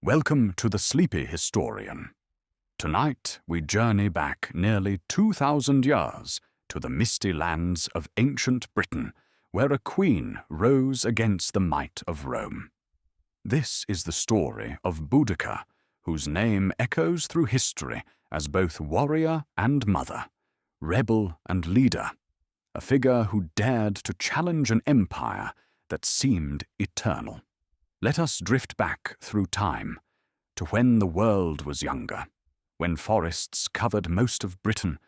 Welcome to the Sleepy Historian. Tonight we journey back nearly 2,000 years to the misty lands of ancient Britain, where a queen rose against the might of Rome. This is the story of Boudica, whose name echoes through history as both warrior and mother, rebel and leader, a figure who dared to challenge an empire that seemed eternal. Let us drift back through time to when the world was younger, when forests covered most of Britain,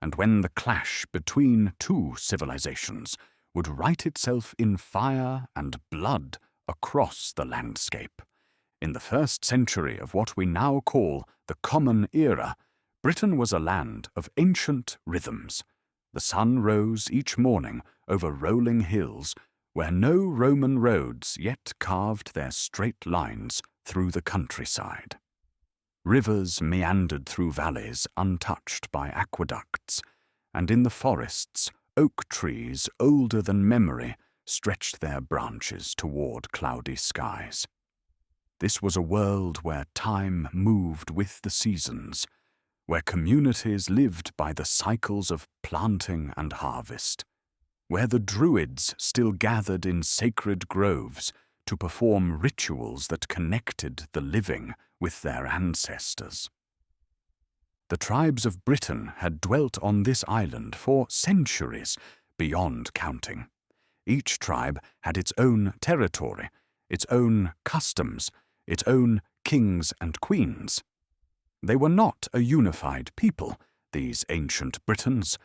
and when the clash between two civilizations would write itself in fire and blood across the landscape. In the first century of what we now call the Common Era, Britain was a land of ancient rhythms. The sun rose each morning over rolling hills, where no Roman roads yet carved their straight lines through the countryside. Rivers meandered through valleys untouched by aqueducts, and in the forests, oak trees older than memory stretched their branches toward cloudy skies. This was a world where time moved with the seasons, where communities lived by the cycles of planting and harvest, where the Druids still gathered in sacred groves to perform rituals that connected the living with their ancestors. The tribes of Britain had dwelt on this island for centuries beyond counting. Each tribe had its own territory, its own customs, its own kings and queens. They were not a unified people, these ancient Britons,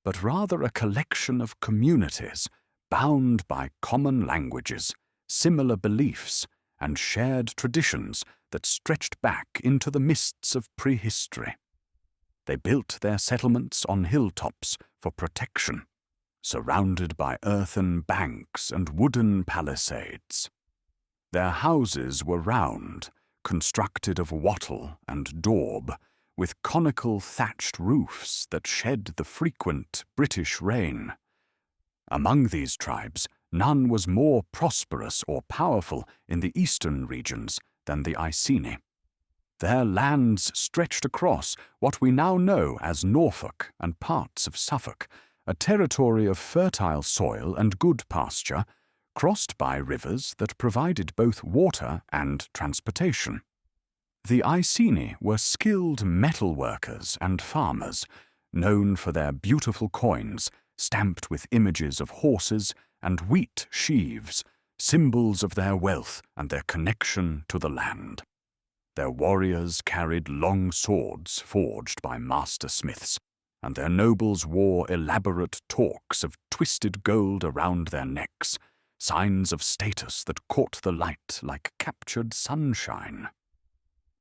but rather a collection of communities bound by common languages, similar beliefs, and shared traditions that stretched back into the mists of prehistory. They built their settlements on hilltops for protection, surrounded by earthen banks and wooden palisades. Their houses were round, constructed of wattle and daub, with conical thatched roofs that shed the frequent British rain. Among these tribes, none was more prosperous or powerful in the eastern regions than the Iceni. Their lands stretched across what we now know as Norfolk and parts of Suffolk, a territory of fertile soil and good pasture, crossed by rivers that provided both water and transportation. The Iceni were skilled metal workers and farmers, known for their beautiful coins, stamped with images of horses and wheat sheaves, symbols of their wealth and their connection to the land. Their warriors carried long swords forged by master smiths, and their nobles wore elaborate torques of twisted gold around their necks, signs of status that caught the light like captured sunshine.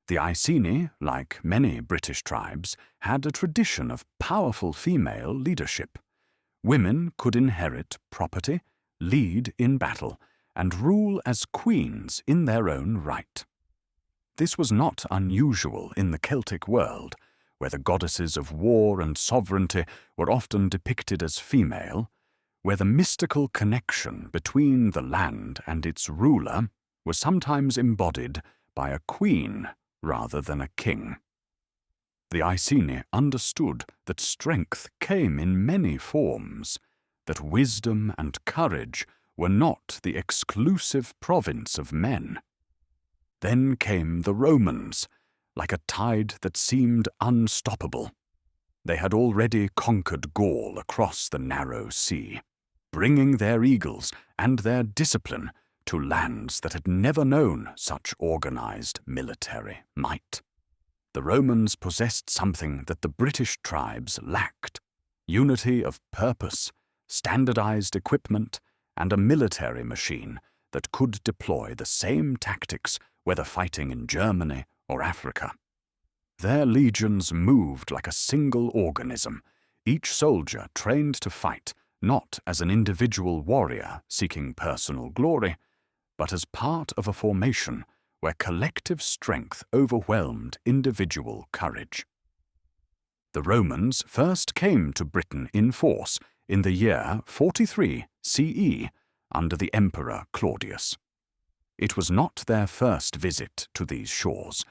The Iceni, like many British tribes, had a tradition of powerful female leadership. Women could inherit property, lead in battle, and rule as queens in their own right. This was not unusual in the Celtic world, where the goddesses of war and sovereignty were often depicted as female, where the mystical connection between the land and its ruler was sometimes embodied by a queen rather than a king. The Iceni understood that strength came in many forms, that wisdom and courage were not the exclusive province of men. Then came the Romans, like a tide that seemed unstoppable. They had already conquered Gaul across the narrow sea, bringing their eagles and their discipline to lands that had never known such organized military might. The Romans possessed something that the British tribes lacked: unity of purpose, standardized equipment, and a military machine that could deploy the same tactics whether fighting in Germany or Africa. Their legions moved like a single organism, each soldier trained to fight not as an individual warrior seeking personal glory, but as part of a formation where collective strength overwhelmed individual courage. The Romans first came to Britain in force in the year 43 CE under the Emperor Claudius. It was not their first visit to these shores.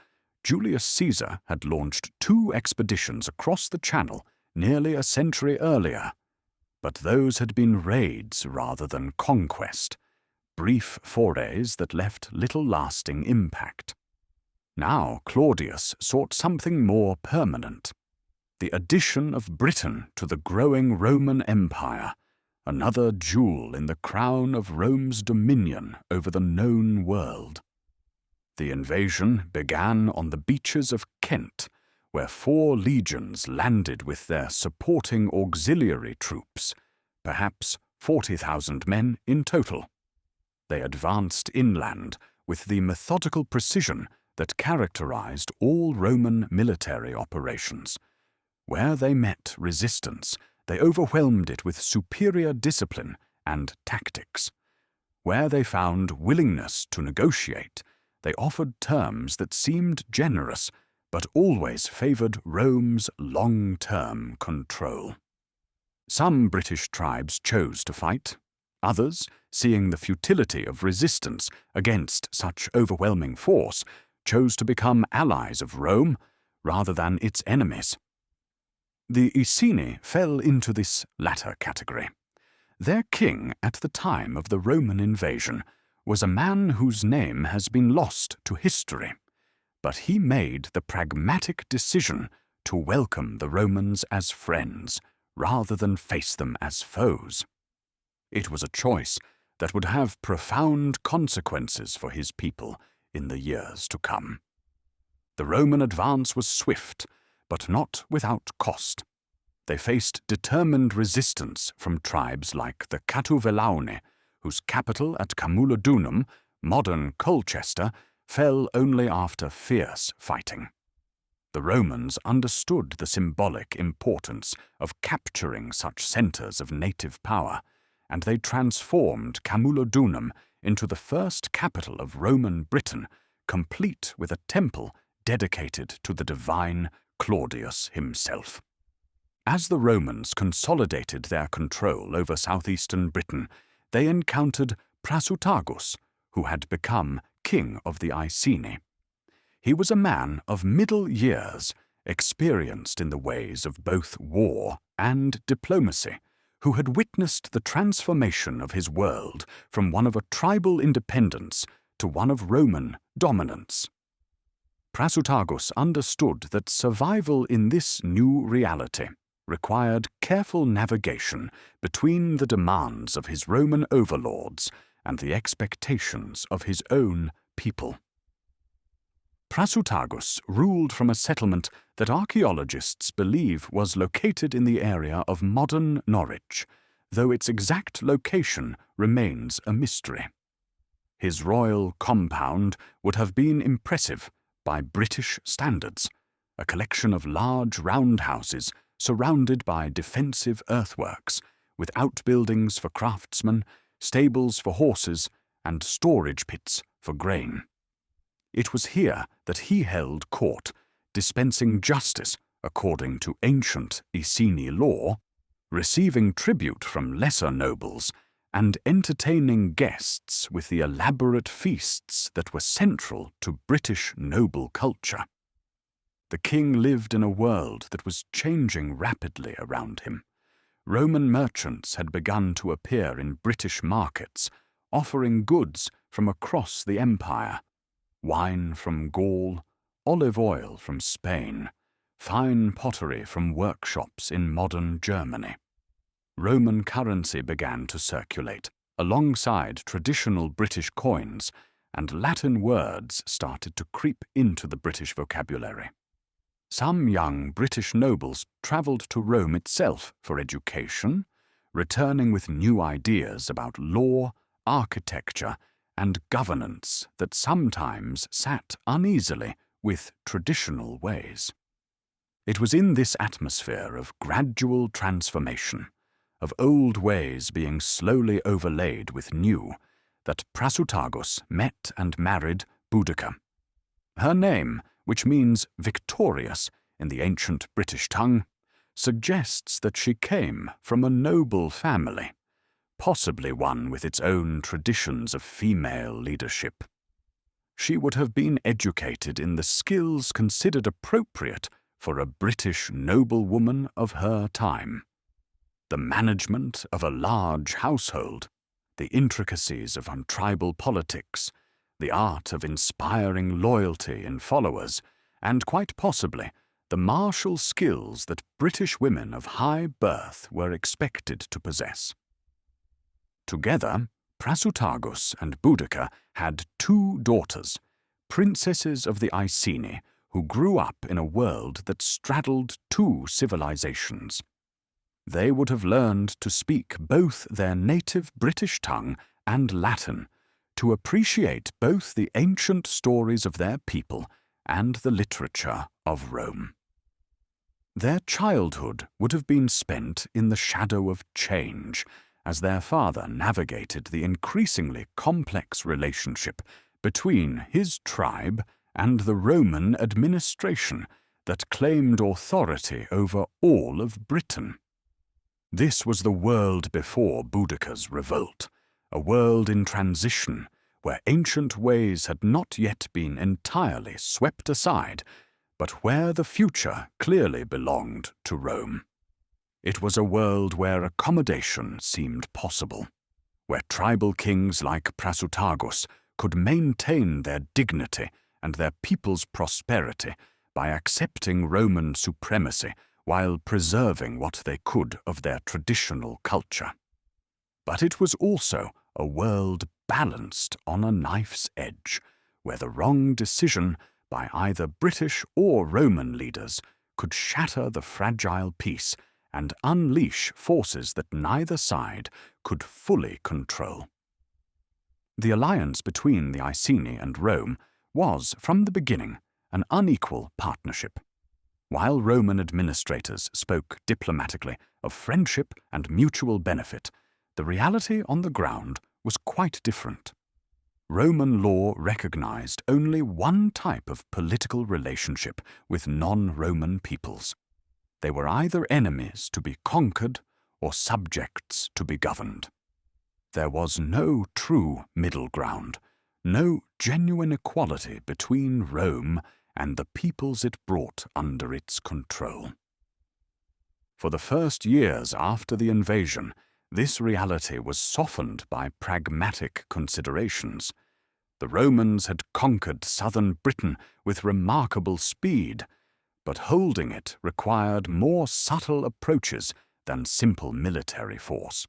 Julius Caesar had launched 2 expeditions across the Channel nearly a century earlier, but those had been raids rather than conquest, brief forays that left little lasting impact. Now Claudius sought something more permanent, the addition of Britain to the growing Roman Empire, another jewel in the crown of Rome's dominion over the known world. The invasion began on the beaches of Kent, where 4 legions landed with their supporting auxiliary troops, perhaps 40,000 men in total. They advanced inland with the methodical precision that characterized all Roman military operations. Where they met resistance, they overwhelmed it with superior discipline and tactics. Where they found willingness to negotiate, they offered terms that seemed generous, but always favored Rome's long-term control. Some British tribes chose to fight. Others, seeing the futility of resistance against such overwhelming force, chose to become allies of Rome rather than its enemies. The Iceni fell into this latter category. Their king at the time of the Roman invasion was a man whose name has been lost to history, but he made the pragmatic decision to welcome the Romans as friends rather than face them as foes. It was a choice that would have profound consequences for his people in the years to come. The Roman advance was swift, but not without cost. They faced determined resistance from tribes like the Catuvelauni, whose capital at Camulodunum, modern Colchester, fell only after fierce fighting. The Romans understood the symbolic importance of capturing such centers of native power, and they transformed Camulodunum into the first capital of Roman Britain, complete with a temple dedicated to the divine Claudius himself. As the Romans consolidated their control over southeastern Britain, they encountered Prasutagus, who had become king of the Iceni. He was a man of middle years, experienced in the ways of both war and diplomacy, who had witnessed the transformation of his world from one of a tribal independence to one of Roman dominance. Prasutagus understood that survival in this new reality required careful navigation between the demands of his Roman overlords and the expectations of his own people. Prasutagus ruled from a settlement that archaeologists believe was located in the area of modern Norwich, though its exact location remains a mystery. His royal compound would have been impressive by British standards, a collection of large roundhouses surrounded by defensive earthworks, with outbuildings for craftsmen, stables for horses, and storage pits for grain. It was here that he held court, dispensing justice according to ancient Iceni law, receiving tribute from lesser nobles, and entertaining guests with the elaborate feasts that were central to British noble culture. The king lived in a world that was changing rapidly around him. Roman merchants had begun to appear in British markets, offering goods from across the empire: wine from Gaul, olive oil from Spain, fine pottery from workshops in modern Germany. Roman currency began to circulate, alongside traditional British coins, and Latin words started to creep into the British vocabulary. Some young British nobles travelled to Rome itself for education, returning with new ideas about law, architecture, and governance that sometimes sat uneasily with traditional ways. It was in this atmosphere of gradual transformation, of old ways being slowly overlaid with new, that Prasutagus met and married Boudica. Her name, which means victorious in the ancient British tongue, suggests that she came from a noble family, possibly one with its own traditions of female leadership. she would have been educated in the skills considered appropriate for a British noblewoman of her time. The management of a large household, the intricacies of tribal politics, the art of inspiring loyalty in followers, and quite possibly the martial skills that British women of high birth were expected to possess. Together, Prasutagus and Boudica had 2 daughters, princesses of the Iceni, who grew up in a world that straddled 2 civilizations. They would have learned to speak both their native British tongue and Latin, to appreciate both the ancient stories of their people and the literature of Rome. Their childhood would have been spent in the shadow of change, as their father navigated the increasingly complex relationship between his tribe and the Roman administration that claimed authority over all of Britain. This was the world before Boudica's revolt, a world in transition where ancient ways had not yet been entirely swept aside, but where the future clearly belonged to Rome. It was a world where accommodation seemed possible, where tribal kings like Prasutagus could maintain their dignity and their people's prosperity by accepting Roman supremacy while preserving what they could of their traditional culture. But it was also a world balanced on a knife's edge, where the wrong decision by either British or Roman leaders could shatter the fragile peace and unleash forces that neither side could fully control. The alliance between the Iceni and Rome was, from the beginning, an unequal partnership. While Roman administrators spoke diplomatically of friendship and mutual benefit, the reality on the ground was quite different. Roman law recognized only one type of political relationship with non-Roman peoples. They were either enemies to be conquered or subjects to be governed. There was no true middle ground, no genuine equality between Rome and the peoples it brought under its control. For the first years after the invasion, this reality was softened by pragmatic considerations. The Romans had conquered southern Britain with remarkable speed, but holding it required more subtle approaches than simple military force.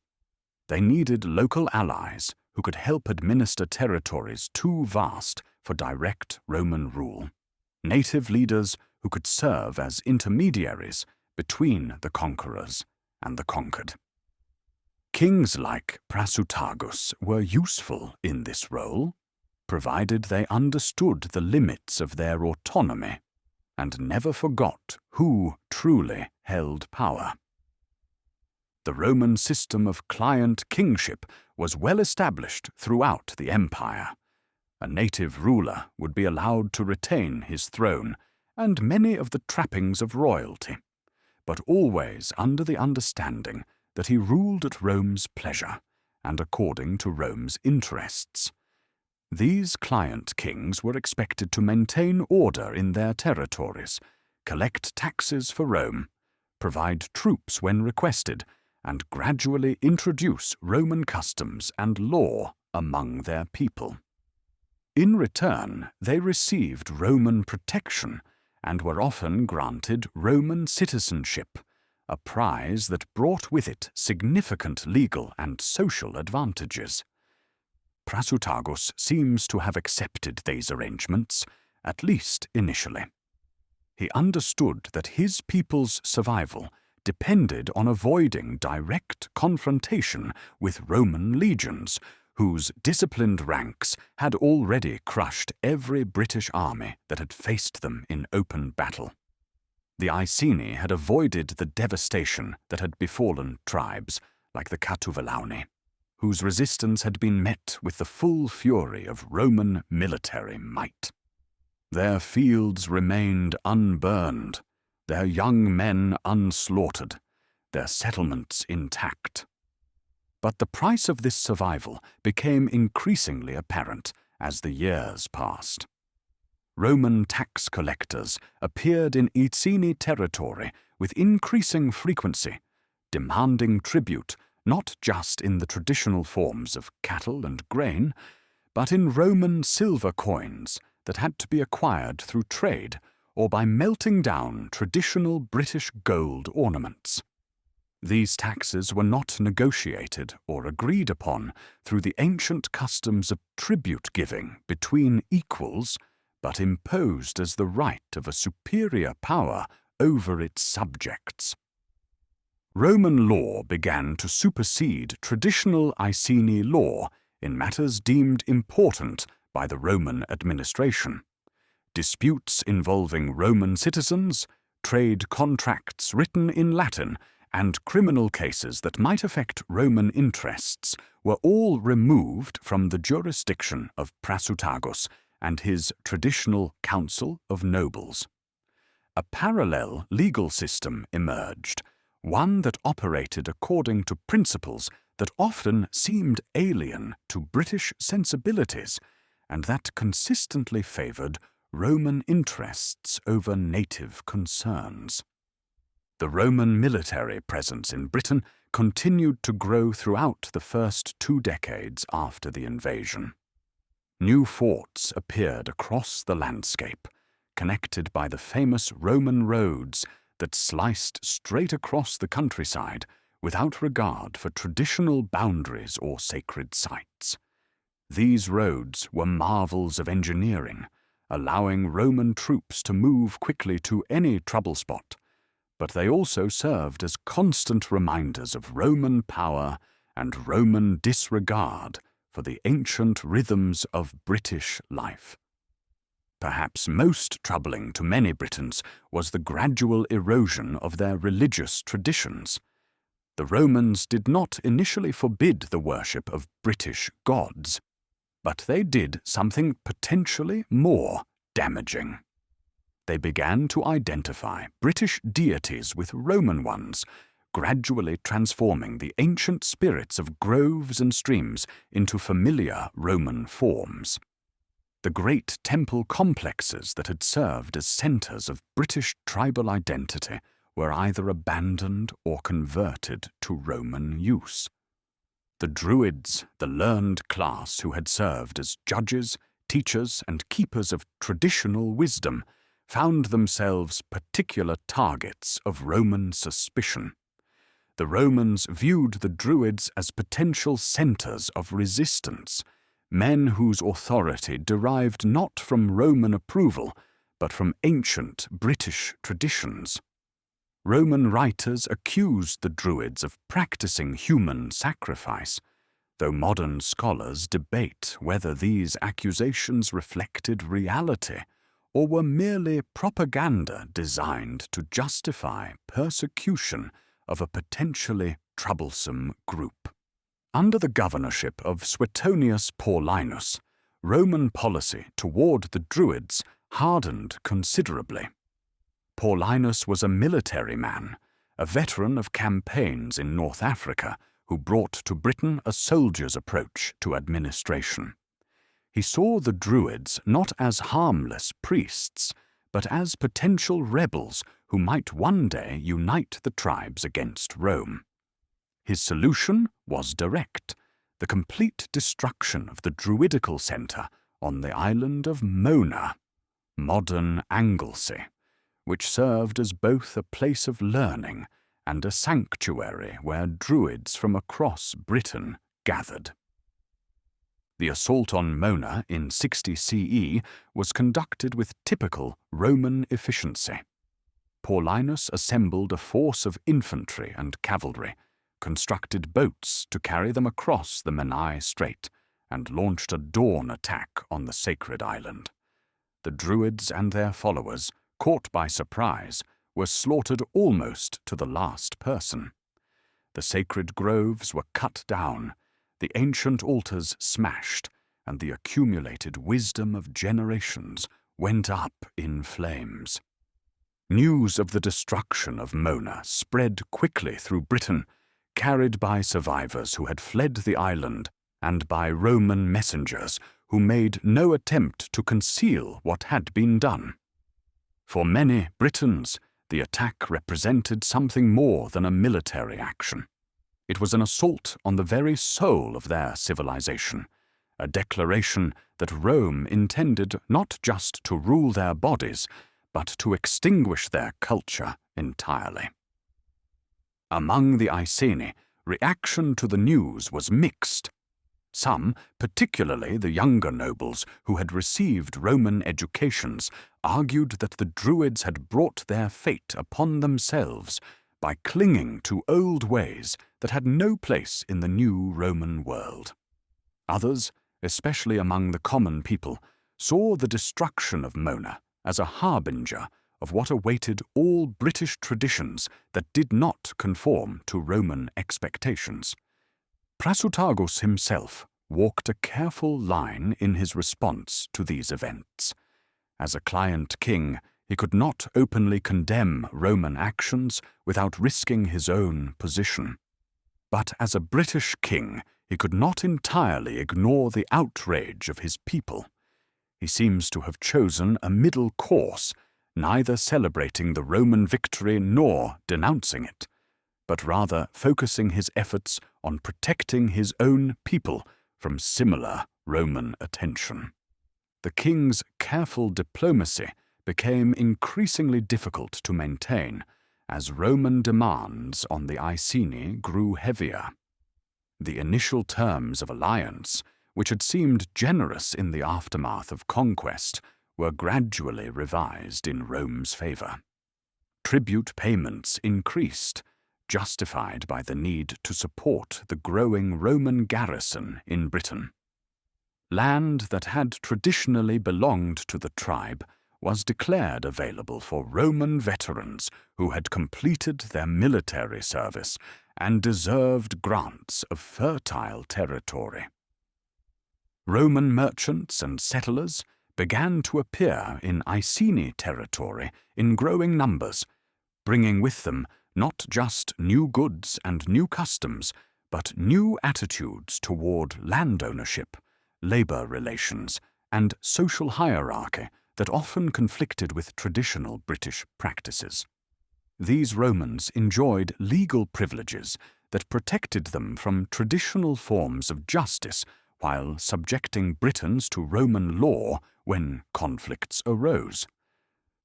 They needed local allies who could help administer territories too vast for direct Roman rule, native leaders who could serve as intermediaries between the conquerors and the conquered. Kings like Prasutagus were useful in this role, provided they understood the limits of their autonomy and never forgot who truly held power. The Roman system of client kingship was well established throughout the empire. A native ruler would be allowed to retain his throne and many of the trappings of royalty, but always under the understanding that he ruled at Rome's pleasure and according to Rome's interests. These client kings were expected to maintain order in their territories, collect taxes for Rome, provide troops when requested, and gradually introduce Roman customs and law among their people. In return, they received Roman protection and were often granted Roman citizenship, a prize that brought with it significant legal and social advantages. Prasutagus seems to have accepted these arrangements, at least initially. He understood that his people's survival depended on avoiding direct confrontation with Roman legions, whose disciplined ranks had already crushed every British army that had faced them in open battle. The Iceni had avoided the devastation that had befallen tribes like the Catuvalauni, whose resistance had been met with the full fury of Roman military might. Their fields remained unburned, their young men unslaughtered, their settlements intact. But the price of this survival became increasingly apparent as the years passed. Roman tax collectors appeared in Iceni territory with increasing frequency, demanding tribute not just in the traditional forms of cattle and grain, but in Roman silver coins that had to be acquired through trade or by melting down traditional British gold ornaments. These taxes were not negotiated or agreed upon through the ancient customs of tribute giving between equals, but imposed as the right of a superior power over its subjects. Roman law began to supersede traditional Iceni law in matters deemed important by the Roman administration. Disputes involving Roman citizens, trade contracts written in Latin, and criminal cases that might affect Roman interests were all removed from the jurisdiction of Prasutagus and his traditional council of nobles. A parallel legal system emerged, one that operated according to principles that often seemed alien to British sensibilities and that consistently favoured Roman interests over native concerns. The Roman military presence in Britain continued to grow throughout the first 2 decades after the invasion. New forts appeared across the landscape, connected by the famous Roman roads that sliced straight across the countryside without regard for traditional boundaries or sacred sites. These roads were marvels of engineering, allowing Roman troops to move quickly to any trouble spot, but they also served as constant reminders of Roman power and Roman disregard for the ancient rhythms of British life. Perhaps most troubling to many Britons was the gradual erosion of their religious traditions. The Romans did not initially forbid the worship of British gods, but they did something potentially more damaging. They began to identify British deities with Roman ones, gradually transforming the ancient spirits of groves and streams into familiar Roman forms. The great temple complexes that had served as centres of British tribal identity were either abandoned or converted to Roman use. The Druids, the learned class who had served as judges, teachers, and keepers of traditional wisdom, found themselves particular targets of Roman suspicion. The Romans viewed the Druids as potential centres of resistance, men whose authority derived not from Roman approval, but from ancient British traditions. Roman writers accused the Druids of practicing human sacrifice, though modern scholars debate whether these accusations reflected reality or were merely propaganda designed to justify persecution of a potentially troublesome group. Under the governorship of Suetonius Paulinus, Roman policy toward the Druids hardened considerably. Paulinus was a military man, a veteran of campaigns in North Africa, who brought to Britain a soldier's approach to administration. He saw the Druids not as harmless priests, but as potential rebels who might one day unite the tribes against Rome. His solution was direct: the complete destruction of the Druidical centre on the island of Mona, modern Anglesey, which served as both a place of learning and a sanctuary where Druids from across Britain gathered. The assault on Mona in 60 CE was conducted with typical Roman efficiency. Paulinus assembled a force of infantry and cavalry, constructed boats to carry them across the Menai Strait, and launched a dawn attack on the sacred island. The Druids and their followers, caught by surprise, were slaughtered almost to the last person. The sacred groves were cut down, the ancient altars smashed, and the accumulated wisdom of generations went up in flames. News of the destruction of Mona spread quickly through Britain, carried by survivors who had fled the island and by Roman messengers who made no attempt to conceal what had been done. For many Britons, the attack represented something more than a military action. It was an assault on the very soul of their civilization, a declaration that Rome intended not just to rule their bodies, but to extinguish their culture entirely. Among the Iceni, reaction to the news was mixed. Some, particularly the younger nobles who had received Roman educations, argued that the Druids had brought their fate upon themselves by clinging to old ways that had no place in the new Roman world. Others, especially among the common people, saw the destruction of Mona as a harbinger of what awaited all British traditions that did not conform to Roman expectations. Prasutagus himself walked a careful line in his response to these events. As a client king, he could not openly condemn Roman actions without risking his own position. But as a British king, he could not entirely ignore the outrage of his people. He seems to have chosen a middle course, neither celebrating the Roman victory nor denouncing it, but rather focusing his efforts on protecting his own people from similar Roman attention. The king's careful diplomacy became increasingly difficult to maintain as Roman demands on the Iceni grew heavier. The initial terms of alliance, which had seemed generous in the aftermath of conquest, were gradually revised in Rome's favor. Tribute payments increased, justified by the need to support the growing Roman garrison in Britain. Land that had traditionally belonged to the tribe was declared available for Roman veterans who had completed their military service and deserved grants of fertile territory. Roman merchants and settlers began to appear in Iceni territory in growing numbers, bringing with them not just new goods and new customs, but new attitudes toward land ownership, labor relations, and social hierarchy that often conflicted with traditional British practices. These Romans enjoyed legal privileges that protected them from traditional forms of justice while subjecting Britons to Roman law when conflicts arose.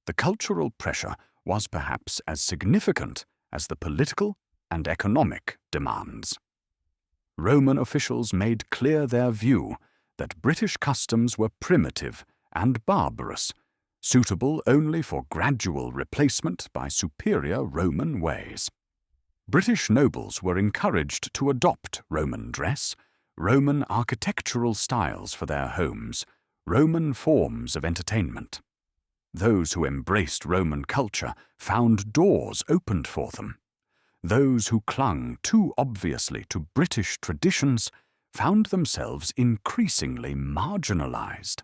The cultural pressure was perhaps as significant as the political and economic demands. Roman officials made clear their view that British customs were primitive and barbarous, suitable only for gradual replacement by superior Roman ways. British nobles were encouraged to adopt Roman dress, Roman architectural styles for their homes, Roman forms of entertainment. Those who embraced Roman culture found doors opened for them. Those who clung too obviously to British traditions found themselves increasingly marginalized.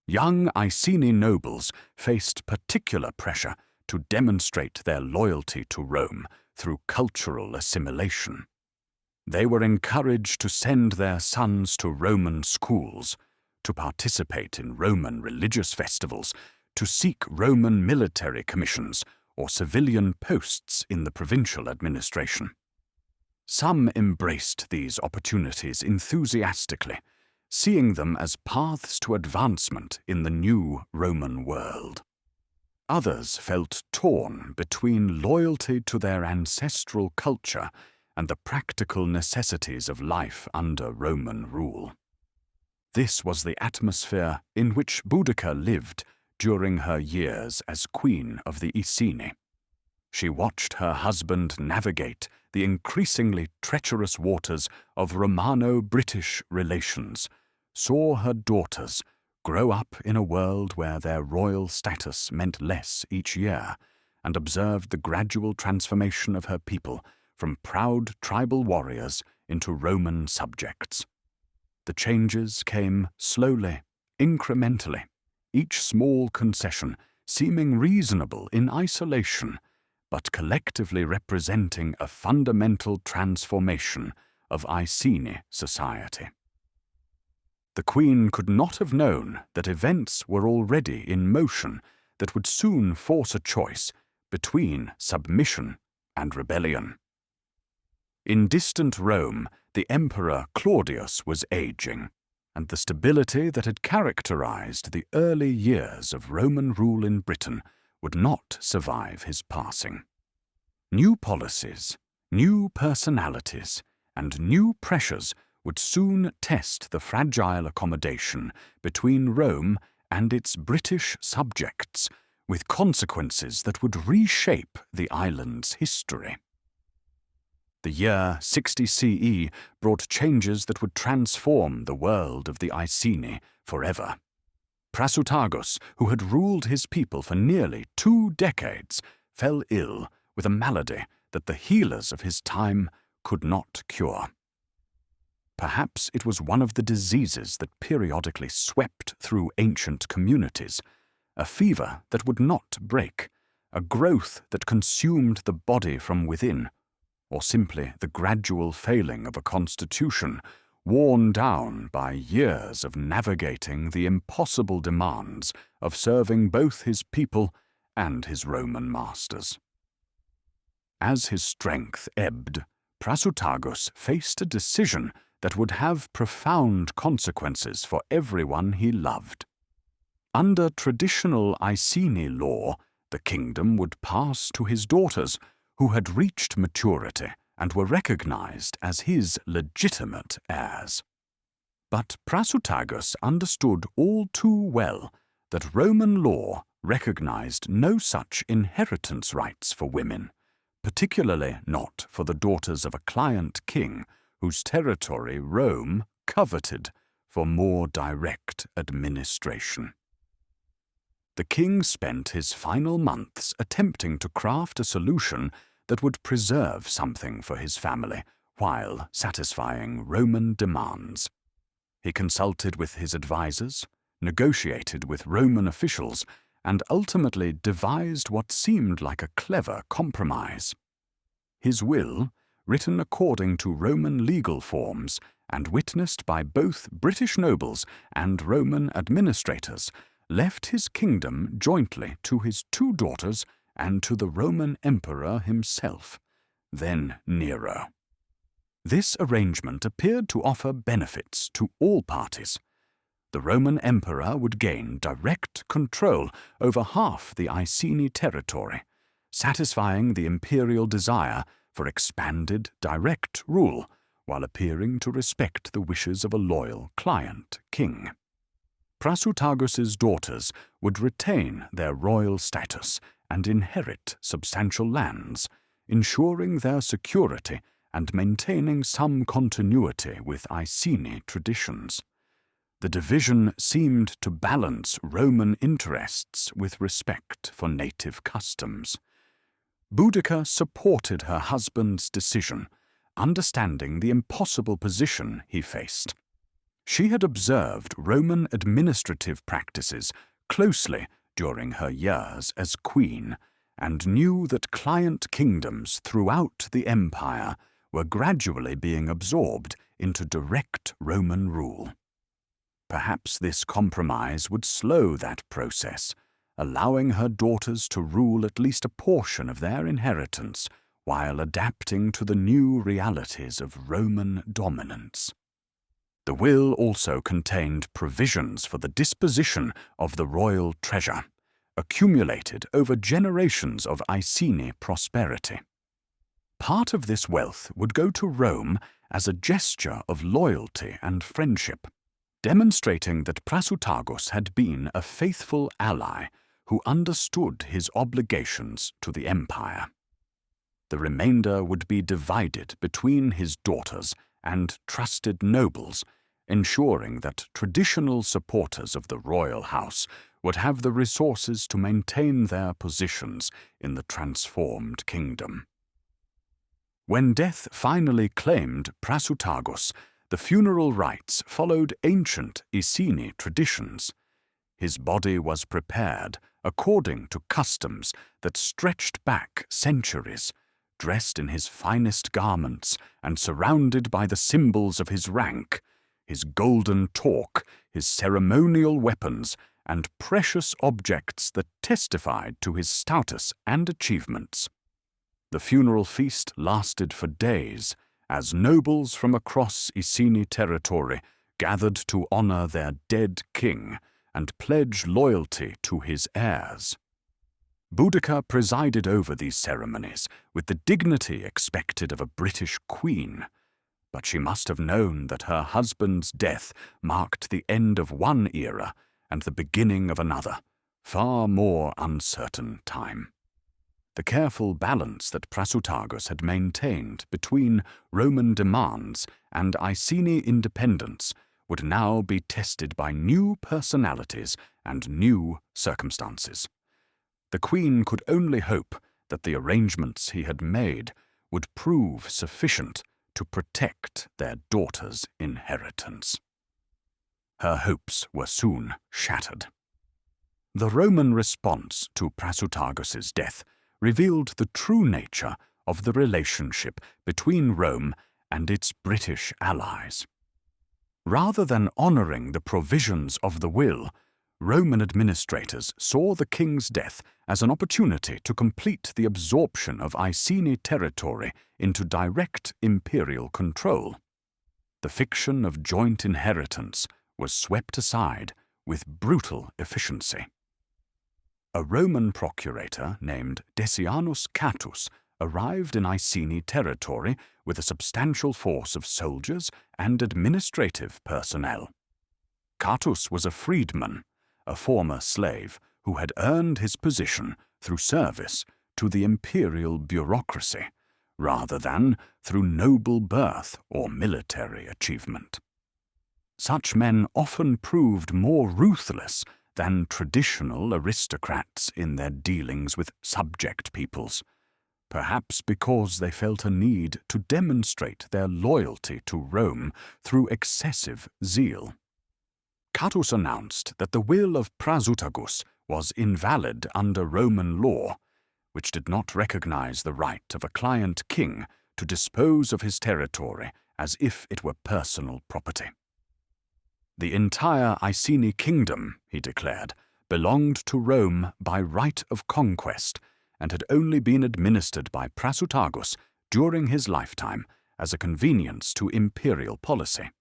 Young Iceni nobles faced particular pressure to demonstrate their loyalty to Rome through cultural assimilation. They were encouraged to send their sons to Roman schools, to participate in Roman religious festivals, to seek Roman military commissions or civilian posts in the provincial administration. Some embraced these opportunities enthusiastically, seeing them as paths to advancement in the new Roman world. Others felt torn between loyalty to their ancestral culture and the practical necessities of life under Roman rule. This was the atmosphere in which Boudica lived during her years as Queen of the Iceni. She watched her husband navigate the increasingly treacherous waters of Romano-British relations, saw her daughters grow up in a world where their royal status meant less each year, and observed the gradual transformation of her people from proud tribal warriors into Roman subjects. The changes came slowly, incrementally, each small concession seeming reasonable in isolation, but collectively representing a fundamental transformation of Iceni society. The queen could not have known that events were already in motion that would soon force a choice between submission and rebellion. In distant Rome, the Emperor Claudius was aging, and the stability that had characterized the early years of Roman rule in Britain would not survive his passing. New policies, new personalities, and new pressures would soon test the fragile accommodation between Rome and its British subjects, with consequences that would reshape the island's history. The year 60 CE brought changes that would transform the world of the Iceni forever. Prasutagus, who had ruled his people for nearly 2 decades, fell ill with a malady that the healers of his time could not cure. Perhaps it was one of the diseases that periodically swept through ancient communities, a fever that would not break, a growth that consumed the body from within, or simply the gradual failing of a constitution worn down by years of navigating the impossible demands of serving both his people and his Roman masters. As his strength ebbed, Prasutagus faced a decision that would have profound consequences for everyone he loved. Under traditional Iceni law, the kingdom would pass to his daughters, who had reached maturity and were recognized as his legitimate heirs. But Prasutagus understood all too well that Roman law recognized no such inheritance rights for women, particularly not for the daughters of a client king whose territory Rome coveted for more direct administration. The king spent his final months attempting to craft a solution that would preserve something for his family while satisfying Roman demands. He consulted with his advisors, negotiated with Roman officials, and ultimately devised what seemed like a clever compromise. His will, written according to Roman legal forms and witnessed by both British nobles and Roman administrators, left his kingdom jointly to his 2 daughters and to the Roman emperor himself, then Nero. This arrangement appeared to offer benefits to all parties. The Roman emperor would gain direct control over half the Iceni territory, satisfying the imperial desire for expanded direct rule while appearing to respect the wishes of a loyal client king. Prasutagus's daughters would retain their royal status and inherit substantial lands, ensuring their security and maintaining some continuity with Iceni traditions. The division seemed to balance Roman interests with respect for native customs. Boudica supported her husband's decision, understanding the impossible position he faced. She had observed Roman administrative practices closely during her years as queen, and knew that client kingdoms throughout the empire were gradually being absorbed into direct Roman rule. Perhaps this compromise would slow that process, allowing her daughters to rule at least a portion of their inheritance while adapting to the new realities of Roman dominance. The will also contained provisions for the disposition of the royal treasure, accumulated over generations of Iceni prosperity. Part of this wealth would go to Rome as a gesture of loyalty and friendship, demonstrating that Prasutagus had been a faithful ally who understood his obligations to the empire. The remainder would be divided between his daughters and trusted nobles, ensuring that traditional supporters of the royal house would have the resources to maintain their positions in the transformed kingdom. When death finally claimed Prasutagus, the funeral rites followed ancient Iceni traditions. His body was prepared according to customs that stretched back centuries, dressed in his finest garments and surrounded by the symbols of his rank. his golden torque, his ceremonial weapons, and precious objects that testified to his status and achievements. The funeral feast lasted for days, as nobles from across Iceni territory gathered to honor their dead king and pledge loyalty to his heirs. Boudica presided over these ceremonies with the dignity expected of a British queen, but she must have known that her husband's death marked the end of one era and the beginning of another, far more uncertain time. The careful balance that Prasutagus had maintained between Roman demands and Iceni independence would now be tested by new personalities and new circumstances. The queen could only hope that the arrangements he had made would prove sufficient to protect their daughter's inheritance. Her hopes were soon shattered. The Roman response to Prasutagus's death revealed the true nature of the relationship between Rome and its British allies. Rather than honoring the provisions of the will, Roman administrators saw the king's death as an opportunity to complete the absorption of Iceni territory into direct imperial control. The fiction of joint inheritance was swept aside with brutal efficiency. A Roman procurator named Decianus Catus arrived in Iceni territory with a substantial force of soldiers and administrative personnel. Catus was a freedman, a former slave who had earned his position through service to the imperial bureaucracy, rather than through noble birth or military achievement. Such men often proved more ruthless than traditional aristocrats in their dealings with subject peoples, perhaps because they felt a need to demonstrate their loyalty to Rome through excessive zeal. Catus announced that the will of Prasutagus was invalid under Roman law, which did not recognize the right of a client king to dispose of his territory as if it were personal property. The entire Iceni kingdom, he declared, belonged to Rome by right of conquest and had only been administered by Prasutagus during his lifetime as a convenience to imperial policy.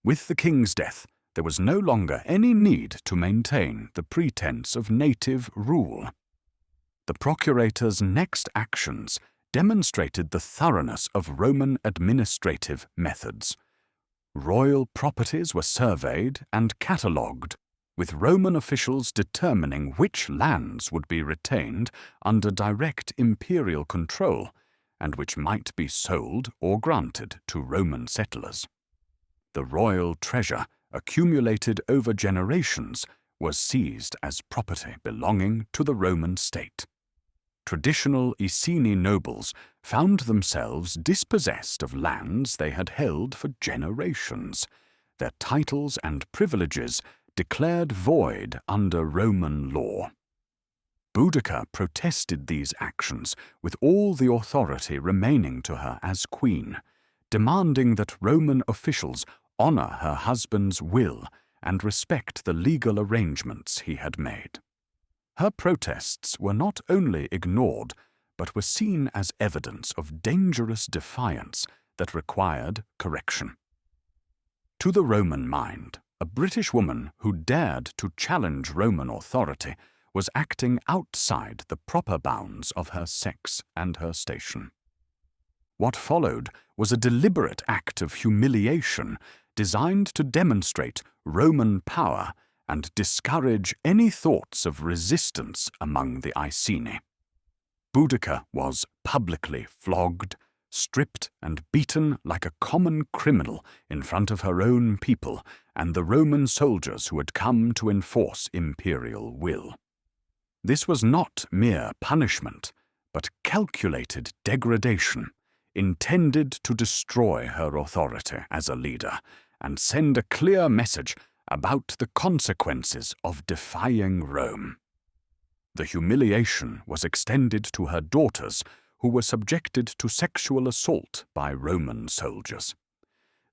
With the king's death, there was no longer any need to maintain the pretense of native rule. The procurator's next actions demonstrated the thoroughness of Roman administrative methods. Royal properties were surveyed and catalogued, with Roman officials determining which lands would be retained under direct imperial control and which might be sold or granted to Roman settlers. The royal treasure, accumulated over generations, was seized as property belonging to the Roman state. Traditional Iceni nobles found themselves dispossessed of lands they had held for generations, their titles and privileges declared void under Roman law. Boudica protested these actions with all the authority remaining to her as queen, demanding that Roman officials honor her husband's will and respect the legal arrangements he had made. Her protests were not only ignored, but were seen as evidence of dangerous defiance that required correction. To the Roman mind, a British woman who dared to challenge Roman authority was acting outside the proper bounds of her sex and her station. What followed was a deliberate act of humiliation designed to demonstrate Roman power and discourage any thoughts of resistance among the Iceni. Boudica was publicly flogged, stripped and beaten like a common criminal in front of her own people and the Roman soldiers who had come to enforce imperial will. This was not mere punishment, but calculated degradation, intended to destroy her authority as a leader and send a clear message about the consequences of defying Rome. The humiliation was extended to her daughters, who were subjected to sexual assault by Roman soldiers.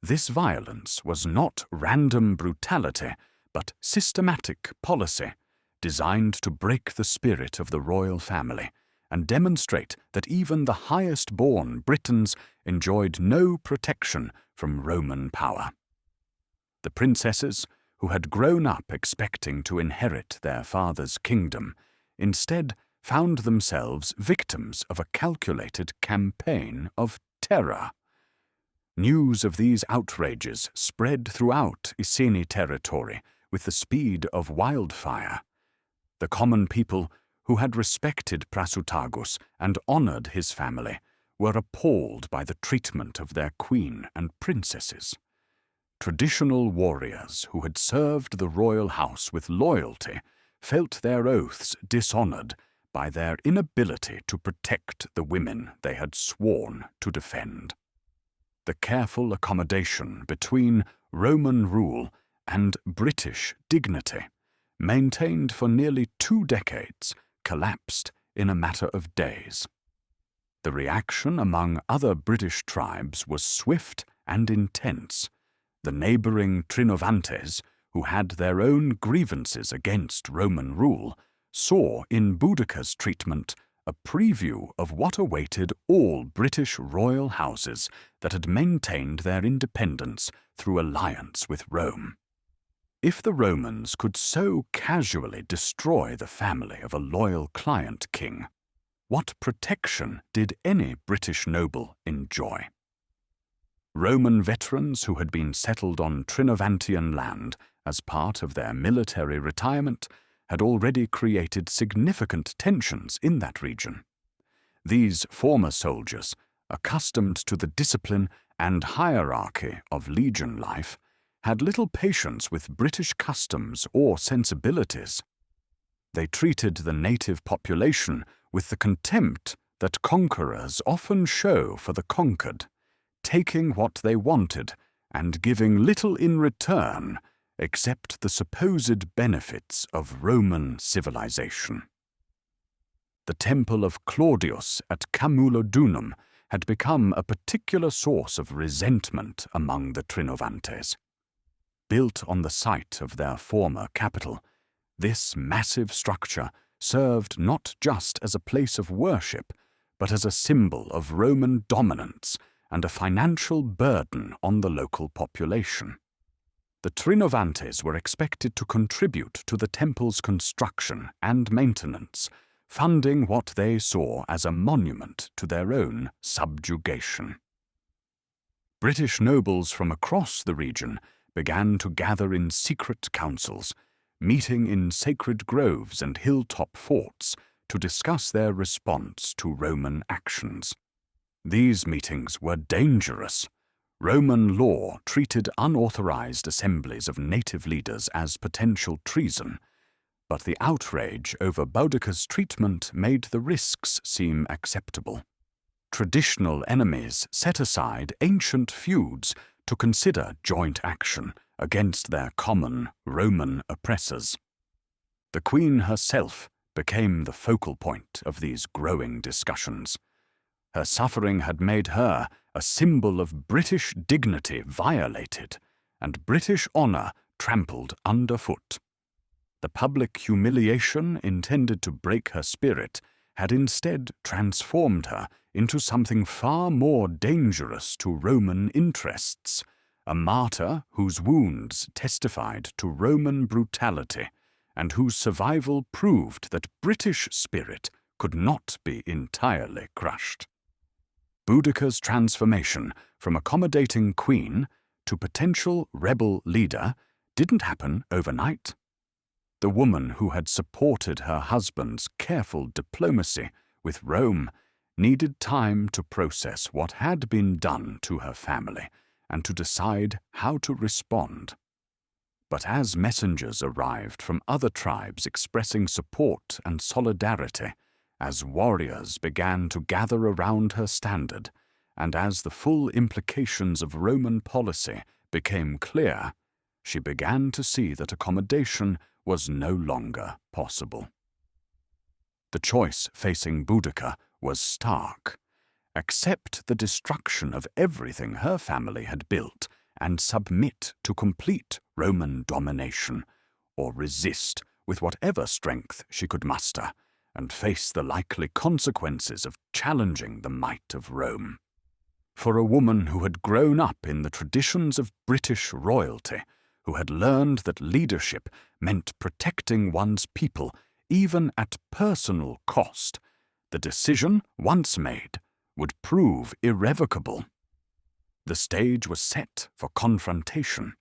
This violence was not random brutality, but systematic policy, designed to break the spirit of the royal family and demonstrate that even the highest-born Britons enjoyed no protection from Roman power. The princesses, who had grown up expecting to inherit their father's kingdom, instead found themselves victims of a calculated campaign of terror. News of these outrages spread throughout Iceni territory with the speed of wildfire. The common people, who had respected Prasutagus and honored his family, were appalled by the treatment of their queen and princesses. Traditional warriors who had served the royal house with loyalty felt their oaths dishonored by their inability to protect the women they had sworn to defend. The careful accommodation between Roman rule and British dignity, maintained for nearly 2 decades, collapsed in a matter of days. The reaction among other British tribes was swift and intense. The neighboring Trinovantes, who had their own grievances against Roman rule, saw in Boudica's treatment a preview of what awaited all British royal houses that had maintained their independence through alliance with Rome. If the Romans could so casually destroy the family of a loyal client king, what protection did any British noble enjoy? Roman veterans who had been settled on Trinovantian land as part of their military retirement had already created significant tensions in that region. These former soldiers, accustomed to the discipline and hierarchy of legion life, had little patience with British customs or sensibilities. They treated the native population with the contempt that conquerors often show for the conquered, taking what they wanted and giving little in return except the supposed benefits of Roman civilization. The temple of Claudius at Camulodunum had become a particular source of resentment among the Trinovantes. Built on the site of their former capital, this massive structure served not just as a place of worship, but as a symbol of Roman dominance and a financial burden on the local population. The Trinovantes were expected to contribute to the temple's construction and maintenance, funding what they saw as a monument to their own subjugation. British nobles from across the region began to gather in secret councils, meeting in sacred groves and hilltop forts to discuss their response to Roman actions. These meetings were dangerous. Roman law treated unauthorized assemblies of native leaders as potential treason, but the outrage over Boudica's treatment made the risks seem acceptable. Traditional enemies set aside ancient feuds to consider joint action against their common Roman oppressors. The Queen herself became the focal point of these growing discussions. Her suffering had made her a symbol of British dignity violated and British honor trampled underfoot. The public humiliation intended to break her spirit had instead transformed her into something far more dangerous to Roman interests, a martyr whose wounds testified to Roman brutality and whose survival proved that British spirit could not be entirely crushed. Boudica's transformation from accommodating queen to potential rebel leader didn't happen overnight. The woman who had supported her husband's careful diplomacy with Rome needed time to process what had been done to her family and to decide how to respond. But as messengers arrived from other tribes expressing support and solidarity, as warriors began to gather around her standard, and as the full implications of Roman policy became clear, she began to see that accommodation was no longer possible. The choice facing Boudica was stark. Accept the destruction of everything her family had built and submit to complete Roman domination, or resist with whatever strength she could muster, and face the likely consequences of challenging the might of Rome. For a woman who had grown up in the traditions of British royalty, who had learned that leadership meant protecting one's people even at personal cost, the decision, once made, would prove irrevocable. The stage was set for confrontation.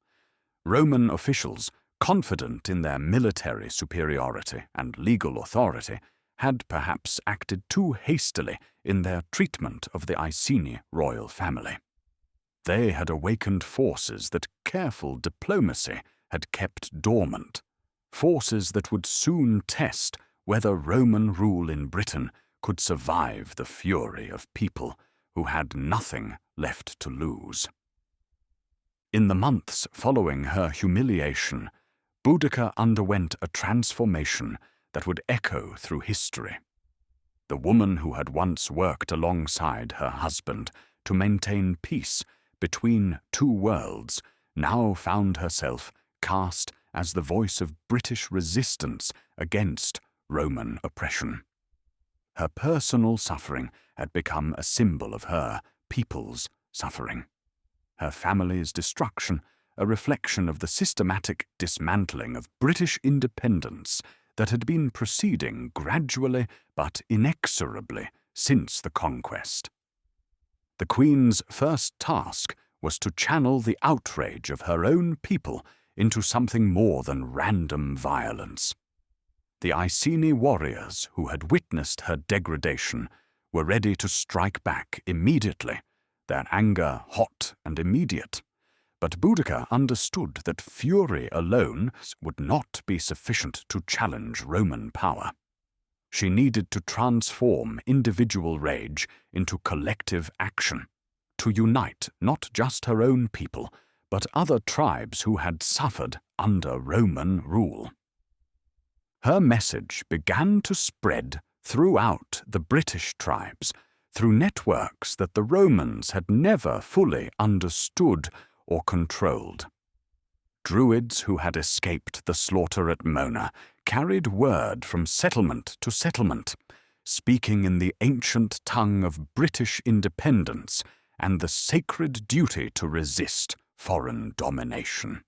Roman officials, confident in their military superiority and legal authority, had perhaps acted too hastily in their treatment of the Iceni royal family. They had awakened forces that careful diplomacy had kept dormant, forces that would soon test whether Roman rule in Britain could survive the fury of people who had nothing left to lose. In the months following her humiliation, Boudica underwent a transformation that would echo through history. The woman who had once worked alongside her husband to maintain peace between two worlds now found herself cast as the voice of British resistance against Roman oppression. Her personal suffering had become a symbol of her people's suffering. Her family's destruction, a reflection of the systematic dismantling of British independence that had been proceeding gradually but inexorably since the conquest. The Queen's first task was to channel the outrage of her own people into something more than random violence. The Iceni warriors who had witnessed her degradation were ready to strike back immediately, their anger hot and immediate. But Boudica understood that fury alone would not be sufficient to challenge Roman power. She needed to transform individual rage into collective action, to unite not just her own people, but other tribes who had suffered under Roman rule. Her message began to spread throughout the British tribes, through networks that the Romans had never fully understood or controlled. Druids who had escaped the slaughter at Mona carried word from settlement to settlement, speaking in the ancient tongue of British independence and the sacred duty to resist foreign domination.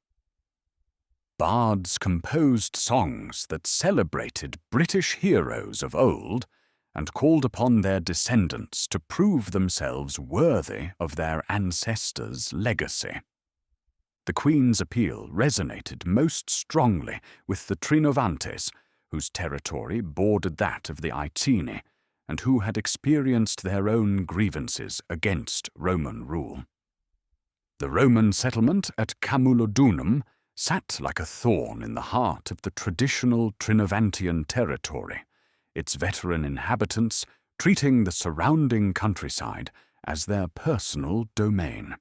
Bards composed songs that celebrated British heroes of old and called upon their descendants to prove themselves worthy of their ancestors' legacy. The Queen's appeal resonated most strongly with the Trinovantes, whose territory bordered that of the Iceni, and who had experienced their own grievances against Roman rule. The Roman settlement at Camulodunum sat like a thorn in the heart of the traditional Trinovantian territory, its veteran inhabitants treating the surrounding countryside as their personal domain.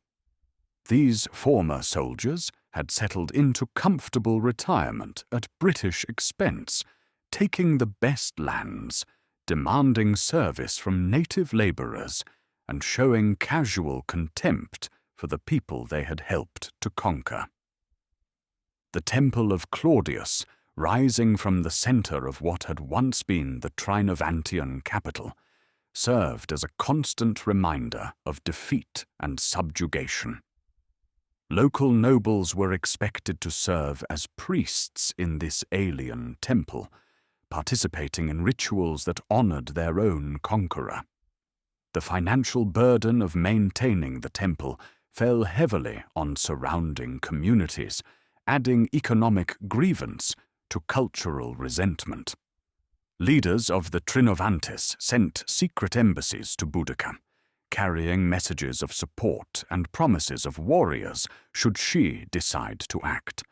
These former soldiers had settled into comfortable retirement at British expense, taking the best lands, demanding service from native labourers, and showing casual contempt for the people they had helped to conquer. The temple of Claudius, rising from the centre of what had once been the Trinovantian capital, served as a constant reminder of defeat and subjugation. Local nobles were expected to serve as priests in this alien temple, participating in rituals that honoured their own conqueror. The financial burden of maintaining the temple fell heavily on surrounding communities, adding economic grievance to cultural resentment. Leaders of the Trinovantes sent secret embassies to Boudica, carrying messages of support and promises of warriors should she decide to act.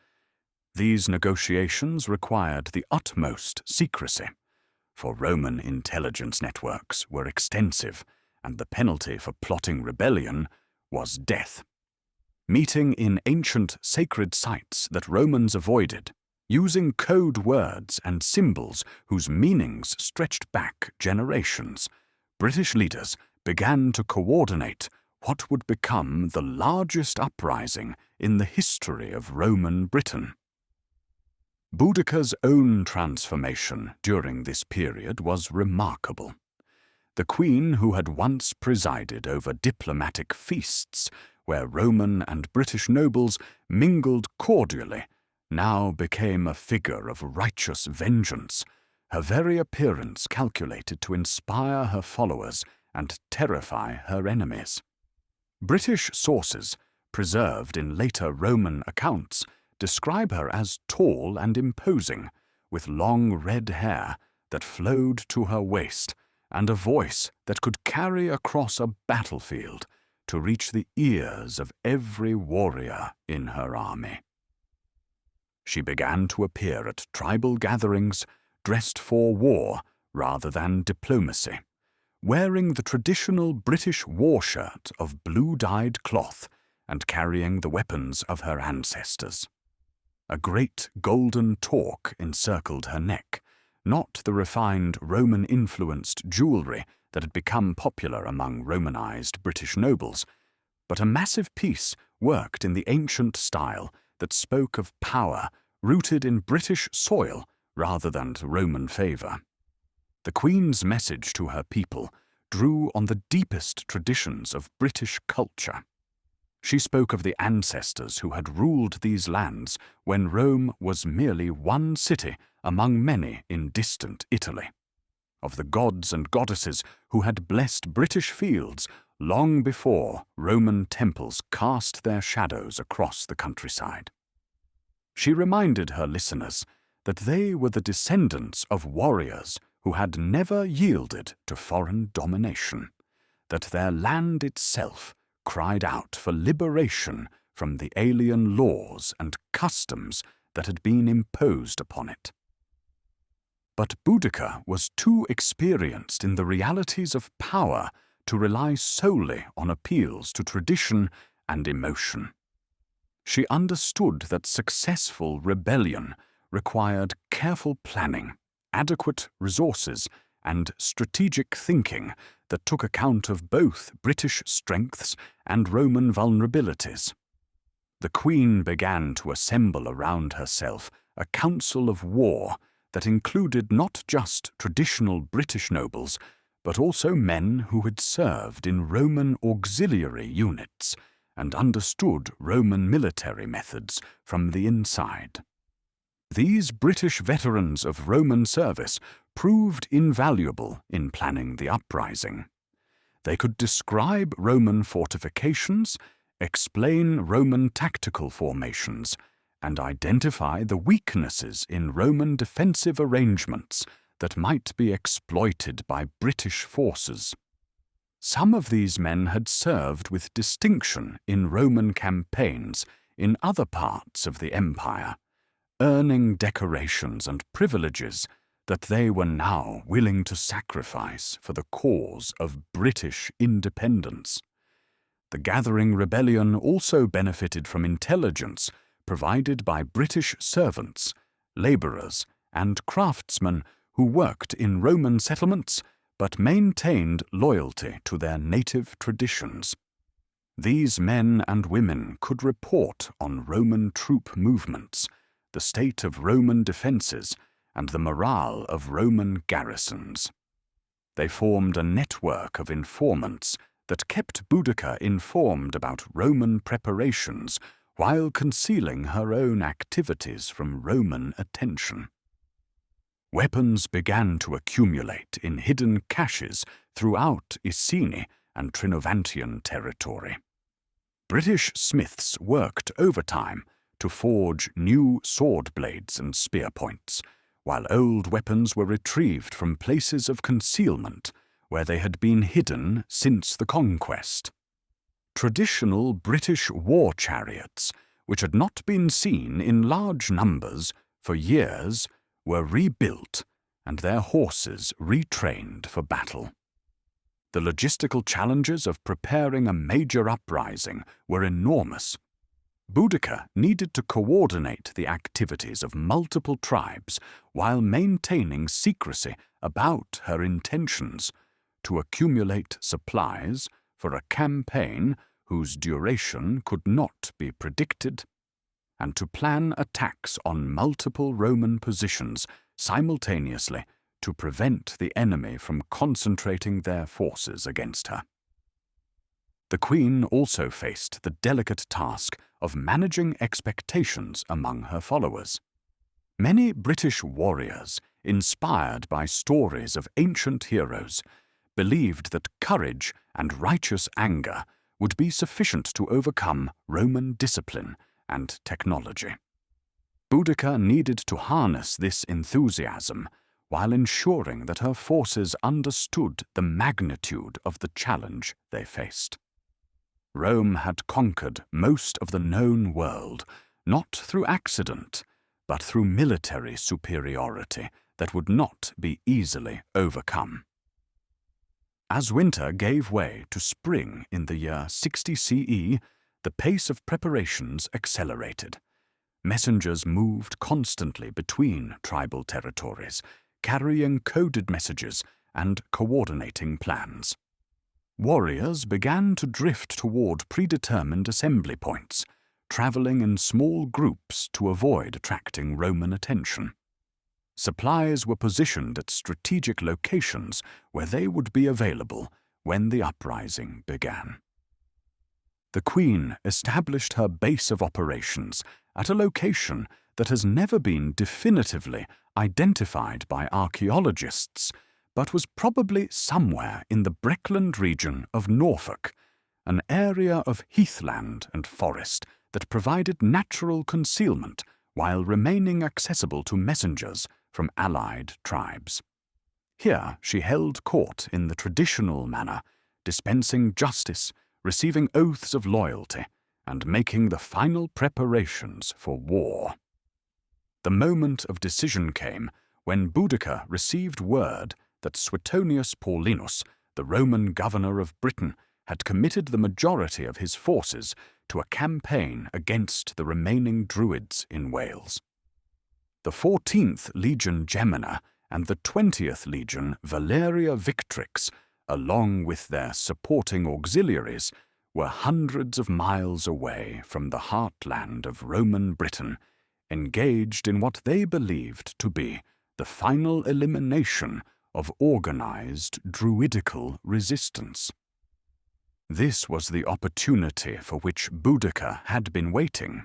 These negotiations required the utmost secrecy, for Roman intelligence networks were extensive, and the penalty for plotting rebellion was death. Meeting in ancient sacred sites that Romans avoided, using code words and symbols whose meanings stretched back generations, British leaders began to coordinate what would become the largest uprising in the history of Roman Britain. Boudica's own transformation during this period was remarkable. The queen who had once presided over diplomatic feasts where Roman and British nobles mingled cordially now became a figure of righteous vengeance, her very appearance calculated to inspire her followers and terrify her enemies. British sources, preserved in later Roman accounts, describe her as tall and imposing, with long red hair that flowed to her waist and a voice that could carry across a battlefield to reach the ears of every warrior in her army. She began to appear at tribal gatherings dressed for war rather than diplomacy, wearing the traditional British war shirt of blue-dyed cloth and carrying the weapons of her ancestors. A great golden torque encircled her neck, not the refined Roman-influenced jewelry that had become popular among Romanized British nobles, but a massive piece worked in the ancient style that spoke of power rooted in British soil rather than Roman favor. The Queen's message to her people drew on the deepest traditions of British culture. She spoke of the ancestors who had ruled these lands when Rome was merely one city among many in distant Italy, of the gods and goddesses who had blessed British fields long before Roman temples cast their shadows across the countryside. She reminded her listeners that they were the descendants of warriors who had never yielded to foreign domination, that their land itself cried out for liberation from the alien laws and customs that had been imposed upon it. But Boudica was too experienced in the realities of power to rely solely on appeals to tradition and emotion. She understood that successful rebellion required careful planning, adequate resources, and strategic thinking that took account of both British strengths and Roman vulnerabilities. The Queen began to assemble around herself a council of war that included not just traditional British nobles, but also men who had served in Roman auxiliary units and understood Roman military methods from the inside. These British veterans of Roman service proved invaluable in planning the uprising. They could describe Roman fortifications, explain Roman tactical formations, and identify the weaknesses in Roman defensive arrangements that might be exploited by British forces. Some of these men had served with distinction in Roman campaigns in other parts of the empire, earning decorations and privileges that they were now willing to sacrifice for the cause of British independence. The gathering rebellion also benefited from intelligence provided by British servants, laborers, and craftsmen who worked in Roman settlements but maintained loyalty to their native traditions. These men and women could report on Roman troop movements, the state of Roman defenses, and the morale of Roman garrisons. They formed a network of informants that kept Boudica informed about Roman preparations while concealing her own activities from Roman attention. Weapons began to accumulate in hidden caches throughout Iceni and Trinovantian territory. British smiths worked overtime to forge new sword blades and spear points, while old weapons were retrieved from places of concealment where they had been hidden since the conquest. Traditional British war chariots, which had not been seen in large numbers for years, were rebuilt and their horses retrained for battle. The logistical challenges of preparing a major uprising were enormous. Boudica needed to coordinate the activities of multiple tribes while maintaining secrecy about her intentions, to accumulate supplies for a campaign whose duration could not be predicted, and to plan attacks on multiple Roman positions simultaneously to prevent the enemy from concentrating their forces against her. The Queen also faced the delicate task of managing expectations among her followers. Many British warriors, inspired by stories of ancient heroes, believed that courage and righteous anger would be sufficient to overcome Roman discipline and technology. Boudica needed to harness this enthusiasm while ensuring that her forces understood the magnitude of the challenge they faced. Rome had conquered most of the known world, not through accident, but through military superiority that would not be easily overcome. As winter gave way to spring in the year 60 CE, the pace of preparations accelerated. Messengers moved constantly between tribal territories, carrying coded messages and coordinating plans. Warriors began to drift toward predetermined assembly points, traveling in small groups to avoid attracting Roman attention. Supplies were positioned at strategic locations where they would be available when the uprising began. The Queen established her base of operations at a location that has never been definitively identified by archaeologists, but was probably somewhere in the Breckland region of Norfolk, an area of heathland and forest that provided natural concealment while remaining accessible to messengers from allied tribes. Here she held court in the traditional manner, dispensing justice, receiving oaths of loyalty, and making the final preparations for war. The moment of decision came when Boudica received word that Suetonius Paulinus, the Roman governor of Britain, had committed the majority of his forces to a campaign against the remaining Druids in Wales. The 14th Legion Gemina and the 20th Legion Valeria Victrix, along with their supporting auxiliaries, were hundreds of miles away from the heartland of Roman Britain, engaged in what they believed to be the final elimination of organized Druidical resistance. This was the opportunity for which Boudica had been waiting.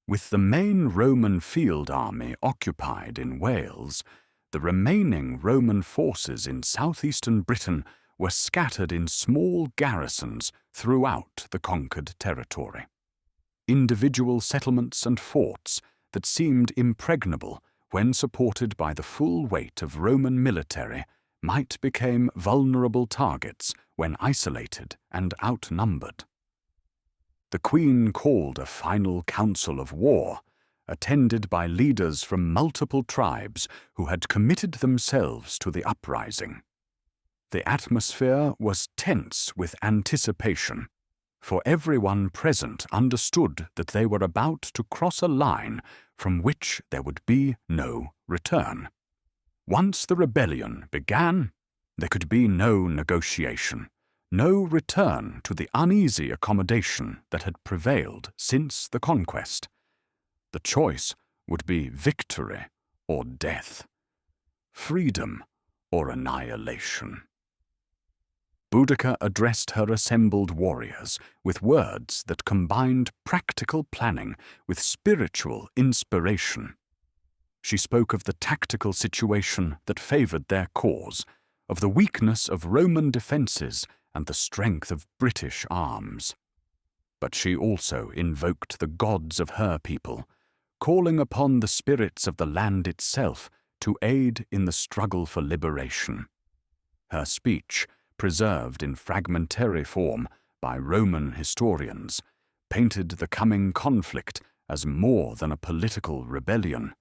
With the main Roman field army occupied in Wales, the remaining Roman forces in southeastern Britain were scattered in small garrisons throughout the conquered territory. Individual settlements and forts that seemed impregnable when supported by the full weight of Roman military might become vulnerable targets when isolated and outnumbered. The Queen called a final council of war, attended by leaders from multiple tribes who had committed themselves to the uprising. The atmosphere was tense with anticipation, for everyone present understood that they were about to cross a line from which there would be no return. Once the rebellion began, there could be no negotiation, no return to the uneasy accommodation that had prevailed since the conquest. The choice would be victory or death, freedom or annihilation. Boudica addressed her assembled warriors with words that combined practical planning with spiritual inspiration. She spoke of the tactical situation that favored their cause, of the weakness of Roman defenses and the strength of British arms. But she also invoked the gods of her people, calling upon the spirits of the land itself to aid in the struggle for liberation. Her speech, preserved in fragmentary form by Roman historians, painted the coming conflict as more than a political rebellion.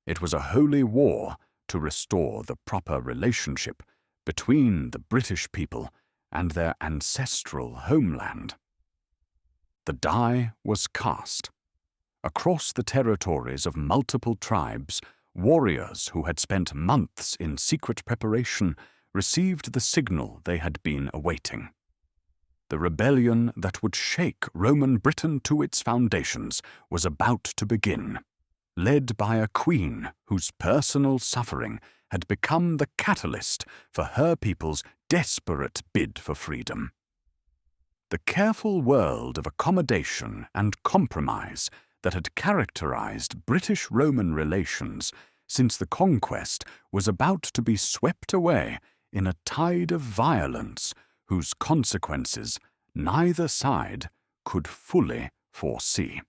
It was a holy war to restore the proper relationship between the British people and their ancestral homeland. The die was cast. Across the territories of multiple tribes, warriors who had spent months in secret preparation received the signal they had been awaiting. The rebellion that would shake Roman Britain to its foundations was about to begin, led by a queen whose personal suffering had become the catalyst for her people's desperate bid for freedom. The careful world of accommodation and compromise that had characterized British-Roman relations since the conquest was about to be swept away in a tide of violence whose consequences neither side could fully foresee.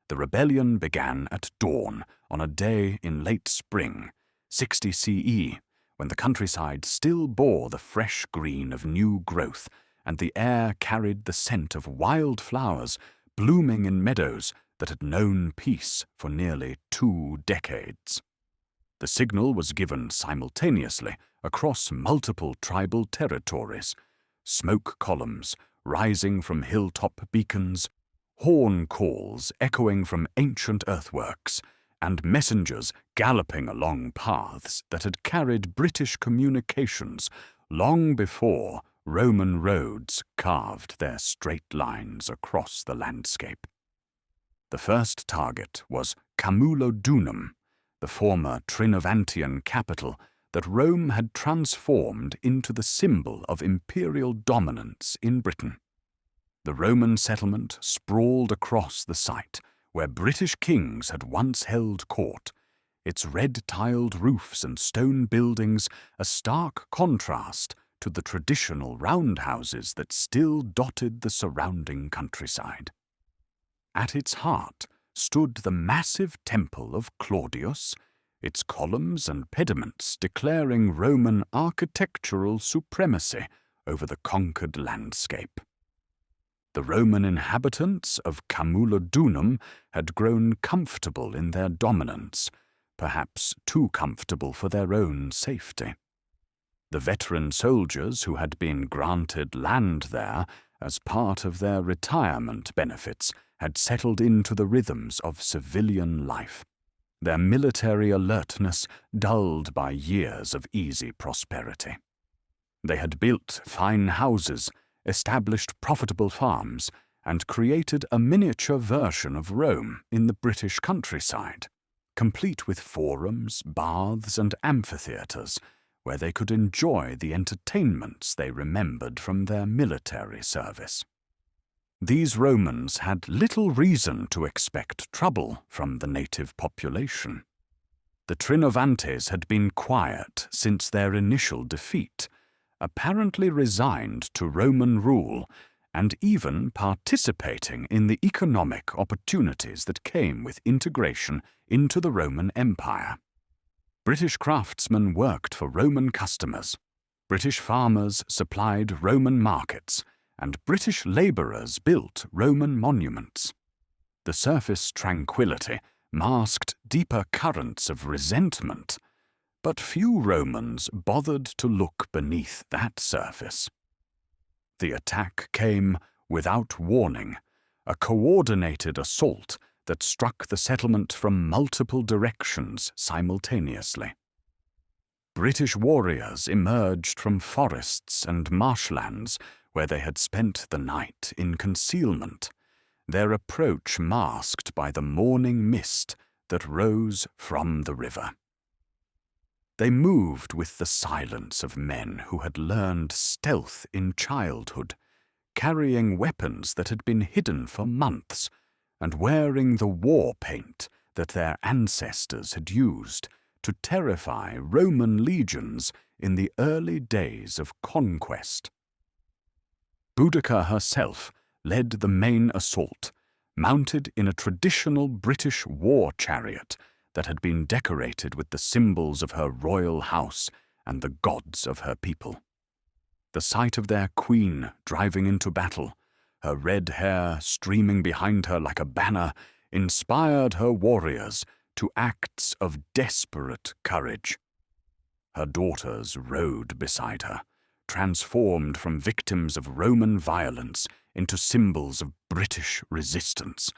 The rebellion began at dawn on a day in late spring, 60 CE, when the countryside still bore the fresh green of new growth and the air carried the scent of wild flowers blooming in meadows that had known peace for nearly 2 decades. The signal was given simultaneously across multiple tribal territories, smoke columns rising from hilltop beacons, horn calls echoing from ancient earthworks, and messengers galloping along paths that had carried British communications long before Roman roads carved their straight lines across the landscape. The first target was Camulodunum, the former Trinovantian capital that Rome had transformed into the symbol of imperial dominance in Britain. The Roman settlement sprawled across the site where British kings had once held court, its red-tiled roofs and stone buildings a stark contrast to the traditional roundhouses that still dotted the surrounding countryside. At its heart stood the massive temple of Claudius, its columns and pediments declaring Roman architectural supremacy over the conquered landscape. The Roman inhabitants of Camulodunum had grown comfortable in their dominance, perhaps too comfortable for their own safety. The veteran soldiers who had been granted land there as part of their retirement benefits had settled into the rhythms of civilian life, their military alertness dulled by years of easy prosperity. They had built fine houses, established profitable farms, and created a miniature version of Rome in the British countryside, complete with forums, baths, and amphitheatres, where they could enjoy the entertainments they remembered from their military service. These Romans had little reason to expect trouble from the native population. The Trinovantes had been quiet since their initial defeat, apparently resigned to Roman rule and even participating in the economic opportunities that came with integration into the Roman Empire. British craftsmen worked for Roman customers, British farmers supplied Roman markets, and British labourers built Roman monuments. The surface tranquility masked deeper currents of resentment, but few Romans bothered to look beneath that surface. The attack came without warning, a coordinated assault that struck the settlement from multiple directions simultaneously. British warriors emerged from forests and marshlands where they had spent the night in concealment, their approach masked by the morning mist that rose from the river. They moved with the silence of men who had learned stealth in childhood, carrying weapons that had been hidden for months, and wearing the war paint that their ancestors had used to terrify Roman legions in the early days of conquest. Boudica herself led the main assault, mounted in a traditional British war chariot that had been decorated with the symbols of her royal house and the gods of her people. The sight of their queen driving into battle, her red hair streaming behind her like a banner, inspired her warriors to acts of desperate courage. Her daughters rode beside her, transformed from victims of Roman violence into symbols of British resistance,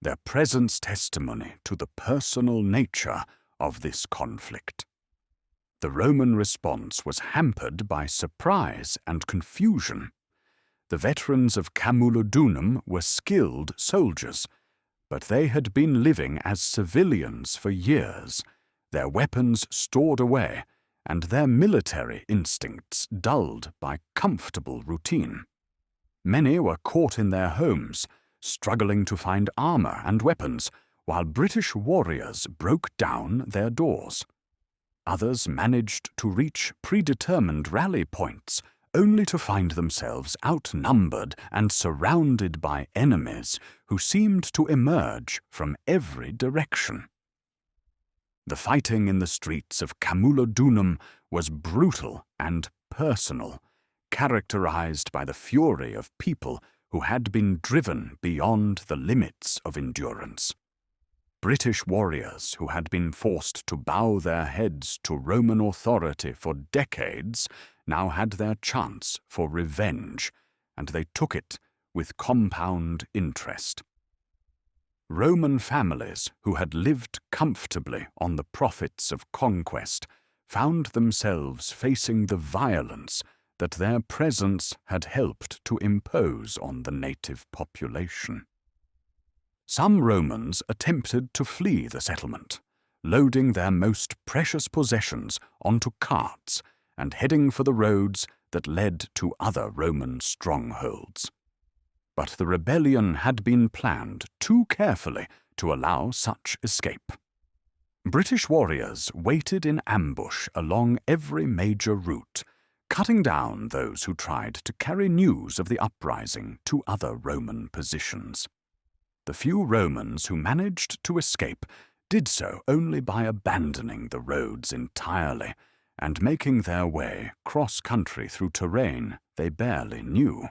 their presence testimony to the personal nature of this conflict. The Roman response was hampered by surprise and confusion. The veterans of Camulodunum were skilled soldiers, but they had been living as civilians for years, their weapons stored away, and their military instincts dulled by comfortable routine. Many were caught in their homes, struggling to find armor and weapons, while British warriors broke down their doors. Others managed to reach predetermined rally points, only to find themselves outnumbered and surrounded by enemies who seemed to emerge from every direction. The fighting in the streets of Camulodunum was brutal and personal, characterized by the fury of people who had been driven beyond the limits of endurance. British warriors who had been forced to bow their heads to Roman authority for decades now had their chance for revenge, and they took it with compound interest. Roman families who had lived comfortably on the profits of conquest found themselves facing the violence that their presence had helped to impose on the native population. Some Romans attempted to flee the settlement, loading their most precious possessions onto carts and heading for the roads that led to other Roman strongholds. But the rebellion had been planned too carefully to allow such escape. British warriors waited in ambush along every major route, cutting down those who tried to carry news of the uprising to other Roman positions. The few Romans who managed to escape did so only by abandoning the roads entirely and making their way cross-country through terrain they barely knew.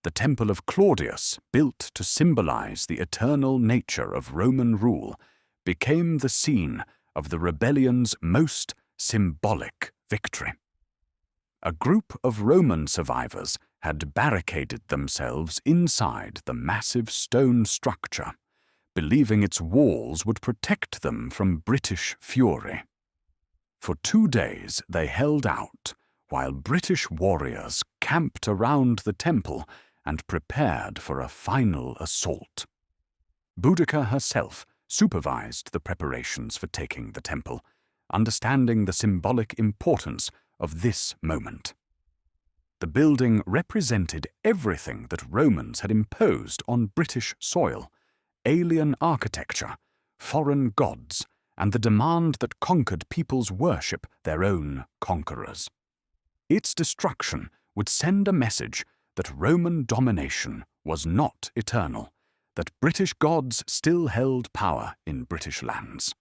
The Temple of Claudius, built to symbolize the eternal nature of Roman rule, became the scene of the rebellion's most symbolic victory. A group of Roman survivors had barricaded themselves inside the massive stone structure, believing its walls would protect them from British fury. For 2 days they held out, while British warriors camped around the temple and prepared for a final assault. Boudica herself supervised the preparations for taking the temple, understanding the symbolic importance of this moment. The building represented everything that Romans had imposed on British soil: alien architecture, foreign gods, and the demand that conquered peoples worship their own conquerors. Its destruction would send a message that Roman domination was not eternal, that British gods still held power in British lands.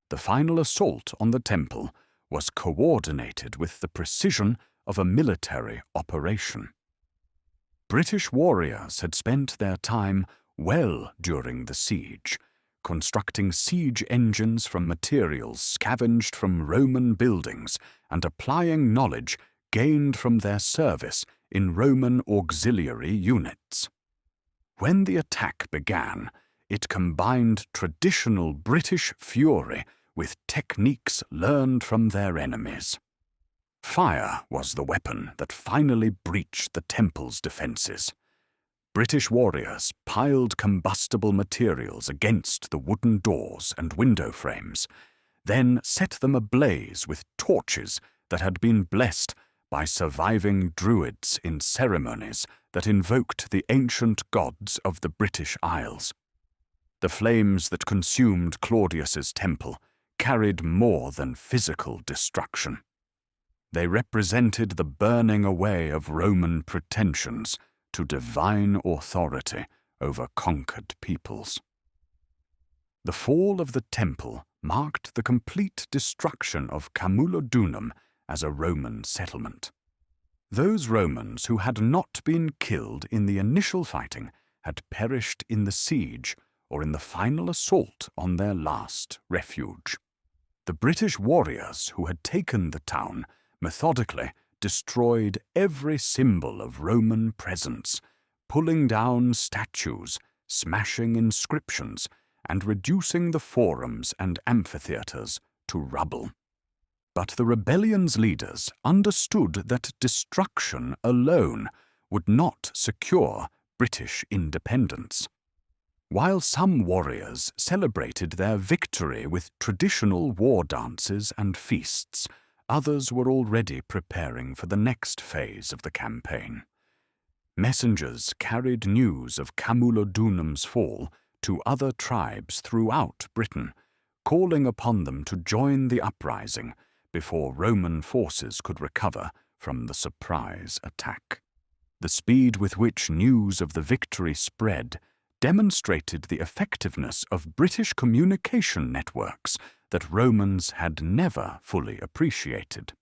The final assault on the temple was coordinated with the precision of a military operation. British warriors had spent their time well during the siege, constructing siege engines from materials scavenged from Roman buildings and applying knowledge gained from their service in Roman auxiliary units. When the attack began, it combined traditional British fury with techniques learned from their enemies. Fire was the weapon that finally breached the temple's defenses. British warriors piled combustible materials against the wooden doors and window frames, then set them ablaze with torches that had been blessed by surviving druids in ceremonies that invoked the ancient gods of the British Isles. The flames that consumed Claudius's temple carried more than physical destruction. They represented the burning away of Roman pretensions to divine authority over conquered peoples. The fall of the temple marked the complete destruction of Camulodunum as a Roman settlement. Those Romans who had not been killed in the initial fighting had perished in the siege or in the final assault on their last refuge. The British warriors who had taken the town methodically destroyed every symbol of Roman presence, pulling down statues, smashing inscriptions, and reducing the forums and amphitheaters to rubble. But the rebellion's leaders understood that destruction alone would not secure British independence. While some warriors celebrated their victory with traditional war dances and feasts, others were already preparing for the next phase of the campaign. Messengers carried news of Camulodunum's fall to other tribes throughout Britain, calling upon them to join the uprising before Roman forces could recover from the surprise attack. The speed with which news of the victory spread demonstrated the effectiveness of British communication networks that Romans had never fully appreciated.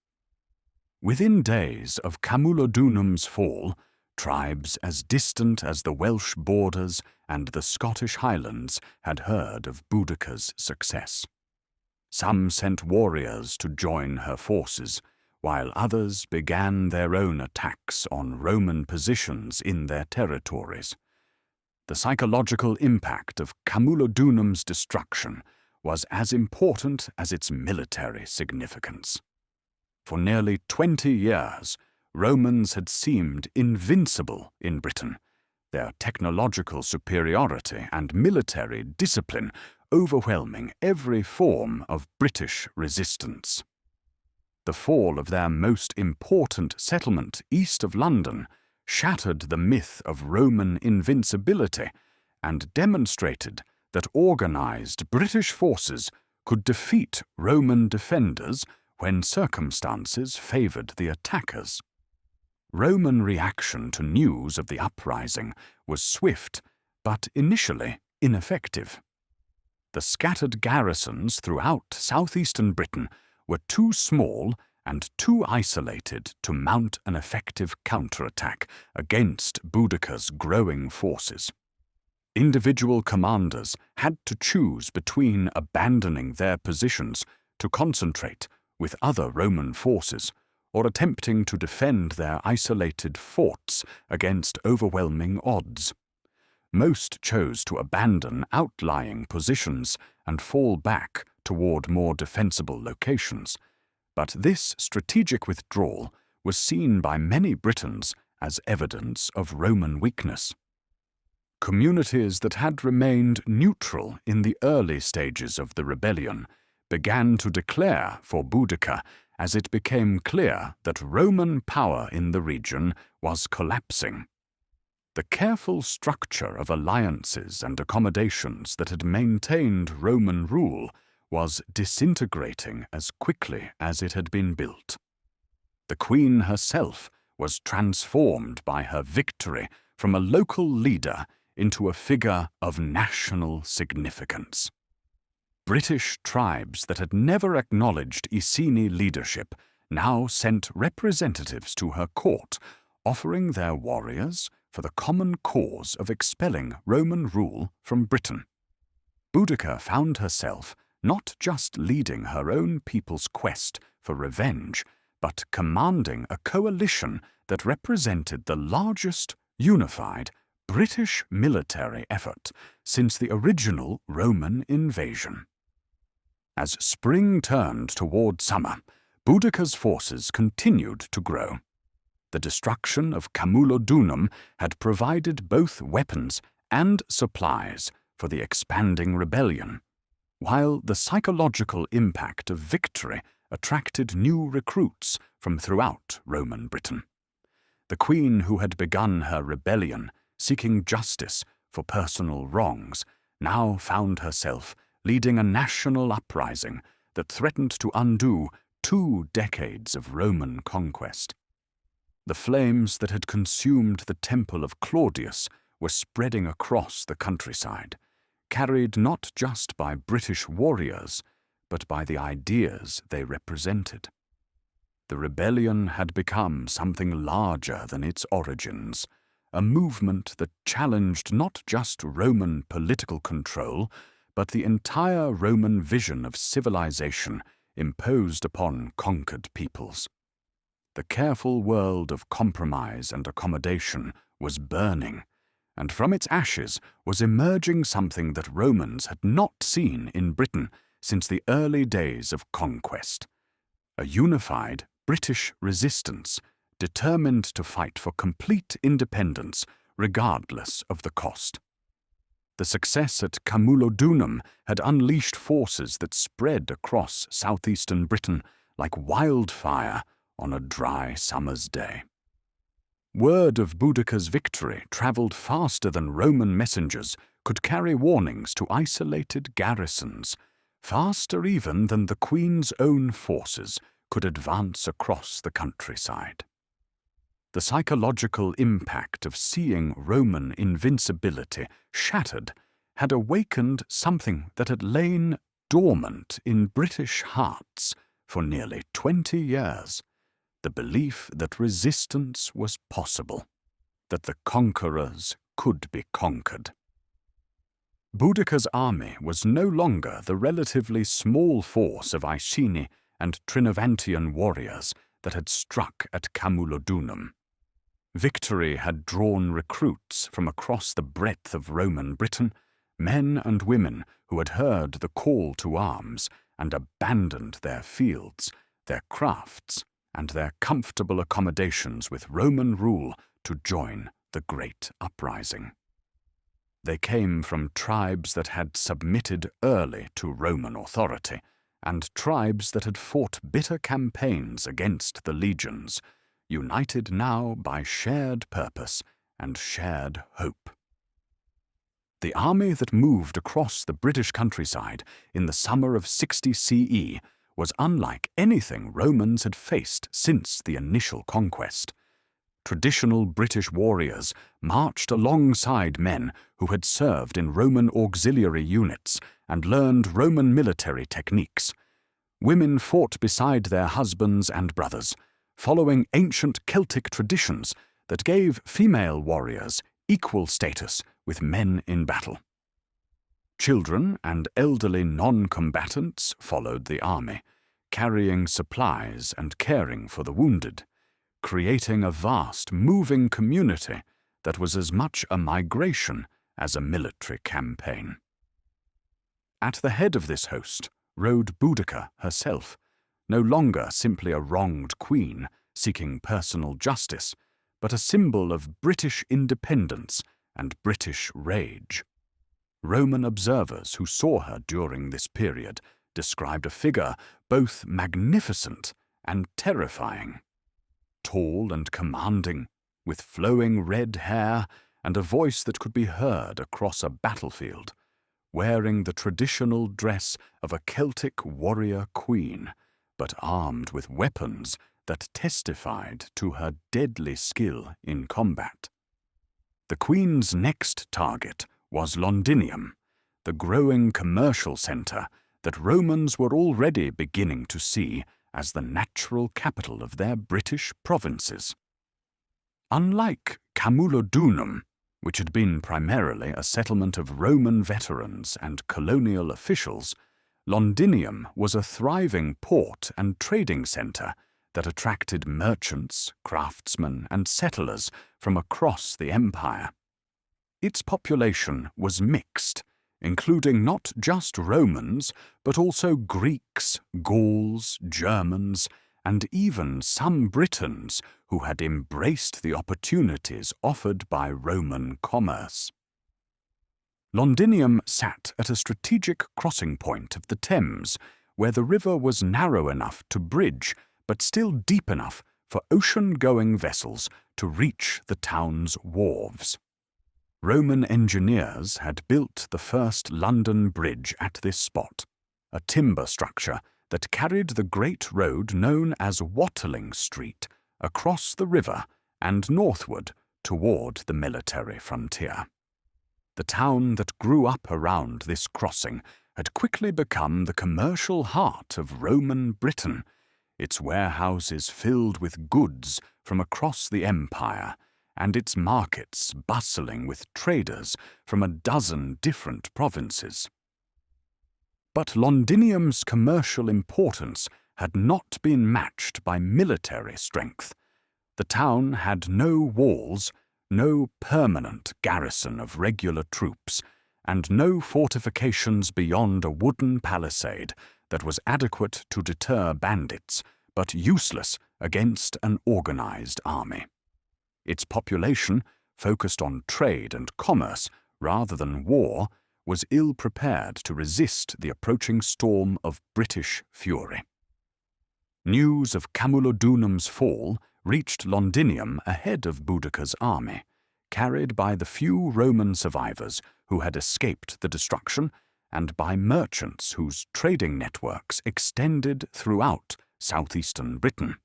Within days of Camulodunum's fall, tribes as distant as the Welsh borders and the Scottish Highlands had heard of Boudica's success. Some sent warriors to join her forces, while others began their own attacks on Roman positions in their territories. The psychological impact of Camulodunum's destruction was as important as its military significance. For nearly 20 years, Romans had seemed invincible in Britain, their technological superiority and military discipline overwhelming every form of British resistance. The fall of their most important settlement east of London shattered the myth of Roman invincibility and demonstrated that organized British forces could defeat Roman defenders when circumstances favored the attackers. Roman reaction to news of the uprising was swift, but initially ineffective. The scattered garrisons throughout southeastern Britain were too small and too isolated to mount an effective counterattack against Boudica's growing forces. Individual commanders had to choose between abandoning their positions to concentrate with other Roman forces or attempting to defend their isolated forts against overwhelming odds. Most chose to abandon outlying positions and fall back toward more defensible locations, but this strategic withdrawal was seen by many Britons as evidence of Roman weakness. Communities that had remained neutral in the early stages of the rebellion began to declare for Boudica as it became clear that Roman power in the region was collapsing. The careful structure of alliances and accommodations that had maintained Roman rule was disintegrating as quickly as it had been built. The Queen herself was transformed by her victory from a local leader into a figure of national significance. British tribes that had never acknowledged Iceni leadership now sent representatives to her court, offering their warriors for the common cause of expelling Roman rule from Britain. Boudica found herself not just leading her own people's quest for revenge, but commanding a coalition that represented the largest, unified, British military effort since the original Roman invasion. As spring turned toward summer, Boudica's forces continued to grow. The destruction of Camulodunum had provided both weapons and supplies for the expanding rebellion, while the psychological impact of victory attracted new recruits from throughout Roman Britain. The Queen, who had begun her rebellion seeking justice for personal wrongs, now found herself leading a national uprising that threatened to undo 2 decades of Roman conquest. The flames that had consumed the temple of Claudius were spreading across the countryside, carried not just by British warriors, but by the ideas they represented. The rebellion had become something larger than its origins, a movement that challenged not just Roman political control, but the entire Roman vision of civilization imposed upon conquered peoples. The careful world of compromise and accommodation was burning, and from its ashes was emerging something that Romans had not seen in Britain since the early days of conquest: a unified British resistance determined to fight for complete independence regardless of the cost. The success at Camulodunum had unleashed forces that spread across southeastern Britain like wildfire on a dry summer's day. Word of Boudica's victory travelled faster than Roman messengers could carry warnings to isolated garrisons, faster even than the Queen's own forces could advance across the countryside. The psychological impact of seeing Roman invincibility shattered had awakened something that had lain dormant in British hearts for nearly 20 years, the belief that resistance was possible, that the conquerors could be conquered. Boudica's army was no longer the relatively small force of Iceni and Trinovantian warriors that had struck at Camulodunum. Victory had drawn recruits from across the breadth of Roman Britain, men and women who had heard the call to arms and abandoned their fields, their crafts, and their comfortable accommodations with Roman rule to join the great uprising. They came from tribes that had submitted early to Roman authority, and tribes that had fought bitter campaigns against the legions, united now by shared purpose and shared hope. The army that moved across the British countryside in the summer of 60 CE was unlike anything Romans had faced since the initial conquest. Traditional British warriors marched alongside men who had served in Roman auxiliary units and learned Roman military techniques. Women fought beside their husbands and brothers, following ancient Celtic traditions that gave female warriors equal status with men in battle. Children and elderly non-combatants followed the army, carrying supplies and caring for the wounded, creating a vast, moving community that was as much a migration as a military campaign. At the head of this host rode Boudica herself, no longer simply a wronged queen seeking personal justice, but a symbol of British independence and British rage. Roman observers who saw her during this period described a figure both magnificent and terrifying. Tall and commanding, with flowing red hair and a voice that could be heard across a battlefield, wearing the traditional dress of a Celtic warrior queen, but armed with weapons that testified to her deadly skill in combat. The Queen's next target was Londinium, the growing commercial centre that Romans were already beginning to see as the natural capital of their British provinces. Unlike Camulodunum, which had been primarily a settlement of Roman veterans and colonial officials, Londinium was a thriving port and trading centre that attracted merchants, craftsmen, and settlers from across the empire. Its population was mixed, including not just Romans, but also Greeks, Gauls, Germans, and even some Britons who had embraced the opportunities offered by Roman commerce. Londinium sat at a strategic crossing point of the Thames, where the river was narrow enough to bridge, but still deep enough for ocean-going vessels to reach the town's wharves. Roman engineers had built the first London Bridge at this spot, a timber structure that carried the great road known as Watling Street across the river and northward toward the military frontier. The town that grew up around this crossing had quickly become the commercial heart of Roman Britain, its warehouses filled with goods from across the empire, and its markets bustling with traders from a dozen different provinces. But Londinium's commercial importance had not been matched by military strength. The town had no walls, no permanent garrison of regular troops, and no fortifications beyond a wooden palisade that was adequate to deter bandits, but useless against an organized army. Its population, focused on trade and commerce rather than war, was ill-prepared to resist the approaching storm of British fury. News of Camulodunum's fall reached Londinium ahead of Boudica's army, carried by the few Roman survivors who had escaped the destruction and by merchants whose trading networks extended throughout southeastern Britain.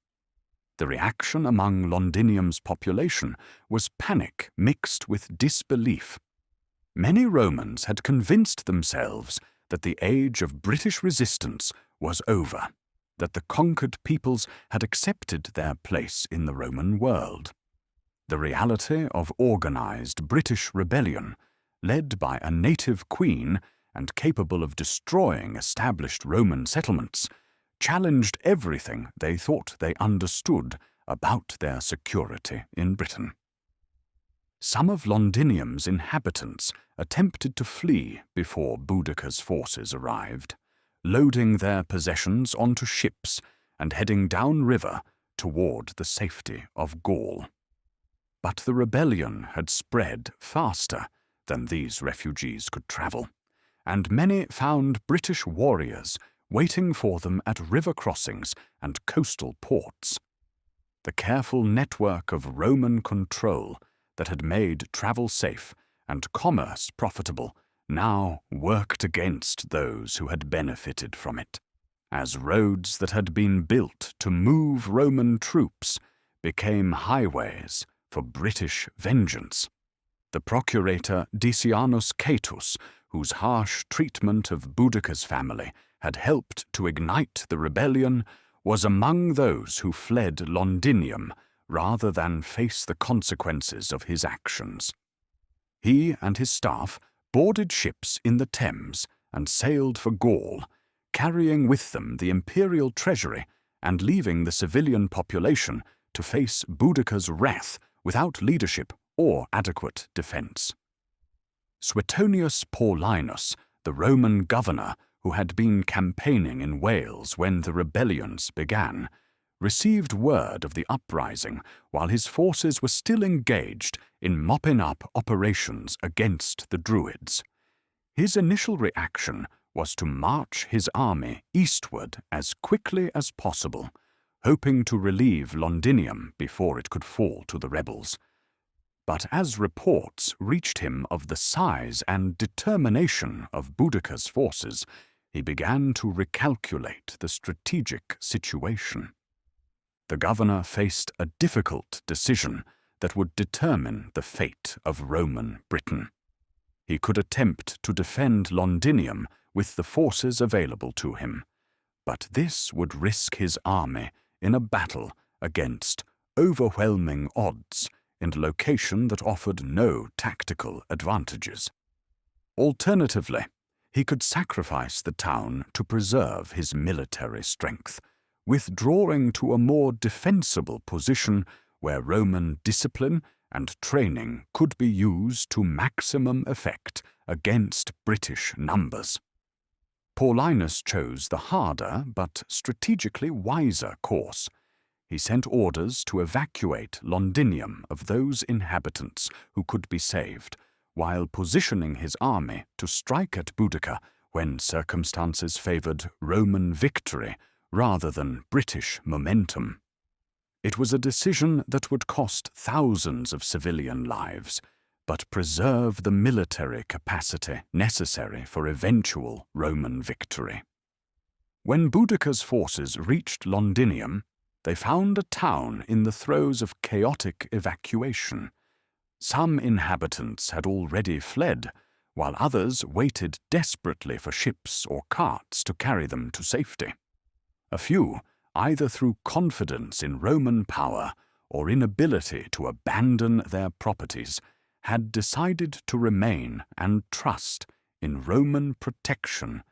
The reaction among Londinium's population was panic mixed with disbelief. Many Romans had convinced themselves that the age of British resistance was over, that the conquered peoples had accepted their place in the Roman world. The reality of organized British rebellion, led by a native queen and capable of destroying established Roman settlements, challenged everything they thought they understood about their security in Britain. Some of Londinium's inhabitants attempted to flee before Boudica's forces arrived, loading their possessions onto ships and heading downriver toward the safety of Gaul. But the rebellion had spread faster than these refugees could travel, and many found British warriors waiting for them at river crossings and coastal ports. The careful network of Roman control that had made travel safe and commerce profitable now worked against those who had benefited from it, as roads that had been built to move Roman troops became highways for British vengeance. The procurator Decianus Catus, whose harsh treatment of Boudica's family had helped to ignite the rebellion, was among those who fled Londinium rather than face the consequences of his actions. He and his staff boarded ships in the Thames and sailed for Gaul, carrying with them the imperial treasury and leaving the civilian population to face Boudica's wrath without leadership or adequate defense. Suetonius Paulinus, the Roman governor who had been campaigning in Wales when the rebellions began, received word of the uprising while his forces were still engaged in mopping up operations against the Druids. His initial reaction was to march his army eastward as quickly as possible, hoping to relieve Londinium before it could fall to the rebels. But as reports reached him of the size and determination of Boudica's forces, he began to recalculate the strategic situation. The governor faced a difficult decision that would determine the fate of Roman Britain. He could attempt to defend Londinium with the forces available to him, but this would risk his army in a battle against overwhelming odds in a location that offered no tactical advantages. Alternatively, he could sacrifice the town to preserve his military strength, withdrawing to a more defensible position where Roman discipline and training could be used to maximum effect against British numbers. Paulinus chose the harder but strategically wiser course. He sent orders to evacuate Londinium of those inhabitants who could be saved, while positioning his army to strike at Boudica when circumstances favored Roman victory rather than British momentum. It was a decision that would cost thousands of civilian lives, but preserve the military capacity necessary for eventual Roman victory. When Boudica's forces reached Londinium, they found a town in the throes of chaotic evacuation. Some inhabitants had already fled, while others waited desperately for ships or carts to carry them to safety. A few, either through confidence in Roman power or inability to abandon their properties, had decided to remain and trust in Roman protection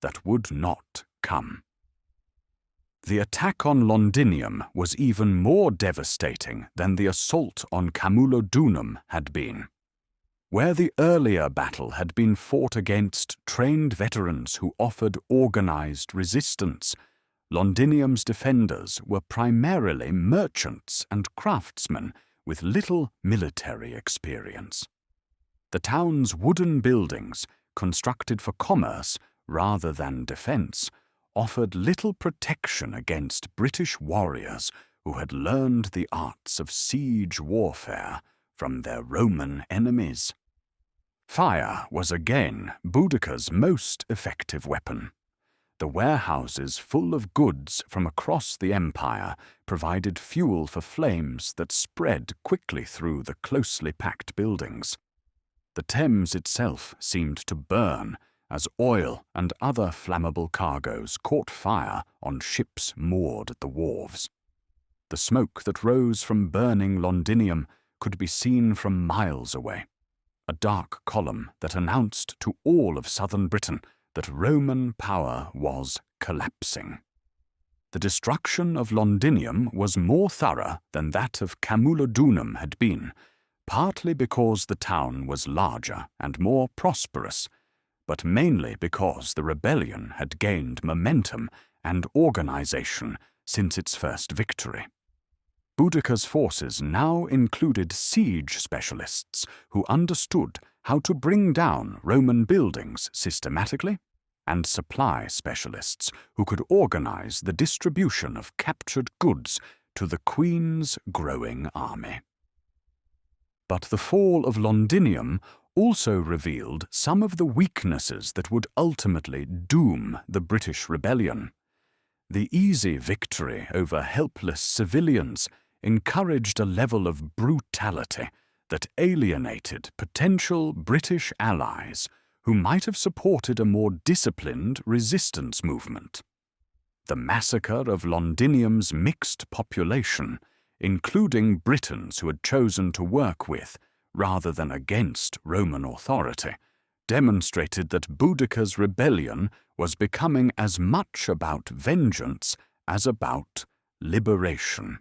that would not come. The attack on Londinium was even more devastating than the assault on Camulodunum had been. Where the earlier battle had been fought against trained veterans who offered organized resistance, Londinium's defenders were primarily merchants and craftsmen with little military experience. The town's wooden buildings, constructed for commerce rather than defense, offered little protection against British warriors who had learned the arts of siege warfare from their Roman enemies. Fire was again Boudica's most effective weapon. The warehouses full of goods from across the empire provided fuel for flames that spread quickly through the closely packed buildings. The Thames itself seemed to burn as oil and other flammable cargoes caught fire on ships moored at the wharves. The smoke that rose from burning Londinium could be seen from miles away, a dark column that announced to all of southern Britain that Roman power was collapsing. The destruction of Londinium was more thorough than that of Camulodunum had been, partly because the town was larger and more prosperous, but mainly because the rebellion had gained momentum and organization since its first victory. Boudica's forces now included siege specialists who understood how to bring down Roman buildings systematically, and supply specialists who could organize the distribution of captured goods to the Queen's growing army. But the fall of Londinium also revealed some of the weaknesses that would ultimately doom the British rebellion. The easy victory over helpless civilians encouraged a level of brutality that alienated potential British allies who might have supported a more disciplined resistance movement. The massacre of Londinium's mixed population, including Britons who had chosen to work with rather than against Roman authority, demonstrated that Boudica's rebellion was becoming as much about vengeance as about liberation.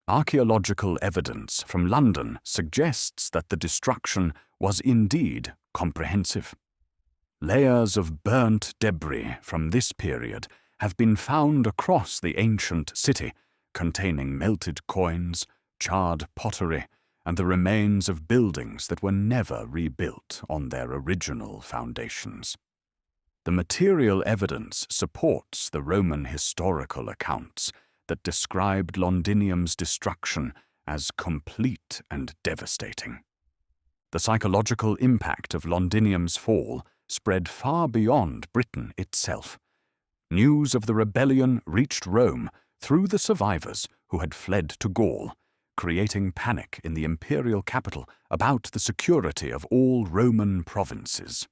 Archaeological evidence from London suggests that the destruction was indeed comprehensive. Layers of burnt debris from this period have been found across the ancient city, containing melted coins, charred pottery, and the remains of buildings that were never rebuilt on their original foundations. The material evidence supports the Roman historical accounts that described Londinium's destruction as complete and devastating. The psychological impact of Londinium's fall spread far beyond Britain itself. News of the rebellion reached Rome through the survivors who had fled to Gaul, creating panic in the imperial capital about the security of all Roman provinces.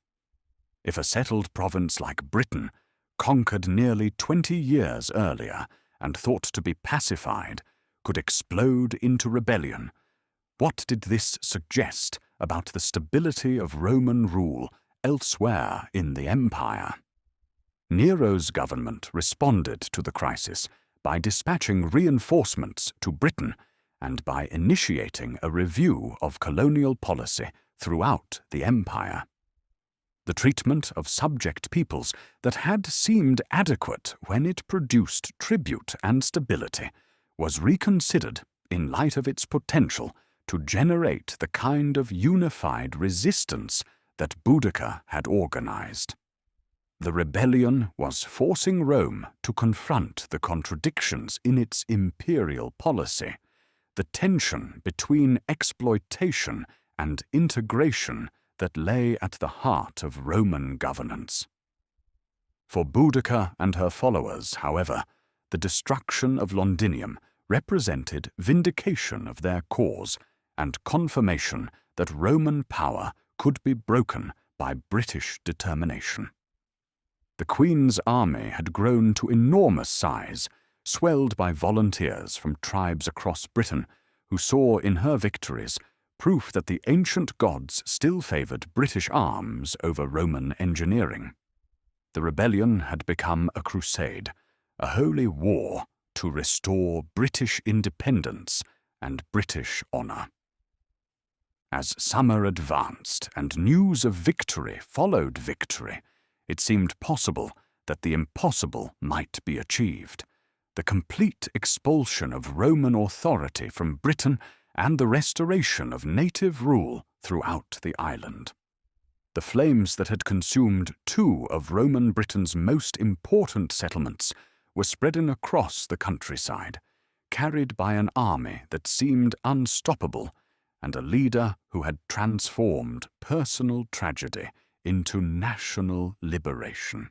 If a settled province like Britain, conquered nearly 20 years earlier and thought to be pacified, could explode into rebellion, what did this suggest about the stability of Roman rule elsewhere in the empire? Nero's government responded to the crisis by dispatching reinforcements to Britain and by initiating a review of colonial policy throughout the empire. The treatment of subject peoples that had seemed adequate when it produced tribute and stability was reconsidered in light of its potential to generate the kind of unified resistance that Boudica had organized. The rebellion was forcing Rome to confront the contradictions in its imperial policy, the tension between exploitation and integration that lay at the heart of Roman governance. For Boudica and her followers, however, the destruction of Londinium represented vindication of their cause and confirmation that Roman power could be broken by British determination. The Queen's army had grown to enormous size, swelled by volunteers from tribes across Britain who saw in her victories proof that the ancient gods still favoured British arms over Roman engineering. The rebellion had become a crusade, a holy war to restore British independence and British honour. As summer advanced and news of victory followed victory, it seemed possible that the impossible might be achieved: the complete expulsion of Roman authority from Britain and the restoration of native rule throughout the island. The flames that had consumed two of Roman Britain's most important settlements were spreading across the countryside, carried by an army that seemed unstoppable and a leader who had transformed personal tragedy into national liberation.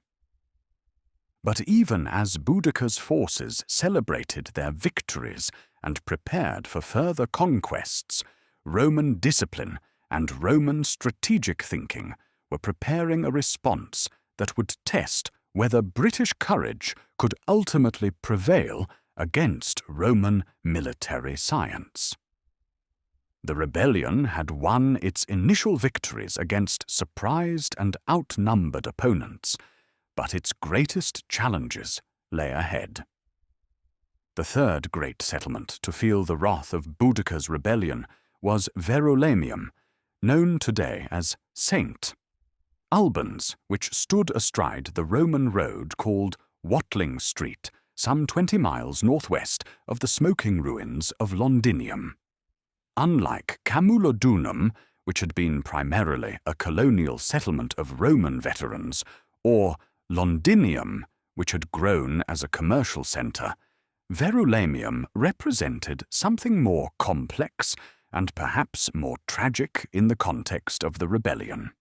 But even as Boudica's forces celebrated their victories and prepared for further conquests, Roman discipline and Roman strategic thinking were preparing a response that would test whether British courage could ultimately prevail against Roman military science. The rebellion had won its initial victories against surprised and outnumbered opponents, but its greatest challenges lay ahead. The third great settlement to feel the wrath of Boudica's rebellion was Verulamium, known today as Saint. Albans, which stood astride the Roman road called Watling Street, some 20 miles northwest of the smoking ruins of Londinium. Unlike Camulodunum, which had been primarily a colonial settlement of Roman veterans, or Londinium, which had grown as a commercial centre, Verulamium represented something more complex and perhaps more tragic in the context of the rebellion.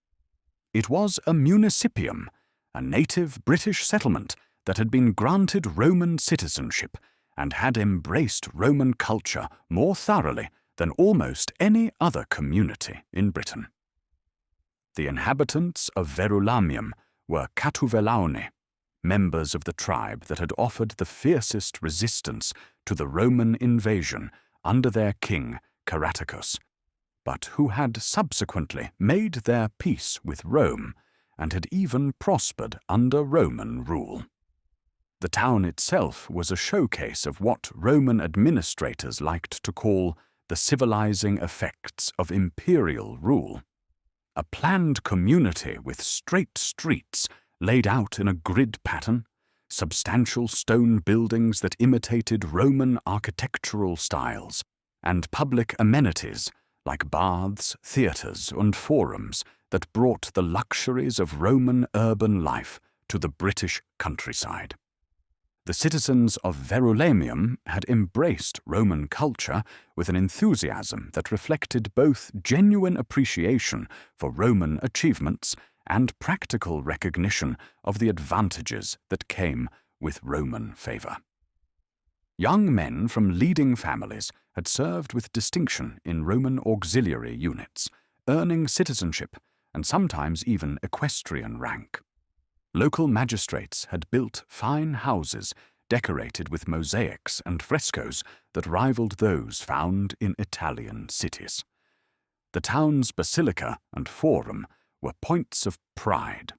It was a municipium, a native British settlement that had been granted Roman citizenship and had embraced Roman culture more thoroughly than almost any other community in Britain. The inhabitants of Verulamium were Catuvelauni, members of the tribe that had offered the fiercest resistance to the Roman invasion under their king Caratacus, but who had subsequently made their peace with Rome and had even prospered under Roman rule. The town itself was a showcase of what Roman administrators liked to call the civilizing effects of imperial rule. A planned community with straight streets laid out in a grid pattern, substantial stone buildings that imitated Roman architectural styles, and public amenities like baths, theatres, and forums that brought the luxuries of Roman urban life to the British countryside. The citizens of Verulamium had embraced Roman culture with an enthusiasm that reflected both genuine appreciation for Roman achievements and practical recognition of the advantages that came with Roman favour. Young men from leading families had served with distinction in Roman auxiliary units, earning citizenship and sometimes even equestrian rank. Local magistrates had built fine houses decorated with mosaics and frescoes that rivaled those found in Italian cities. The town's basilica and forum were points of pride,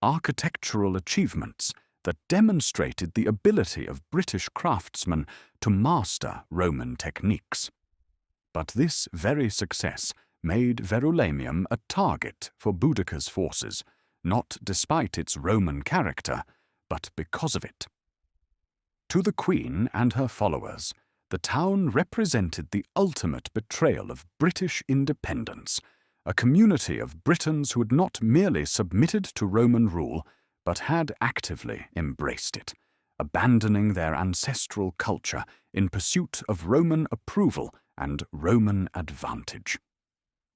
architectural achievements that demonstrated the ability of British craftsmen to master Roman techniques. But this very success made Verulamium a target for Boudica's forces, not despite its Roman character, but because of it. To the Queen and her followers, the town represented the ultimate betrayal of British independence, a community of Britons who had not merely submitted to Roman rule, but had actively embraced it, abandoning their ancestral culture in pursuit of Roman approval and Roman advantage.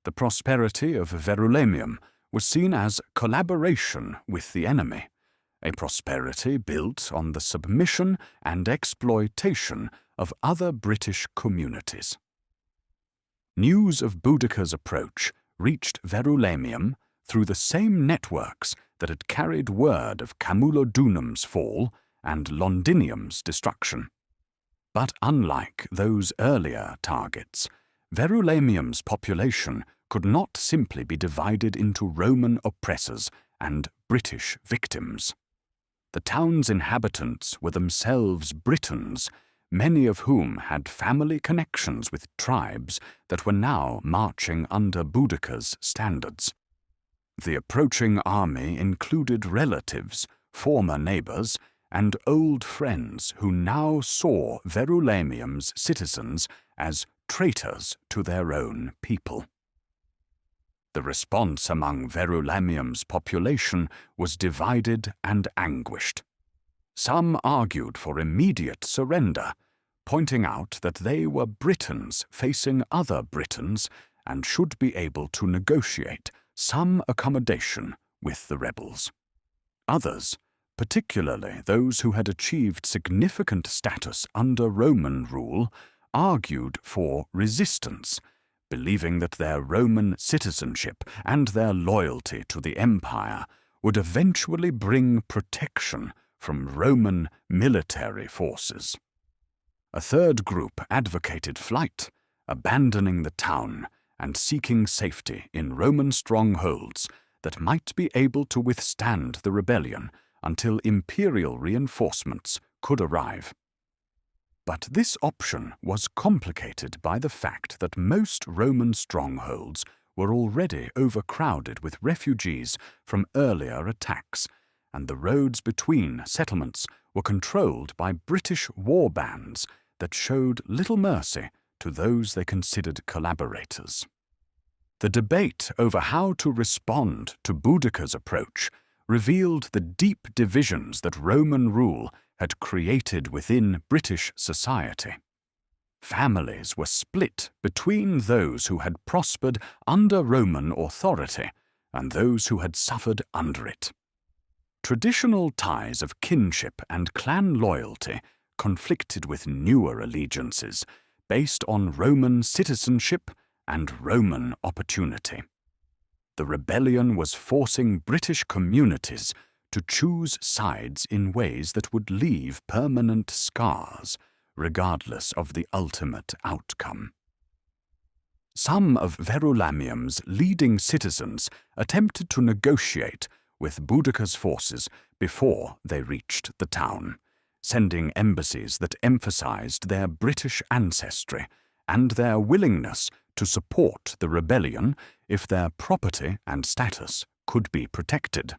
The prosperity of Verulamium was seen as collaboration with the enemy, a prosperity built on the submission and exploitation of other British communities. News of Boudica's approach reached Verulamium through the same networks that had carried word of Camulodunum's fall and Londinium's destruction. But unlike those earlier targets, Verulamium's population could not simply be divided into Roman oppressors and British victims. The town's inhabitants were themselves Britons, many of whom had family connections with tribes that were now marching under Boudica's standards. The approaching army included relatives former neighbours, and old friends who now saw Verulamium's citizens as traitors to their own people. The response among Verulamium's population was divided and anguished. Some argued for immediate surrender, pointing out that they were Britons facing other Britons and should be able to negotiate some accommodation with the rebels. Others, particularly those who had achieved significant status under Roman rule, argued for resistance, believing that their Roman citizenship and their loyalty to the empire would eventually bring protection from Roman military forces. A third group advocated flight, abandoning the town and seeking safety in Roman strongholds that might be able to withstand the rebellion until imperial reinforcements could arrive. But this option was complicated by the fact that most Roman strongholds were already overcrowded with refugees from earlier attacks, and the roads between settlements were controlled by British war bands that showed little mercy to those they considered collaborators. The debate over how to respond to Boudica's approach revealed the deep divisions that Roman rule had created within British society. Families were split between those who had prospered under Roman authority and those who had suffered under it. Traditional ties of kinship and clan loyalty conflicted with newer allegiances based on Roman citizenship and Roman opportunity. The rebellion was forcing British communities to choose sides in ways that would leave permanent scars, regardless of the ultimate outcome. Some of Verulamium's leading citizens attempted to negotiate with Boudica's forces before they reached the town, sending embassies that emphasized their British ancestry and their willingness to support the rebellion if their property and status could be protected.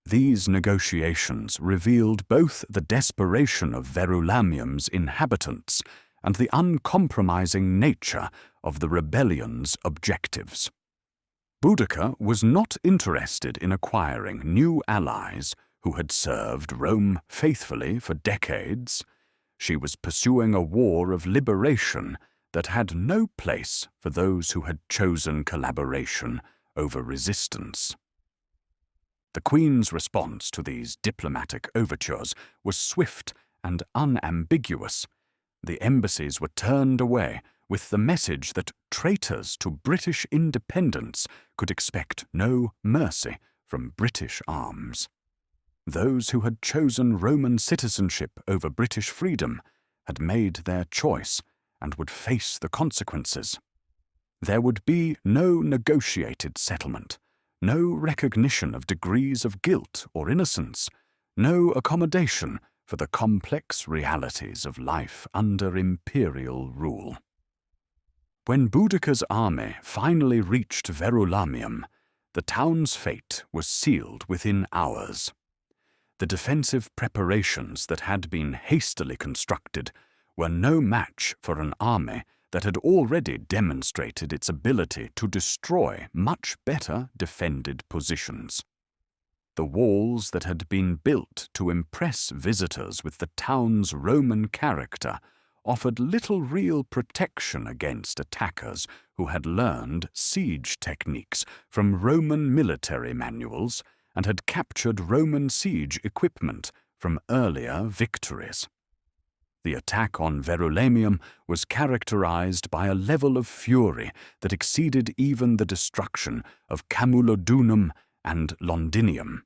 These negotiations revealed both the desperation of Verulamium's inhabitants and the uncompromising nature of the rebellion's objectives. Boudica was not interested in acquiring new allies who had served Rome faithfully for decades. She was pursuing a war of liberation that had no place for those who had chosen collaboration over resistance. The Queen's response to these diplomatic overtures was swift and unambiguous. The embassies were turned away with the message that traitors to British independence could expect no mercy from British arms. Those who had chosen Roman citizenship over British freedom had made their choice and would face the consequences. There would be no negotiated settlement, no recognition of degrees of guilt or innocence, no accommodation for the complex realities of life under imperial rule. When Boudica's army finally reached Verulamium, the town's fate was sealed within hours. The defensive preparations that had been hastily constructed were no match for an army that had already demonstrated its ability to destroy much better defended positions. The walls that had been built to impress visitors with the town's Roman character offered little real protection against attackers who had learned siege techniques from Roman military manuals and had captured Roman siege equipment from earlier victories. The attack on Verulamium was characterized by a level of fury that exceeded even the destruction of Camulodunum and Londinium.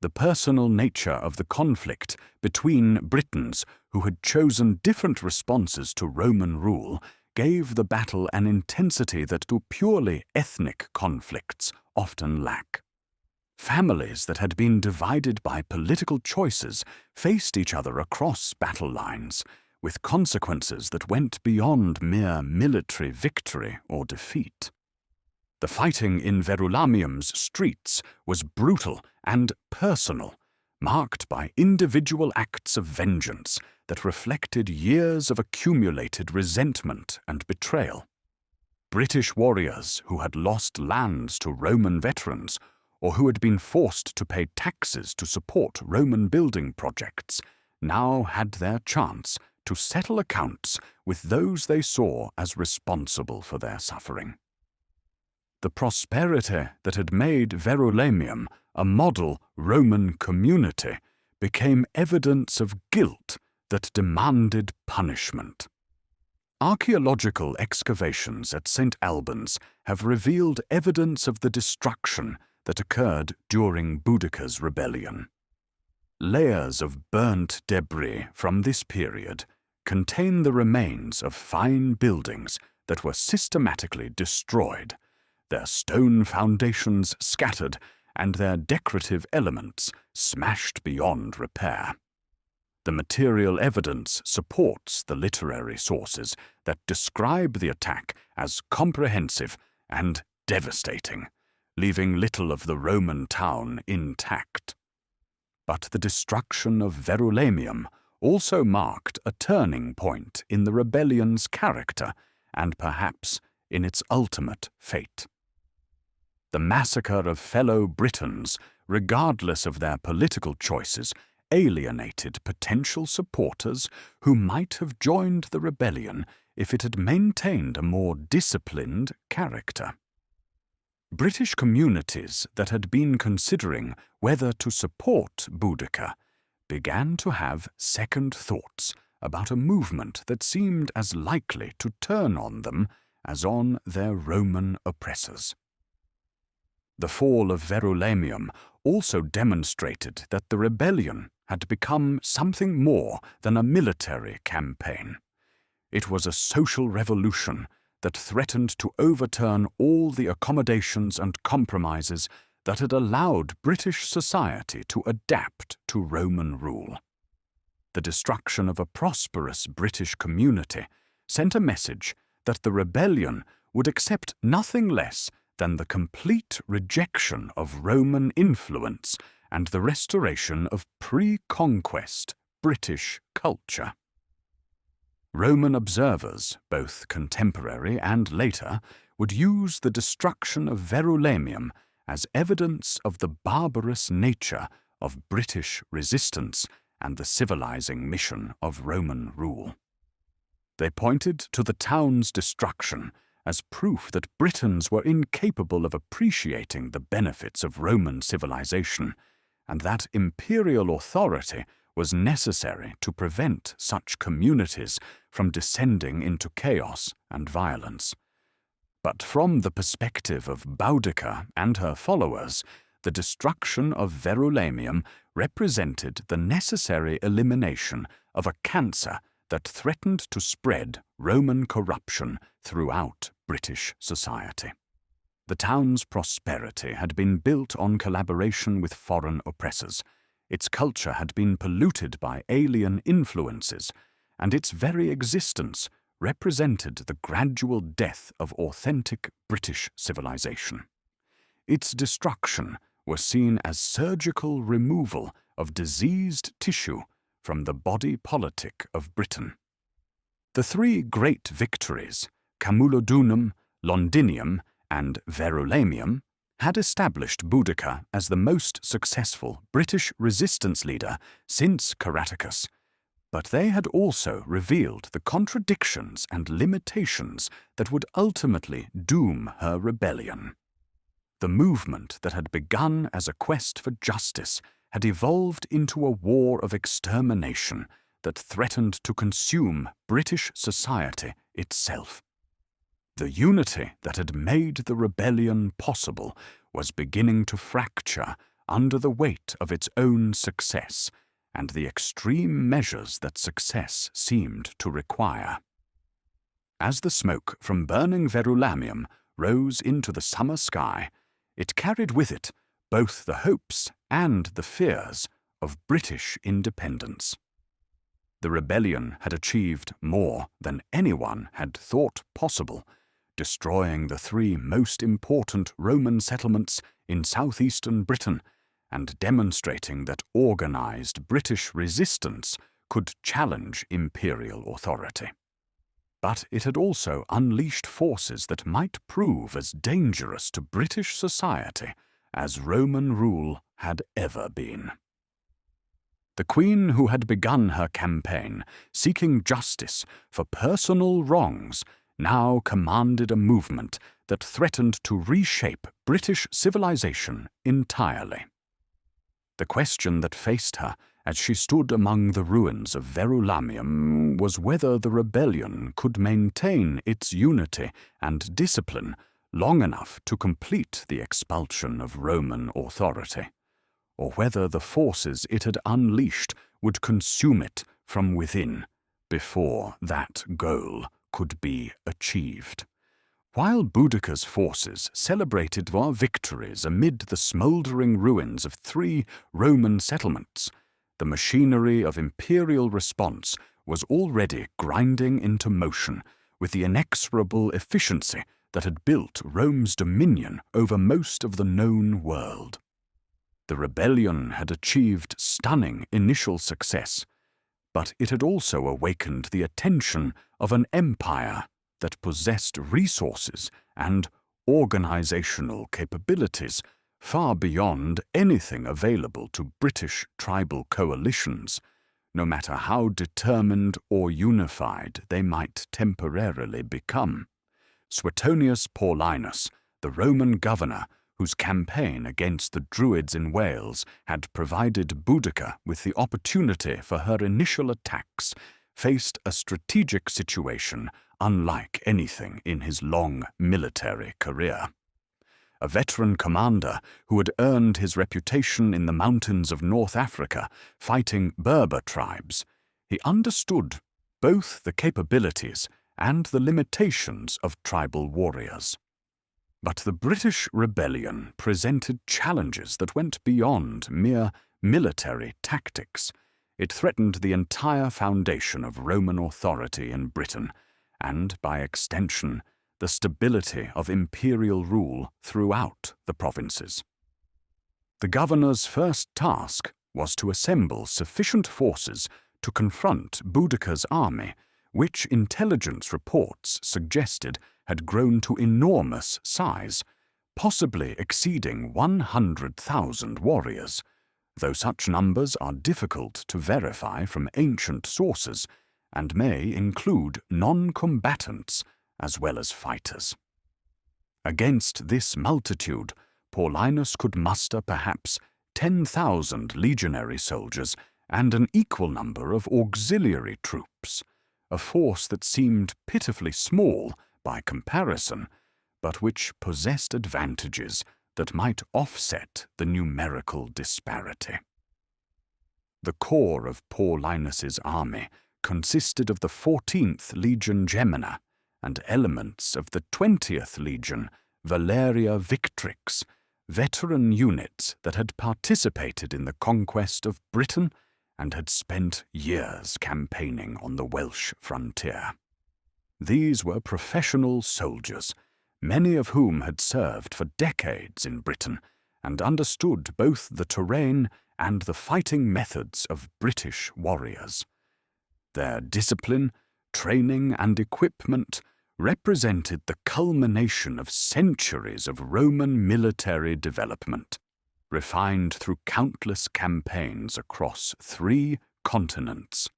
The personal nature of the conflict between Britons who had chosen different responses to Roman rule gave the battle an intensity that purely ethnic conflicts often lack. Families that had been divided by political choices faced each other across battle lines, with consequences that went beyond mere military victory or defeat. The fighting in Verulamium's streets was brutal and personal, marked by individual acts of vengeance that reflected years of accumulated resentment and betrayal. British warriors who had lost lands to Roman veterans or who had been forced to pay taxes to support Roman building projects now had their chance to settle accounts with those they saw as responsible for their suffering. The prosperity that had made Verulamium a model Roman community became evidence of guilt that demanded punishment. Archaeological excavations at St. Albans have revealed evidence of the destruction that occurred during Boudica's rebellion. Layers of burnt debris from this period contain the remains of fine buildings that were systematically destroyed, their stone foundations scattered, and their decorative elements smashed beyond repair. The material evidence supports the literary sources that describe the attack as comprehensive and devastating, leaving little of the Roman town intact. But the destruction of Verulamium also marked a turning point in the rebellion's character and perhaps in its ultimate fate. The massacre of fellow Britons, regardless of their political choices, alienated potential supporters who might have joined the rebellion if it had maintained a more disciplined character. British communities that had been considering whether to support Boudica began to have second thoughts about a movement that seemed as likely to turn on them as on their Roman oppressors. The fall of Verulamium also demonstrated that the rebellion had become something more than a military campaign. It was a social revolution that threatened to overturn all the accommodations and compromises that had allowed British society to adapt to Roman rule. The destruction of a prosperous British community sent a message that the rebellion would accept nothing less than the complete rejection of Roman influence and the restoration of pre-conquest British culture. Roman observers, both contemporary and later, would use the destruction of Verulamium as evidence of the barbarous nature of British resistance and the civilizing mission of Roman rule. They pointed to the town's destruction as proof that Britons were incapable of appreciating the benefits of Roman civilization, and that imperial authority was necessary to prevent such communities from descending into chaos and violence. But from the perspective of Boudica and her followers, the destruction of Verulamium represented the necessary elimination of a cancer that threatened to spread Roman corruption throughout British society. The town's prosperity had been built on collaboration with foreign oppressors. Its culture had been polluted by alien influences, and its very existence represented the gradual death of authentic British civilization. Its destruction was seen as surgical removal of diseased tissue from the body politic of Britain. The three great victories, Camulodunum, Londinium, and Verulamium, had established Boudica as the most successful British resistance leader since Caratacus, but they had also revealed the contradictions and limitations that would ultimately doom her rebellion. The movement that had begun as a quest for justice had evolved into a war of extermination that threatened to consume British society itself. The unity that had made the rebellion possible was beginning to fracture under the weight of its own success and the extreme measures that success seemed to require. As the smoke from burning Verulamium rose into the summer sky, it carried with it both the hopes and the fears of British independence. The rebellion had achieved more than anyone had thought possible, destroying the three most important Roman settlements in southeastern Britain and demonstrating that organized British resistance could challenge imperial authority. But it had also unleashed forces that might prove as dangerous to British society as Roman rule had ever been. The Queen, who had begun her campaign seeking justice for personal wrongs, now commanded a movement that threatened to reshape British civilization entirely. The question that faced her as she stood among the ruins of Verulamium was whether the rebellion could maintain its unity and discipline long enough to complete the expulsion of Roman authority, or whether the forces it had unleashed would consume it from within before that goal could be achieved. While Boudica's forces celebrated their victories amid the smouldering ruins of 3 Roman settlements, the machinery of imperial response was already grinding into motion with the inexorable efficiency that had built Rome's dominion over most of the known world. The rebellion had achieved stunning initial success, but it had also awakened the attention of an empire that possessed resources and organizational capabilities far beyond anything available to British tribal coalitions, no matter how determined or unified they might temporarily become. Suetonius Paulinus, the Roman governor whose campaign against the Druids in Wales had provided Boudica with the opportunity for her initial attacks, faced a strategic situation unlike anything in his long military career. A veteran commander who had earned his reputation in the mountains of North Africa fighting Berber tribes, he understood both the capabilities and the limitations of tribal warriors. But the British rebellion presented challenges that went beyond mere military tactics. It threatened the entire foundation of Roman authority in Britain, and, by extension, the stability of imperial rule throughout the provinces. The governor's first task was to assemble sufficient forces to confront Boudica's army, which intelligence reports suggested had grown to enormous size, possibly exceeding 100,000 warriors, though such numbers are difficult to verify from ancient sources and may include non-combatants as well as fighters. Against this multitude, Paulinus could muster perhaps 10,000 legionary soldiers and an equal number of auxiliary troops, a force that seemed pitifully small by comparison, but which possessed advantages that might offset the numerical disparity. The core of Paulinus's army consisted of the 14th Legion Gemina and elements of the 20th Legion Valeria Victrix, veteran units that had participated in the conquest of Britain and had spent years campaigning on the Welsh frontier. These were professional soldiers, many of whom had served for decades in Britain and understood both the terrain and the fighting methods of British warriors. Their discipline, training, and equipment represented the culmination of centuries of Roman military development, refined through countless campaigns across 3 continents.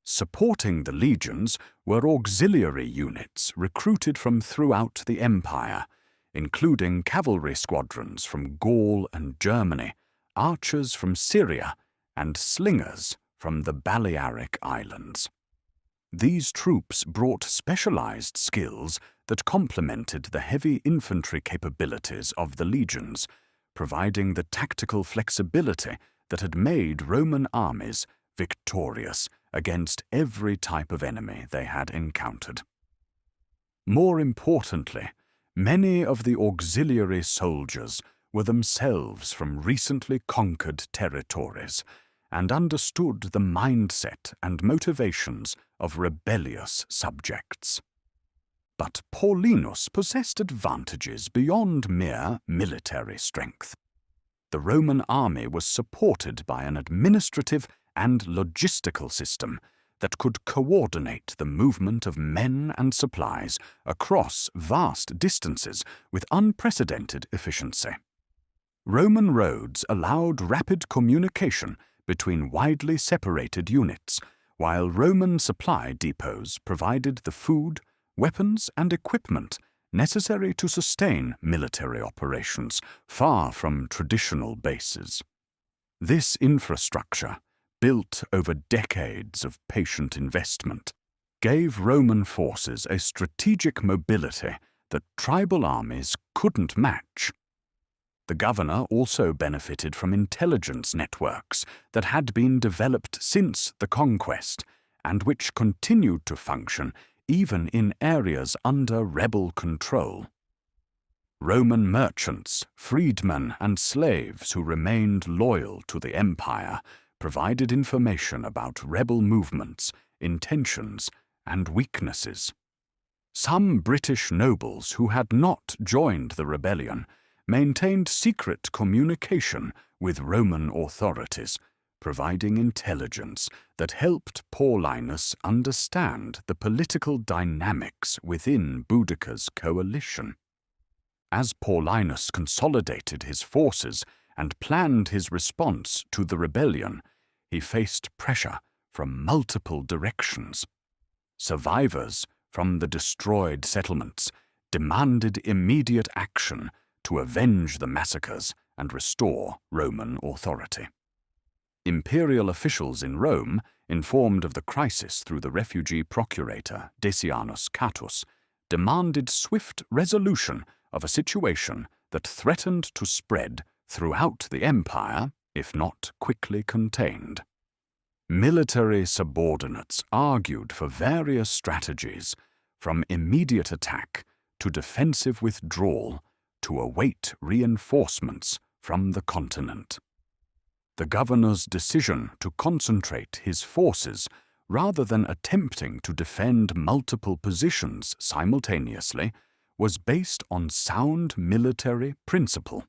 Supporting the legions were auxiliary units recruited from throughout the empire, including cavalry squadrons from Gaul and Germany, archers from Syria, and slingers from the Balearic Islands. These troops brought specialized skills that complemented the heavy infantry capabilities of the legions, providing the tactical flexibility that had made Roman armies victorious against every type of enemy they had encountered. More importantly, many of the auxiliary soldiers were themselves from recently conquered territories and understood the mindset and motivations of rebellious subjects. But Paulinus possessed advantages beyond mere military strength. The Roman army was supported by an administrative and logistical system that could coordinate the movement of men and supplies across vast distances with unprecedented efficiency. Roman roads allowed rapid communication between widely separated units, while Roman supply depots provided the food, weapons, and equipment necessary to sustain military operations far from traditional bases. This infrastructure, built over decades of patient investment, gave Roman forces a strategic mobility that tribal armies couldn't match. The governor also benefited from intelligence networks that had been developed since the conquest and which continued to function even in areas under rebel control. Roman merchants, freedmen, and slaves who remained loyal to the empire provided information about rebel movements, intentions, and weaknesses. Some British nobles who had not joined the rebellion maintained secret communication with Roman authorities, providing intelligence that helped Paulinus understand the political dynamics within Boudica's coalition. As Paulinus consolidated his forces and planned his response to the rebellion, he faced pressure from multiple directions. Survivors from the destroyed settlements demanded immediate action to avenge the massacres and restore Roman authority. Imperial officials in Rome, informed of the crisis through the refugee procurator Decianus Catus, demanded swift resolution of a situation that threatened to spread throughout the empire if not quickly contained. Military subordinates argued for various strategies, from immediate attack to defensive withdrawal to await reinforcements from the continent. The governor's decision to concentrate his forces rather than attempting to defend multiple positions simultaneously was based on sound military principle.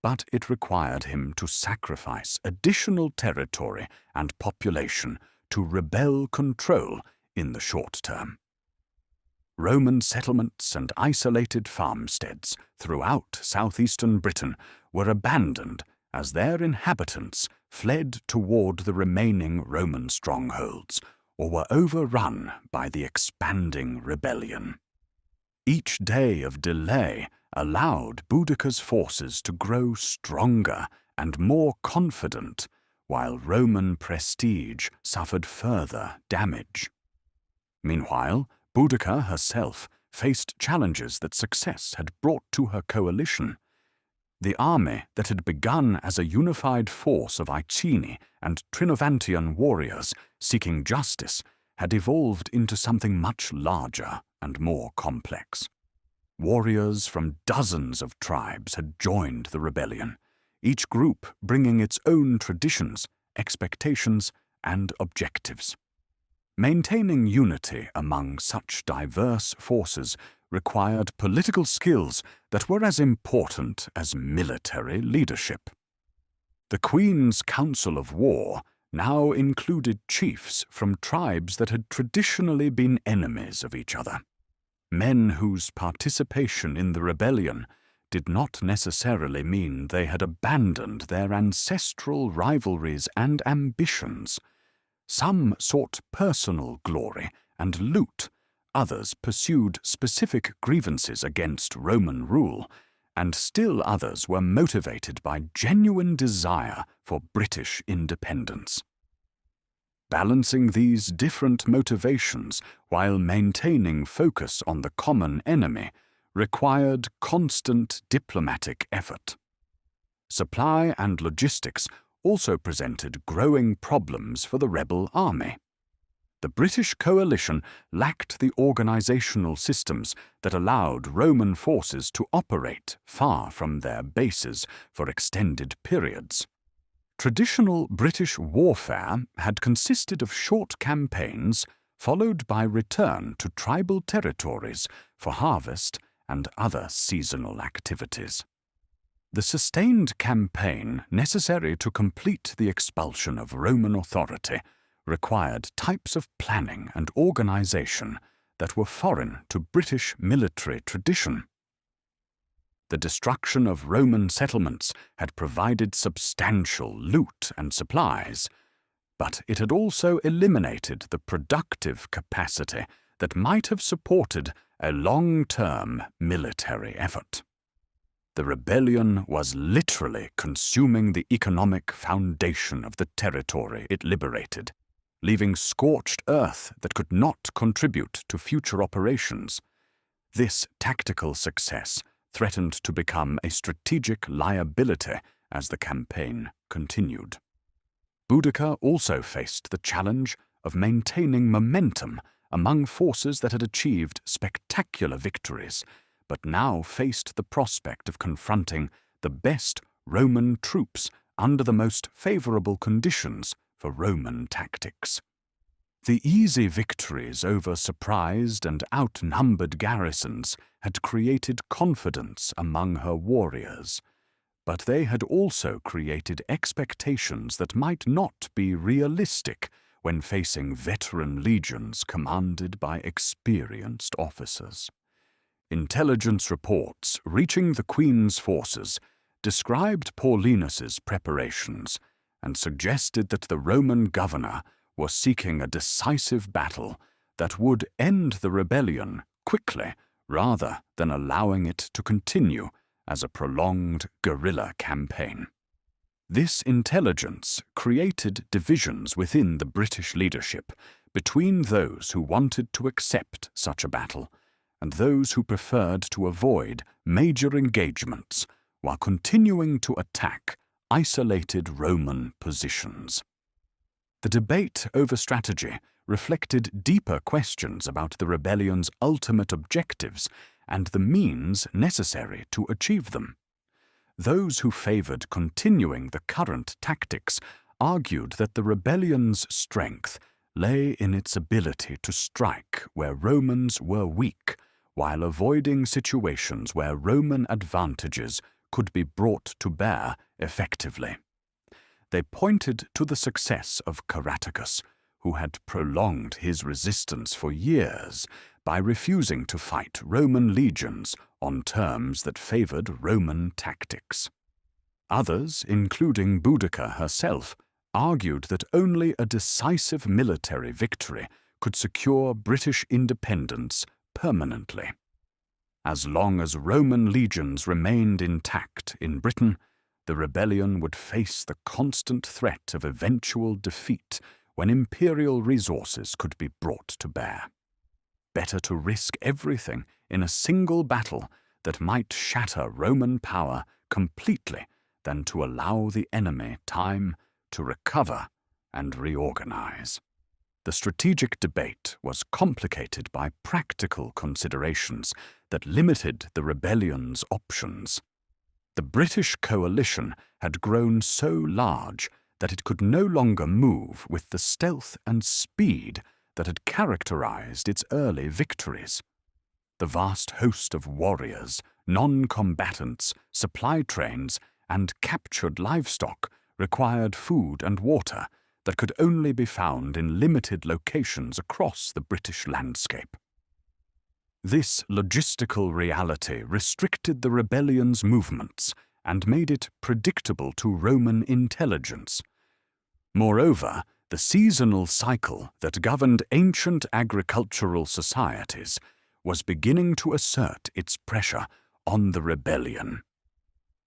But it required him to sacrifice additional territory and population to rebel control in the short term. Roman settlements and isolated farmsteads throughout southeastern Britain were abandoned as their inhabitants fled toward the remaining Roman strongholds or were overrun by the expanding rebellion. Each day of delay allowed Boudica's forces to grow stronger and more confident, while Roman prestige suffered further damage. Meanwhile, Boudica herself faced challenges that success had brought to her coalition. The army that had begun as a unified force of Iceni and Trinovantian warriors seeking justice had evolved into something much larger and more complex. Warriors from dozens of tribes had joined the rebellion, each group bringing its own traditions, expectations, and objectives. Maintaining unity among such diverse forces required political skills that were as important as military leadership. The Queen's Council of War now included chiefs from tribes that had traditionally been enemies of each other. Men whose participation in the rebellion did not necessarily mean they had abandoned their ancestral rivalries and ambitions. Some sought personal glory and loot, others pursued specific grievances against Roman rule, and still others were motivated by genuine desire for British independence. Balancing these different motivations while maintaining focus on the common enemy required constant diplomatic effort. Supply and logistics also presented growing problems for the rebel army. The British coalition lacked the organizational systems that allowed Roman forces to operate far from their bases for extended periods. Traditional British warfare had consisted of short campaigns followed by return to tribal territories for harvest and other seasonal activities. The sustained campaign necessary to complete the expulsion of Roman authority required types of planning and organization that were foreign to British military tradition. The destruction of Roman settlements had provided substantial loot and supplies, but it had also eliminated the productive capacity that might have supported a long-term military effort. The rebellion was literally consuming the economic foundation of the territory it liberated, leaving scorched earth that could not contribute to future operations. This tactical success threatened to become a strategic liability as the campaign continued. Boudica also faced the challenge of maintaining momentum among forces that had achieved spectacular victories, but now faced the prospect of confronting the best Roman troops under the most favorable conditions for Roman tactics. The easy victories over surprised and outnumbered garrisons had created confidence among her warriors, but they had also created expectations that might not be realistic when facing veteran legions commanded by experienced officers. Intelligence reports reaching the Queen's forces described Paulinus's preparations and suggested that the Roman governor was seeking a decisive battle that would end the rebellion quickly rather than allowing it to continue as a prolonged guerrilla campaign. This intelligence created divisions within the British leadership between those who wanted to accept such a battle and those who preferred to avoid major engagements while continuing to attack isolated Roman positions. The debate over strategy reflected deeper questions about the rebellion's ultimate objectives and the means necessary to achieve them. Those who favored continuing the current tactics argued that the rebellion's strength lay in its ability to strike where Romans were weak, while avoiding situations where Roman advantages could be brought to bear effectively. They pointed to the success of Caratacus, who had prolonged his resistance for years by refusing to fight Roman legions on terms that favored Roman tactics. Others, including Boudica herself, argued that only a decisive military victory could secure British independence permanently. As long as Roman legions remained intact in Britain, the rebellion would face the constant threat of eventual defeat when imperial resources could be brought to bear. Better to risk everything in a single battle that might shatter Roman power completely than to allow the enemy time to recover and reorganize. The strategic debate was complicated by practical considerations that limited the rebellion's options. The British coalition had grown so large that it could no longer move with the stealth and speed that had characterized its early victories. The vast host of warriors, non-combatants, supply trains, and captured livestock required food and water that could only be found in limited locations across the British landscape. This logistical reality restricted the rebellion's movements and made it predictable to Roman intelligence. Moreover, the seasonal cycle that governed ancient agricultural societies was beginning to assert its pressure on the rebellion.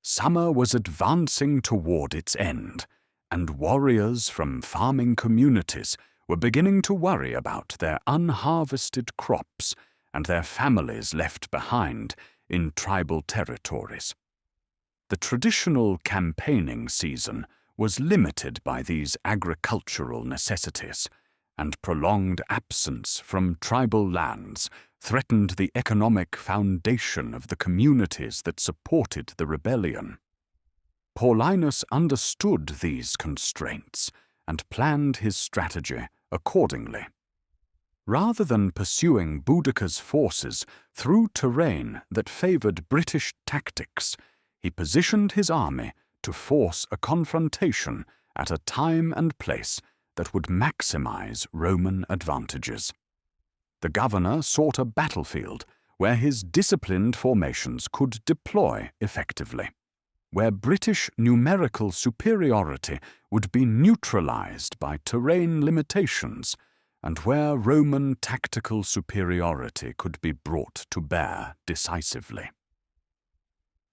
Summer was advancing toward its end, and warriors from farming communities were beginning to worry about their unharvested crops and their families left behind in tribal territories. The traditional campaigning season was limited by these agricultural necessities, and prolonged absence from tribal lands threatened the economic foundation of the communities that supported the rebellion. Paulinus understood these constraints and planned his strategy accordingly. Rather than pursuing Boudica's forces through terrain that favored British tactics, he positioned his army to force a confrontation at a time and place that would maximize Roman advantages. The governor sought a battlefield where his disciplined formations could deploy effectively, where British numerical superiority would be neutralized by terrain limitations, and where Roman tactical superiority could be brought to bear decisively.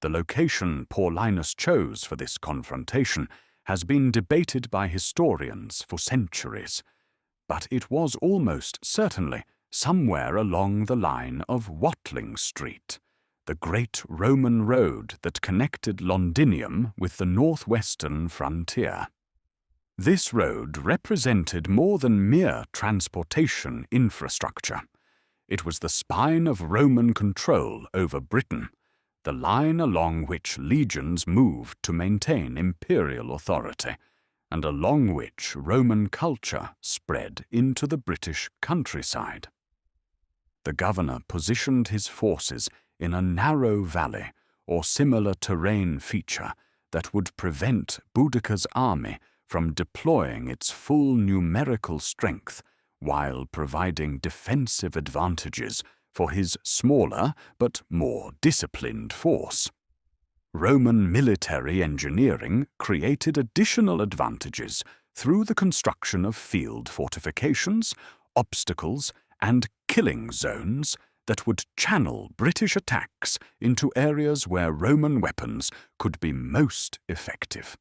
The location Paulinus chose for this confrontation has been debated by historians for centuries, but it was almost certainly somewhere along the line of Watling Street, the great Roman road that connected Londinium with the northwestern frontier. This road represented more than mere transportation infrastructure. It was the spine of Roman control over Britain, the line along which legions moved to maintain imperial authority, and along which Roman culture spread into the British countryside. The governor positioned his forces in a narrow valley or similar terrain feature that would prevent Boudica's army from deploying its full numerical strength while providing defensive advantages for his smaller but more disciplined force. Roman military engineering created additional advantages through the construction of field fortifications, obstacles, and killing zones that would channel British attacks into areas where Roman weapons could be most effective.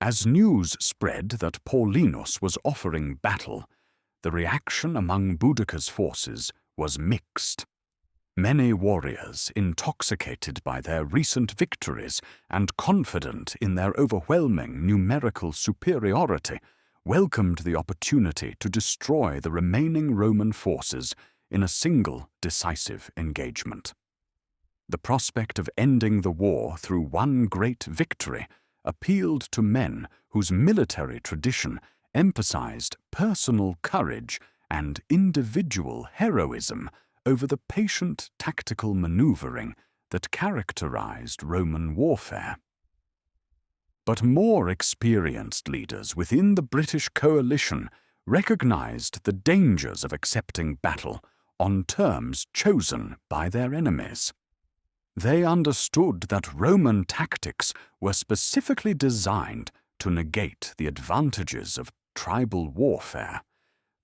As news spread that Paulinus was offering battle, the reaction among Boudica's forces was mixed. Many warriors, intoxicated by their recent victories and confident in their overwhelming numerical superiority, welcomed the opportunity to destroy the remaining Roman forces in a single decisive engagement. The prospect of ending the war through one great victory appealed to men whose military tradition emphasized personal courage and individual heroism over the patient tactical maneuvering that characterized Roman warfare. But more experienced leaders within the British coalition recognized the dangers of accepting battle on terms chosen by their enemies. They understood that Roman tactics were specifically designed to negate the advantages of tribal warfare,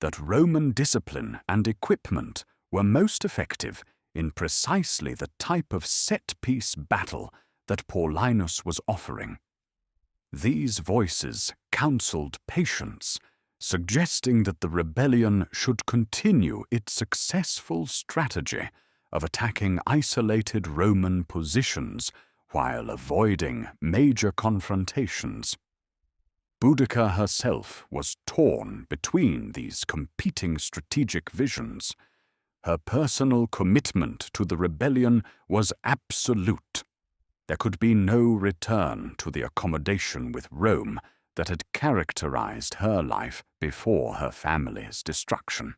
that Roman discipline and equipment were most effective in precisely the type of set-piece battle that Paulinus was offering. These voices counseled patience, suggesting that the rebellion should continue its successful strategy of attacking isolated Roman positions while avoiding major confrontations. Boudica herself was torn between these competing strategic visions. Her personal commitment to the rebellion was absolute. There could be no return to the accommodation with Rome that had characterized her life before her family's destruction.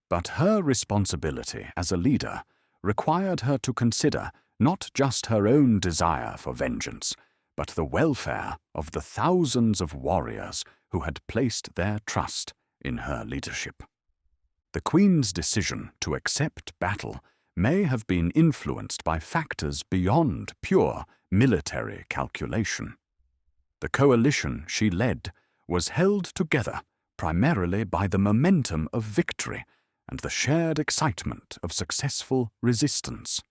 But her responsibility as a leader required her to consider not just her own desire for vengeance, but the welfare of the thousands of warriors who had placed their trust in her leadership. The Queen's decision to accept battle may have been influenced by factors beyond pure military calculation. The coalition she led was held together primarily by the momentum of victory and the shared excitement of successful resistance.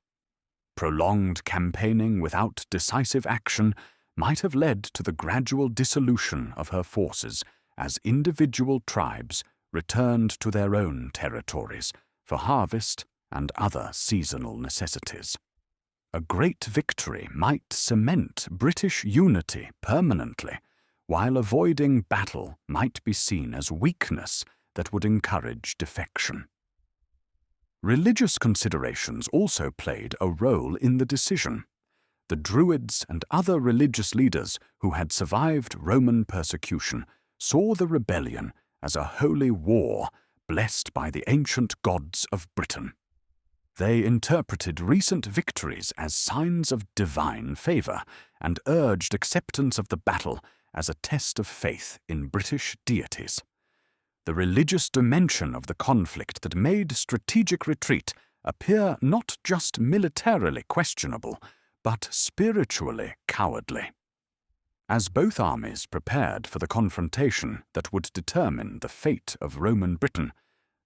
Prolonged campaigning without decisive action might have led to the gradual dissolution of her forces as individual tribes returned to their own territories for harvest and other seasonal necessities. A great victory might cement British unity permanently, while avoiding battle might be seen as weakness that would encourage defection. Religious considerations also played a role in the decision. The Druids and other religious leaders who had survived Roman persecution saw the rebellion as a holy war blessed by the ancient gods of Britain. They interpreted recent victories as signs of divine favor and urged acceptance of the battle as a test of faith in British deities. The religious dimension of the conflict that made strategic retreat appear not just militarily questionable, but spiritually cowardly. As both armies prepared for the confrontation that would determine the fate of Roman Britain,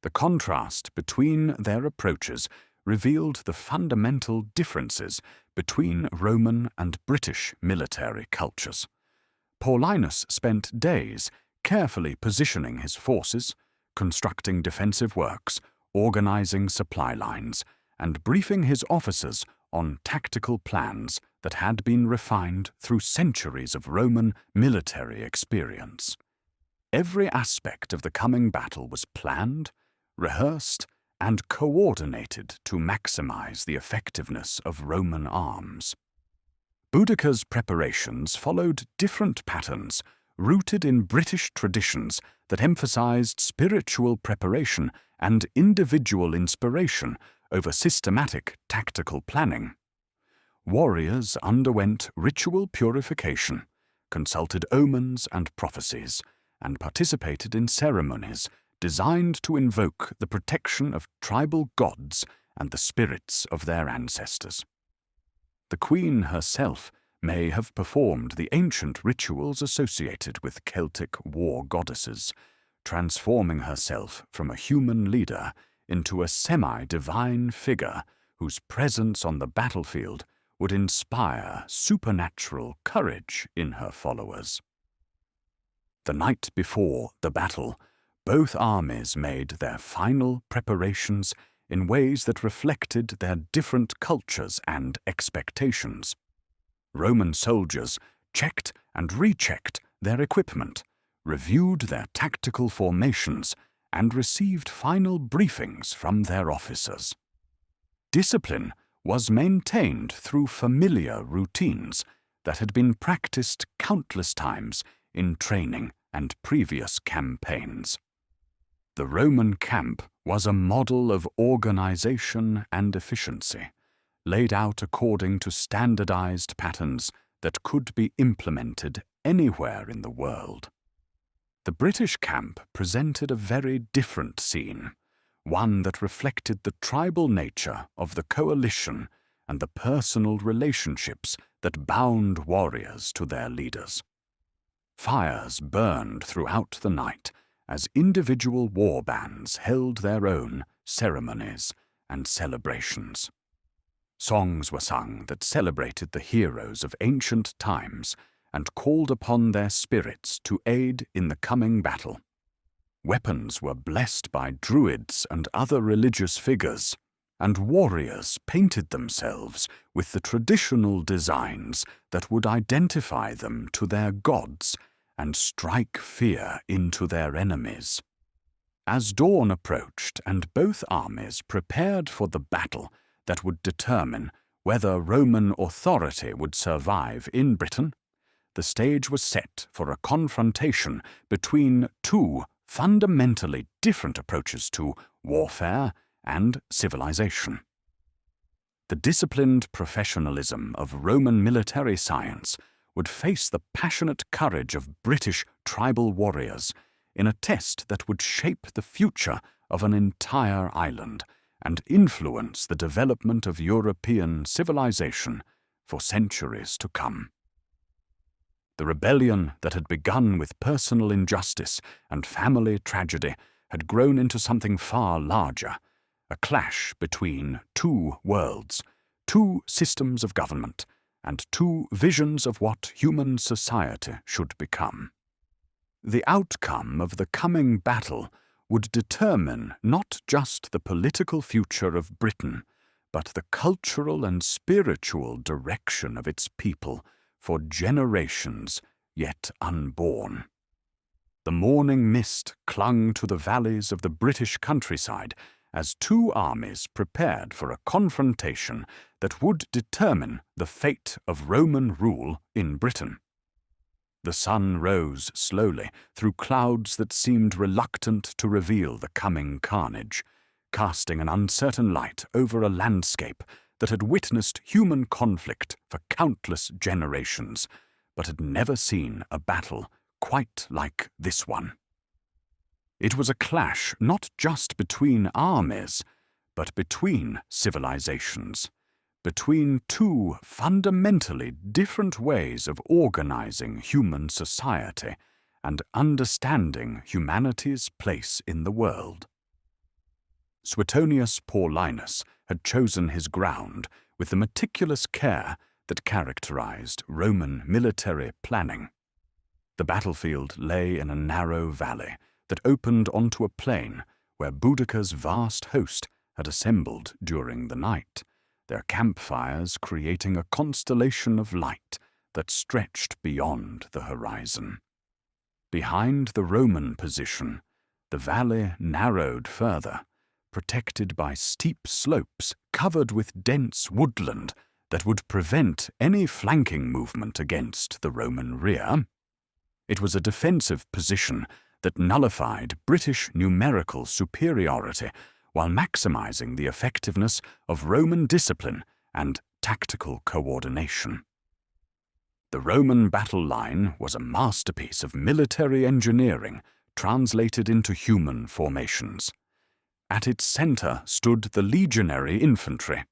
the contrast between their approaches revealed the fundamental differences between Roman and British military cultures. Paulinus spent days carefully positioning his forces, constructing defensive works, organizing supply lines, and briefing his officers on tactical plans that had been refined through centuries of Roman military experience. Every aspect of the coming battle was planned, rehearsed, and coordinated to maximize the effectiveness of Roman arms. Boudica's preparations followed different patterns rooted in British traditions that emphasized spiritual preparation and individual inspiration over systematic tactical planning. Warriors underwent ritual purification, consulted omens and prophecies, and participated in ceremonies designed to invoke the protection of tribal gods and the spirits of their ancestors. The Queen herself may have performed the ancient rituals associated with Celtic war goddesses, transforming herself from a human leader into a semi-divine figure whose presence on the battlefield would inspire supernatural courage in her followers. The night before the battle, both armies made their final preparations in ways that reflected their different cultures and expectations. Roman soldiers checked and rechecked their equipment, reviewed their tactical formations, and received final briefings from their officers. Discipline was maintained through familiar routines that had been practiced countless times in training and previous campaigns. The Roman camp was a model of organization and efficiency, laid out according to standardized patterns that could be implemented anywhere in the world. The British camp presented a very different scene, one that reflected the tribal nature of the coalition and the personal relationships that bound warriors to their leaders. Fires burned throughout the night as individual war bands held their own ceremonies and celebrations. Songs were sung that celebrated the heroes of ancient times and called upon their spirits to aid in the coming battle. Weapons were blessed by druids and other religious figures, and warriors painted themselves with the traditional designs that would identify them to their gods and strike fear into their enemies. As dawn approached and both armies prepared for the battle that would determine whether Roman authority would survive in Britain, the stage was set for a confrontation between two fundamentally different approaches to warfare and civilization. The disciplined professionalism of Roman military science would face the passionate courage of British tribal warriors in a test that would shape the future of an entire island and influence the development of European civilization for centuries to come. The rebellion that had begun with personal injustice and family tragedy had grown into something far larger, a clash between two worlds, two systems of government, and two visions of what human society should become. The outcome of the coming battle would determine not just the political future of Britain, but the cultural and spiritual direction of its people for generations yet unborn. The morning mist clung to the valleys of the British countryside as two armies prepared for a confrontation that would determine the fate of Roman rule in Britain. The sun rose slowly through clouds that seemed reluctant to reveal the coming carnage, casting an uncertain light over a landscape that had witnessed human conflict for countless generations, but had never seen a battle quite like this one. It was a clash not just between armies, but between civilizations, between two fundamentally different ways of organizing human society and understanding humanity's place in the world. Suetonius Paulinus had chosen his ground with the meticulous care that characterized Roman military planning. The battlefield lay in a narrow valley that opened onto a plain where Boudica's vast host had assembled during the night, their campfires creating a constellation of light that stretched beyond the horizon. Behind the Roman position, the valley narrowed further, protected by steep slopes covered with dense woodland that would prevent any flanking movement against the Roman rear. It was a defensive position that nullified British numerical superiority while maximizing the effectiveness of Roman discipline and tactical coordination. The Roman battle line was a masterpiece of military engineering translated into human formations. At its center stood the legionary infantry,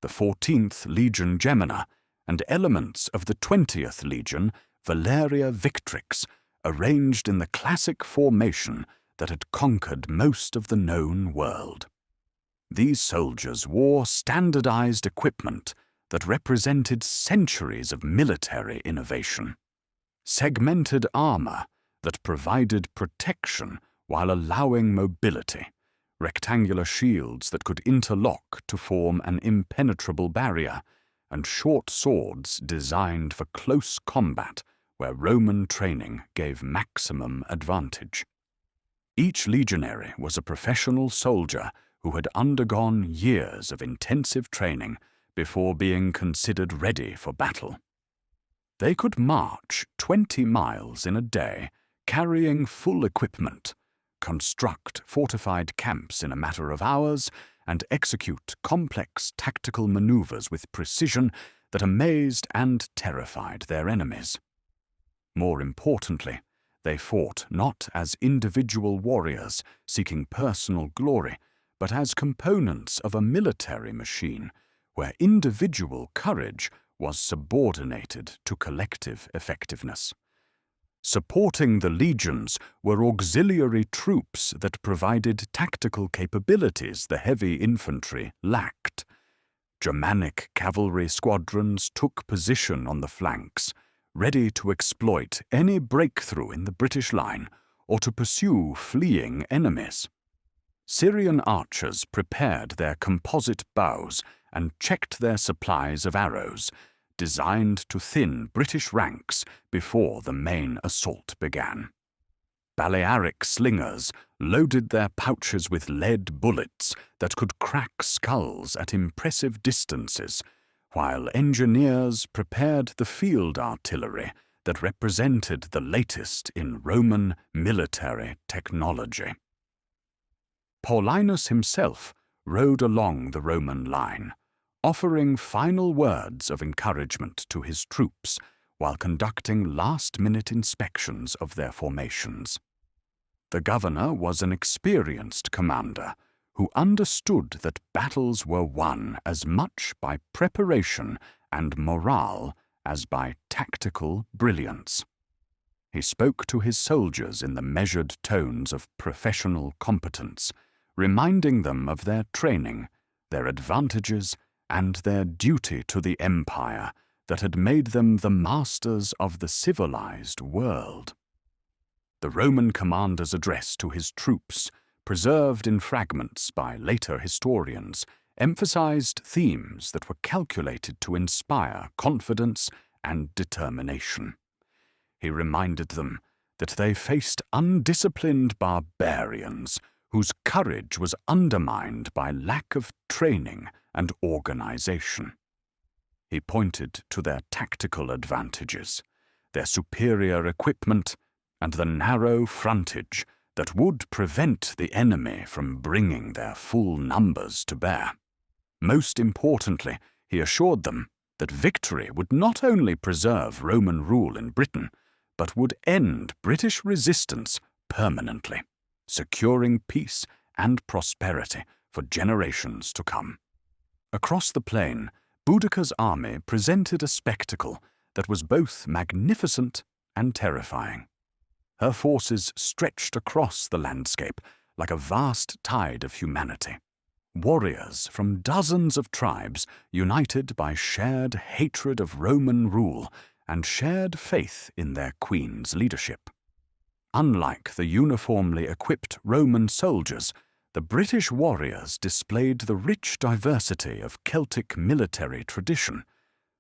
the 14th Legion Gemina, and elements of the 20th Legion Valeria Victrix, arranged in the classic formation that had conquered most of the known world. These soldiers wore standardized equipment that represented centuries of military innovation. Segmented armor that provided protection while allowing mobility, rectangular shields that could interlock to form an impenetrable barrier, and short swords designed for close combat where Roman training gave maximum advantage. Each legionary was a professional soldier who had undergone years of intensive training before being considered ready for battle. They could march 20 miles in a day, carrying full equipment, construct fortified camps in a matter of hours, and execute complex tactical maneuvers with precision that amazed and terrified their enemies. More importantly, they fought not as individual warriors seeking personal glory, but as components of a military machine where individual courage was subordinated to collective effectiveness. Supporting the legions were auxiliary troops that provided tactical capabilities the heavy infantry lacked. Germanic cavalry squadrons took position on the flanks, ready to exploit any breakthrough in the British line or to pursue fleeing enemies. Syrian archers prepared their composite bows and checked their supplies of arrows, designed to thin British ranks before the main assault began. Balearic slingers loaded their pouches with lead bullets that could crack skulls at impressive distances, while engineers prepared the field artillery that represented the latest in Roman military technology. Paulinus himself rode along the Roman line, offering final words of encouragement to his troops while conducting last-minute inspections of their formations. The governor was an experienced commander who understood that battles were won as much by preparation and morale as by tactical brilliance. He spoke to his soldiers in the measured tones of professional competence, reminding them of their training, their advantages, and their duty to the empire that had made them the masters of the civilized world. The Roman commander's address to his troops, preserved in fragments by later historians, emphasized themes that were calculated to inspire confidence and determination. He reminded them that they faced undisciplined barbarians whose courage was undermined by lack of training and organization. He pointed to their tactical advantages, their superior equipment, and the narrow frontage that would prevent the enemy from bringing their full numbers to bear. Most importantly, he assured them that victory would not only preserve Roman rule in Britain, but would end British resistance permanently, securing peace and prosperity for generations to come. Across the plain, Boudica's army presented a spectacle that was both magnificent and terrifying. Her forces stretched across the landscape like a vast tide of humanity. Warriors from dozens of tribes united by shared hatred of Roman rule and shared faith in their queen's leadership. Unlike the uniformly equipped Roman soldiers, the British warriors displayed the rich diversity of Celtic military tradition.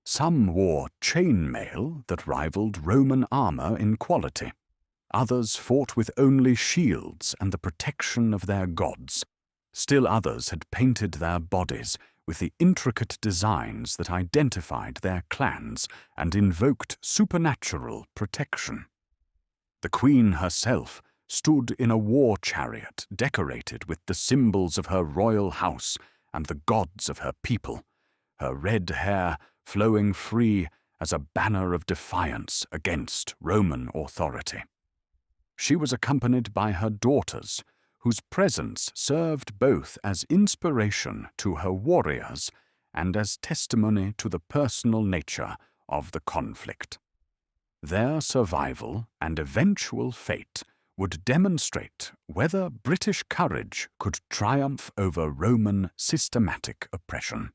Some wore chainmail that rivaled Roman armor in quality. Others fought with only shields and the protection of their gods. Still others had painted their bodies with the intricate designs that identified their clans and invoked supernatural protection. The queen herself stood in a war chariot decorated with the symbols of her royal house and the gods of her people, her red hair flowing free as a banner of defiance against Roman authority. She was accompanied by her daughters, whose presence served both as inspiration to her warriors and as testimony to the personal nature of the conflict. Their survival and eventual fate would demonstrate whether British courage could triumph over Roman systematic oppression.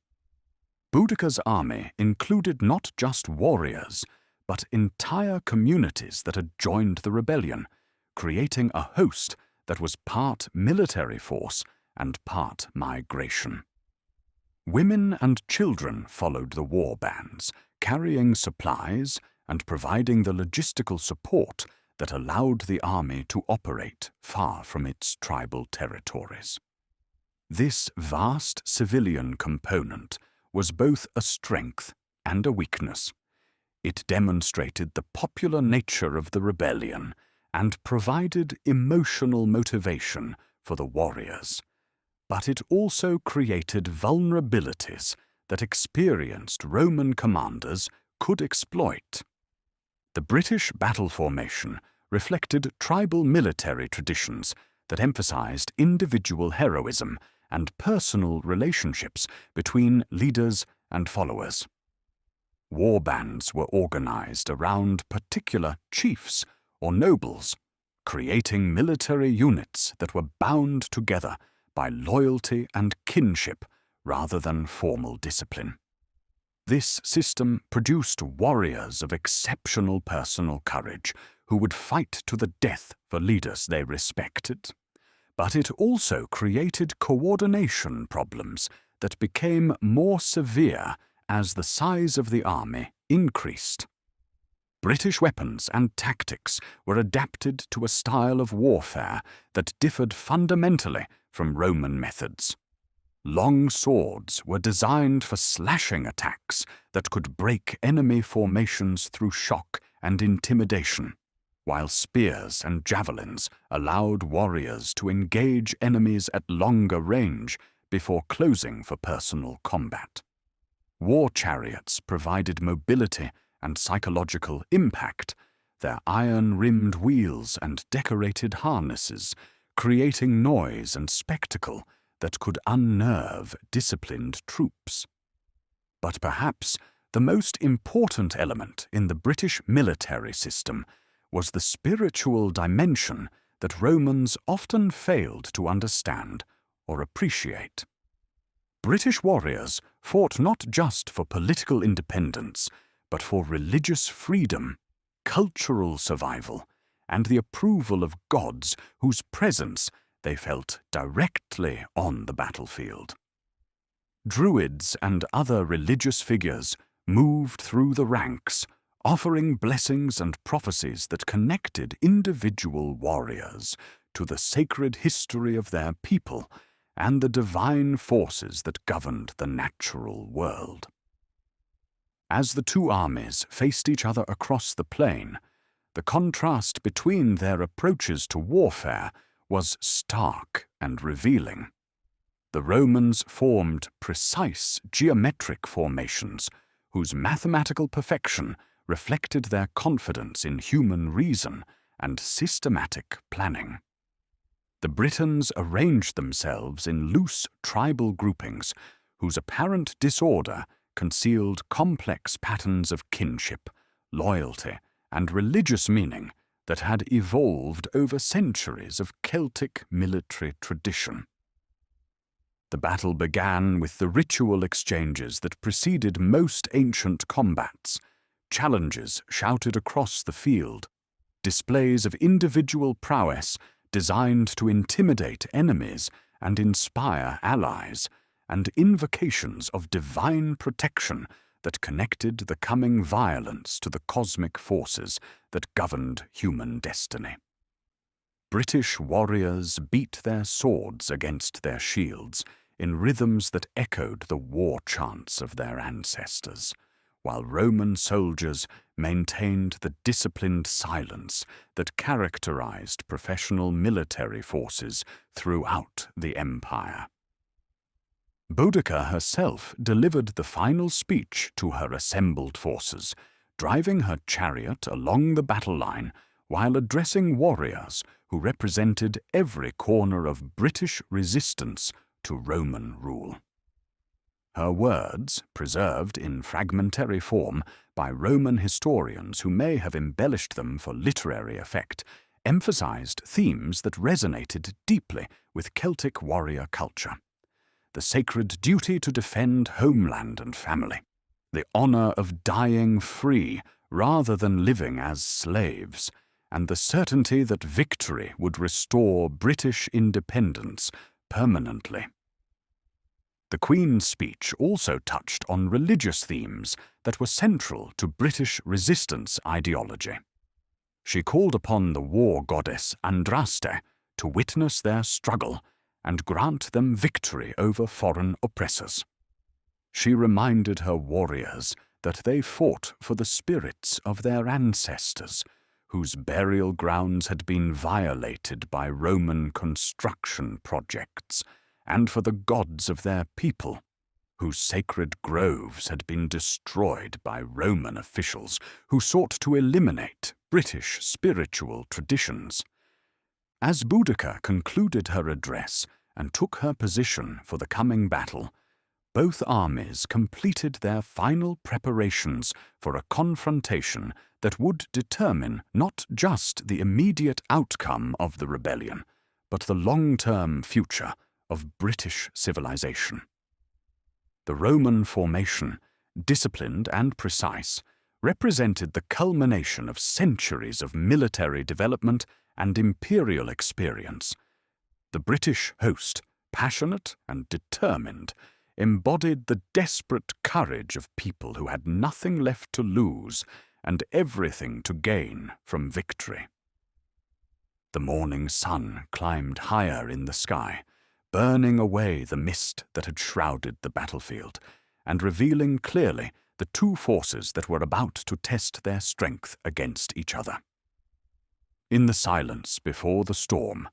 Boudica's army included not just warriors, but entire communities that had joined the rebellion, creating a host that was part military force and part migration. Women and children followed the war bands, carrying supplies and providing the logistical support that allowed the army to operate far from its tribal territories. This vast civilian component was both a strength and a weakness. It demonstrated the popular nature of the rebellion and provided emotional motivation for the warriors. But it also created vulnerabilities that experienced Roman commanders could exploit. The British battle formation reflected tribal military traditions that emphasized individual heroism and personal relationships between leaders and followers. War bands were organized around particular chiefs or nobles, creating military units that were bound together by loyalty and kinship rather than formal discipline. This system produced warriors of exceptional personal courage who would fight to the death for leaders they respected. But it also created coordination problems that became more severe as the size of the army increased. British weapons and tactics were adapted to a style of warfare that differed fundamentally from Roman methods. Long swords were designed for slashing attacks that could break enemy formations through shock and intimidation, while spears and javelins allowed warriors to engage enemies at longer range before closing for personal combat. War chariots provided mobility and psychological impact, their iron-rimmed wheels and decorated harnesses creating noise and spectacle that could unnerve disciplined troops. But perhaps the most important element in the British military system was the spiritual dimension that Romans often failed to understand or appreciate. British warriors fought not just for political independence, but for religious freedom, cultural survival, and the approval of gods whose presence they felt directly on the battlefield. Druids and other religious figures moved through the ranks, offering blessings and prophecies that connected individual warriors to the sacred history of their people and the divine forces that governed the natural world. As the two armies faced each other across the plain, the contrast between their approaches to warfare was stark and revealing. The Romans formed precise geometric formations whose mathematical perfection reflected their confidence in human reason and systematic planning. The Britons arranged themselves in loose tribal groupings whose apparent disorder concealed complex patterns of kinship, loyalty, and religious meaning that had evolved over centuries of Celtic military tradition. The battle began with the ritual exchanges that preceded most ancient combats, challenges shouted across the field, displays of individual prowess designed to intimidate enemies and inspire allies, and invocations of divine protection that connected the coming violence to the cosmic forces that governed human destiny. British warriors beat their swords against their shields in rhythms that echoed the war chants of their ancestors, while Roman soldiers maintained the disciplined silence that characterized professional military forces throughout the empire. Boudica herself delivered the final speech to her assembled forces, driving her chariot along the battle line while addressing warriors who represented every corner of British resistance to Roman rule. Her words, preserved in fragmentary form by Roman historians who may have embellished them for literary effect, emphasized themes that resonated deeply with Celtic warrior culture. The sacred duty to defend homeland and family, the honor of dying free rather than living as slaves, and the certainty that victory would restore British independence permanently. The Queen's speech also touched on religious themes that were central to British resistance ideology. She called upon the war goddess Andraste to witness their struggle and grant them victory over foreign oppressors. She reminded her warriors that they fought for the spirits of their ancestors, whose burial grounds had been violated by Roman construction projects, and for the gods of their people, whose sacred groves had been destroyed by Roman officials who sought to eliminate British spiritual traditions. As Boudica concluded her address and took her position for the coming battle, both armies completed their final preparations for a confrontation that would determine not just the immediate outcome of the rebellion, but the long-term future of British civilization. The Roman formation, disciplined and precise, represented the culmination of centuries of military development and imperial experience. The British host, passionate and determined, embodied the desperate courage of people who had nothing left to lose and everything to gain from victory. The morning sun climbed higher in the sky, burning away the mist that had shrouded the battlefield, and revealing clearly the two forces that were about to test their strength against each other. In the silence before the storm,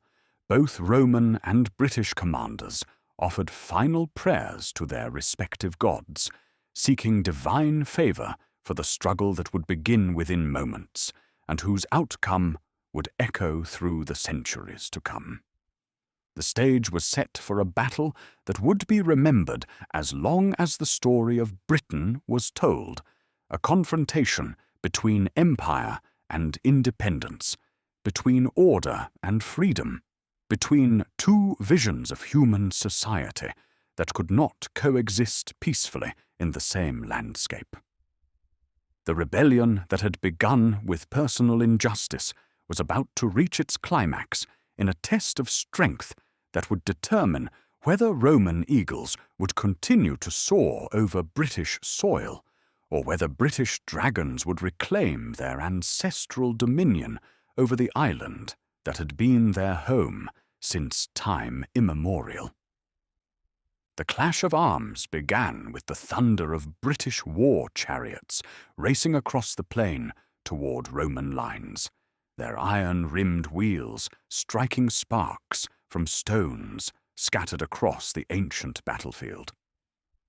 both Roman and British commanders offered final prayers to their respective gods, seeking divine favor for the struggle that would begin within moments, and whose outcome would echo through the centuries to come. The stage was set for a battle that would be remembered as long as the story of Britain was told, a confrontation between empire and independence, between order and freedom, between two visions of human society that could not coexist peacefully in the same landscape. The rebellion that had begun with personal injustice was about to reach its climax in a test of strength that would determine whether Roman eagles would continue to soar over British soil, or whether British dragons would reclaim their ancestral dominion over the island that had been their home since time immemorial. The clash of arms began with the thunder of British war chariots racing across the plain toward Roman lines, their iron-rimmed wheels striking sparks from stones scattered across the ancient battlefield.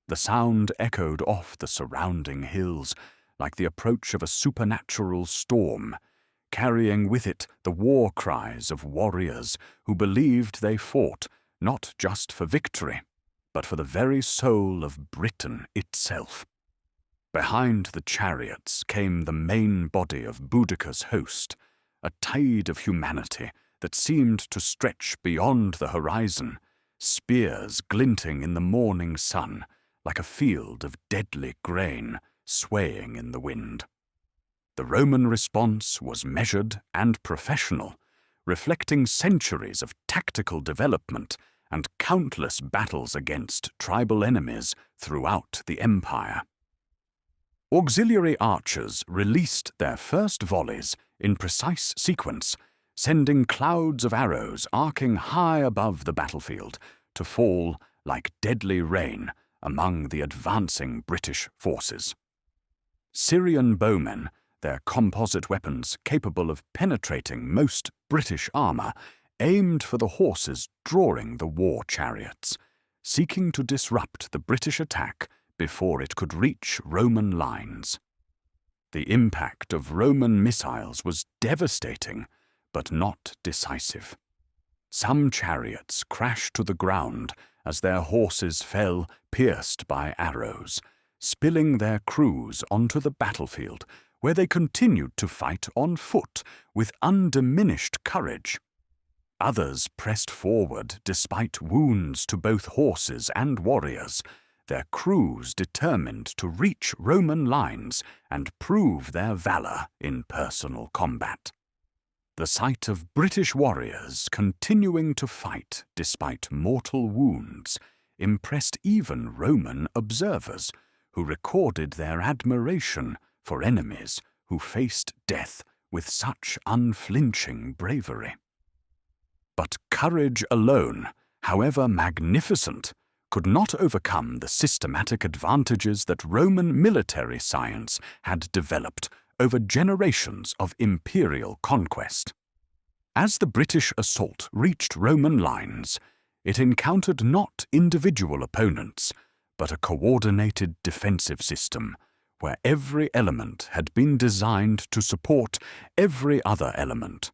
The sound echoed off the surrounding hills like the approach of a supernatural storm, carrying with it the war cries of warriors who believed they fought not just for victory, but for the very soul of Britain itself. Behind the chariots came the main body of Boudica's host, a tide of humanity that seemed to stretch beyond the horizon, spears glinting in the morning sun like a field of deadly grain swaying in the wind. The Roman response was measured and professional, reflecting centuries of tactical development and countless battles against tribal enemies throughout the empire. Auxiliary archers released their first volleys in precise sequence, sending clouds of arrows arcing high above the battlefield to fall like deadly rain among the advancing British forces. Syrian bowmen, their composite weapons capable of penetrating most British armour, aimed for the horses drawing the war chariots, seeking to disrupt the British attack before it could reach Roman lines. The impact of Roman missiles was devastating, but not decisive. Some chariots crashed to the ground as their horses fell pierced by arrows, spilling their crews onto the battlefield, where they continued to fight on foot with undiminished courage. Others pressed forward despite wounds to both horses and warriors, their crews determined to reach Roman lines and prove their valor in personal combat. The sight of British warriors continuing to fight despite mortal wounds impressed even Roman observers, who recorded their admiration for enemies who faced death with such unflinching bravery. But courage alone, however magnificent, could not overcome the systematic advantages that Roman military science had developed over generations of imperial conquest. As the British assault reached Roman lines, it encountered not individual opponents, but a coordinated defensive system, where every element had been designed to support every other element.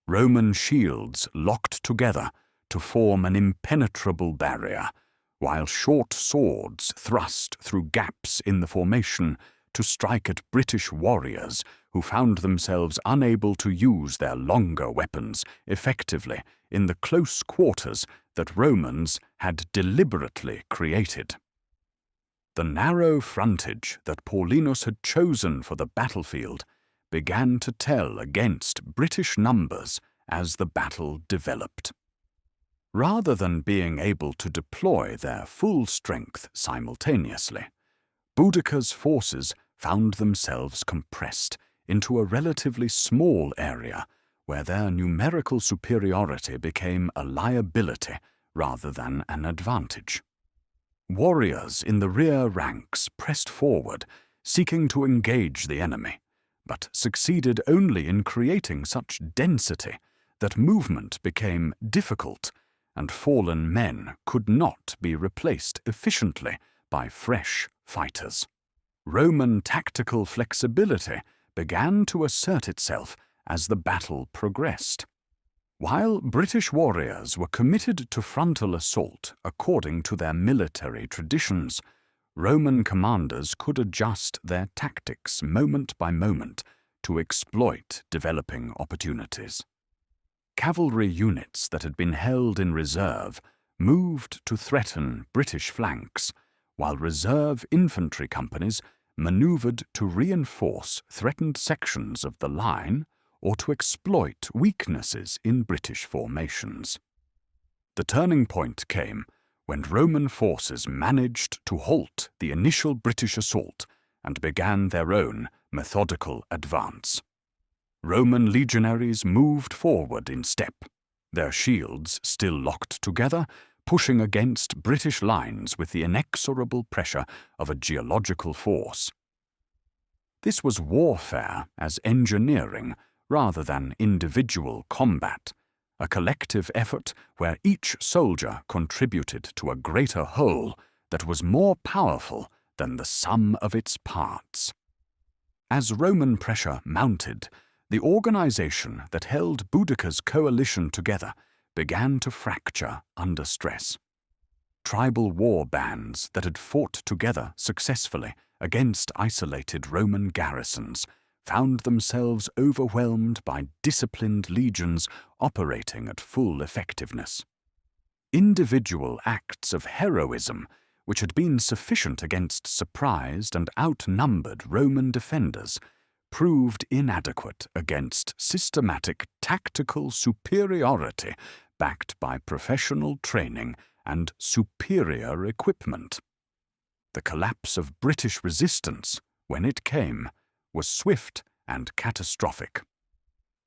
Roman shields locked together to form an impenetrable barrier, while short swords thrust through gaps in the formation to strike at British warriors who found themselves unable to use their longer weapons effectively in the close quarters that Romans had deliberately created. The narrow frontage that Paulinus had chosen for the battlefield began to tell against British numbers as the battle developed. Rather than being able to deploy their full strength simultaneously, Boudica's forces found themselves compressed into a relatively small area where their numerical superiority became a liability rather than an advantage. Warriors in the rear ranks pressed forward, seeking to engage the enemy, but succeeded only in creating such density that movement became difficult and fallen men could not be replaced efficiently by fresh fighters. Roman tactical flexibility began to assert itself as the battle progressed. While British warriors were committed to frontal assault according to their military traditions, Roman commanders could adjust their tactics moment by moment to exploit developing opportunities. Cavalry units that had been held in reserve moved to threaten British flanks, while reserve infantry companies maneuvered to reinforce threatened sections of the line or to exploit weaknesses in British formations. The turning point came when Roman forces managed to halt the initial British assault and began their own methodical advance. Roman legionaries moved forward in step, their shields still locked together, pushing against British lines with the inexorable pressure of a geological force. This was warfare as engineering rather than individual combat, a collective effort where each soldier contributed to a greater whole that was more powerful than the sum of its parts. As Roman pressure mounted, the organization that held Boudica's coalition together began to fracture under stress. Tribal war bands that had fought together successfully against isolated Roman garrisons found themselves overwhelmed by disciplined legions operating at full effectiveness. Individual acts of heroism, which had been sufficient against surprised and outnumbered Roman defenders, proved inadequate against systematic tactical superiority backed by professional training and superior equipment. The collapse of British resistance, when it came, was swift and catastrophic.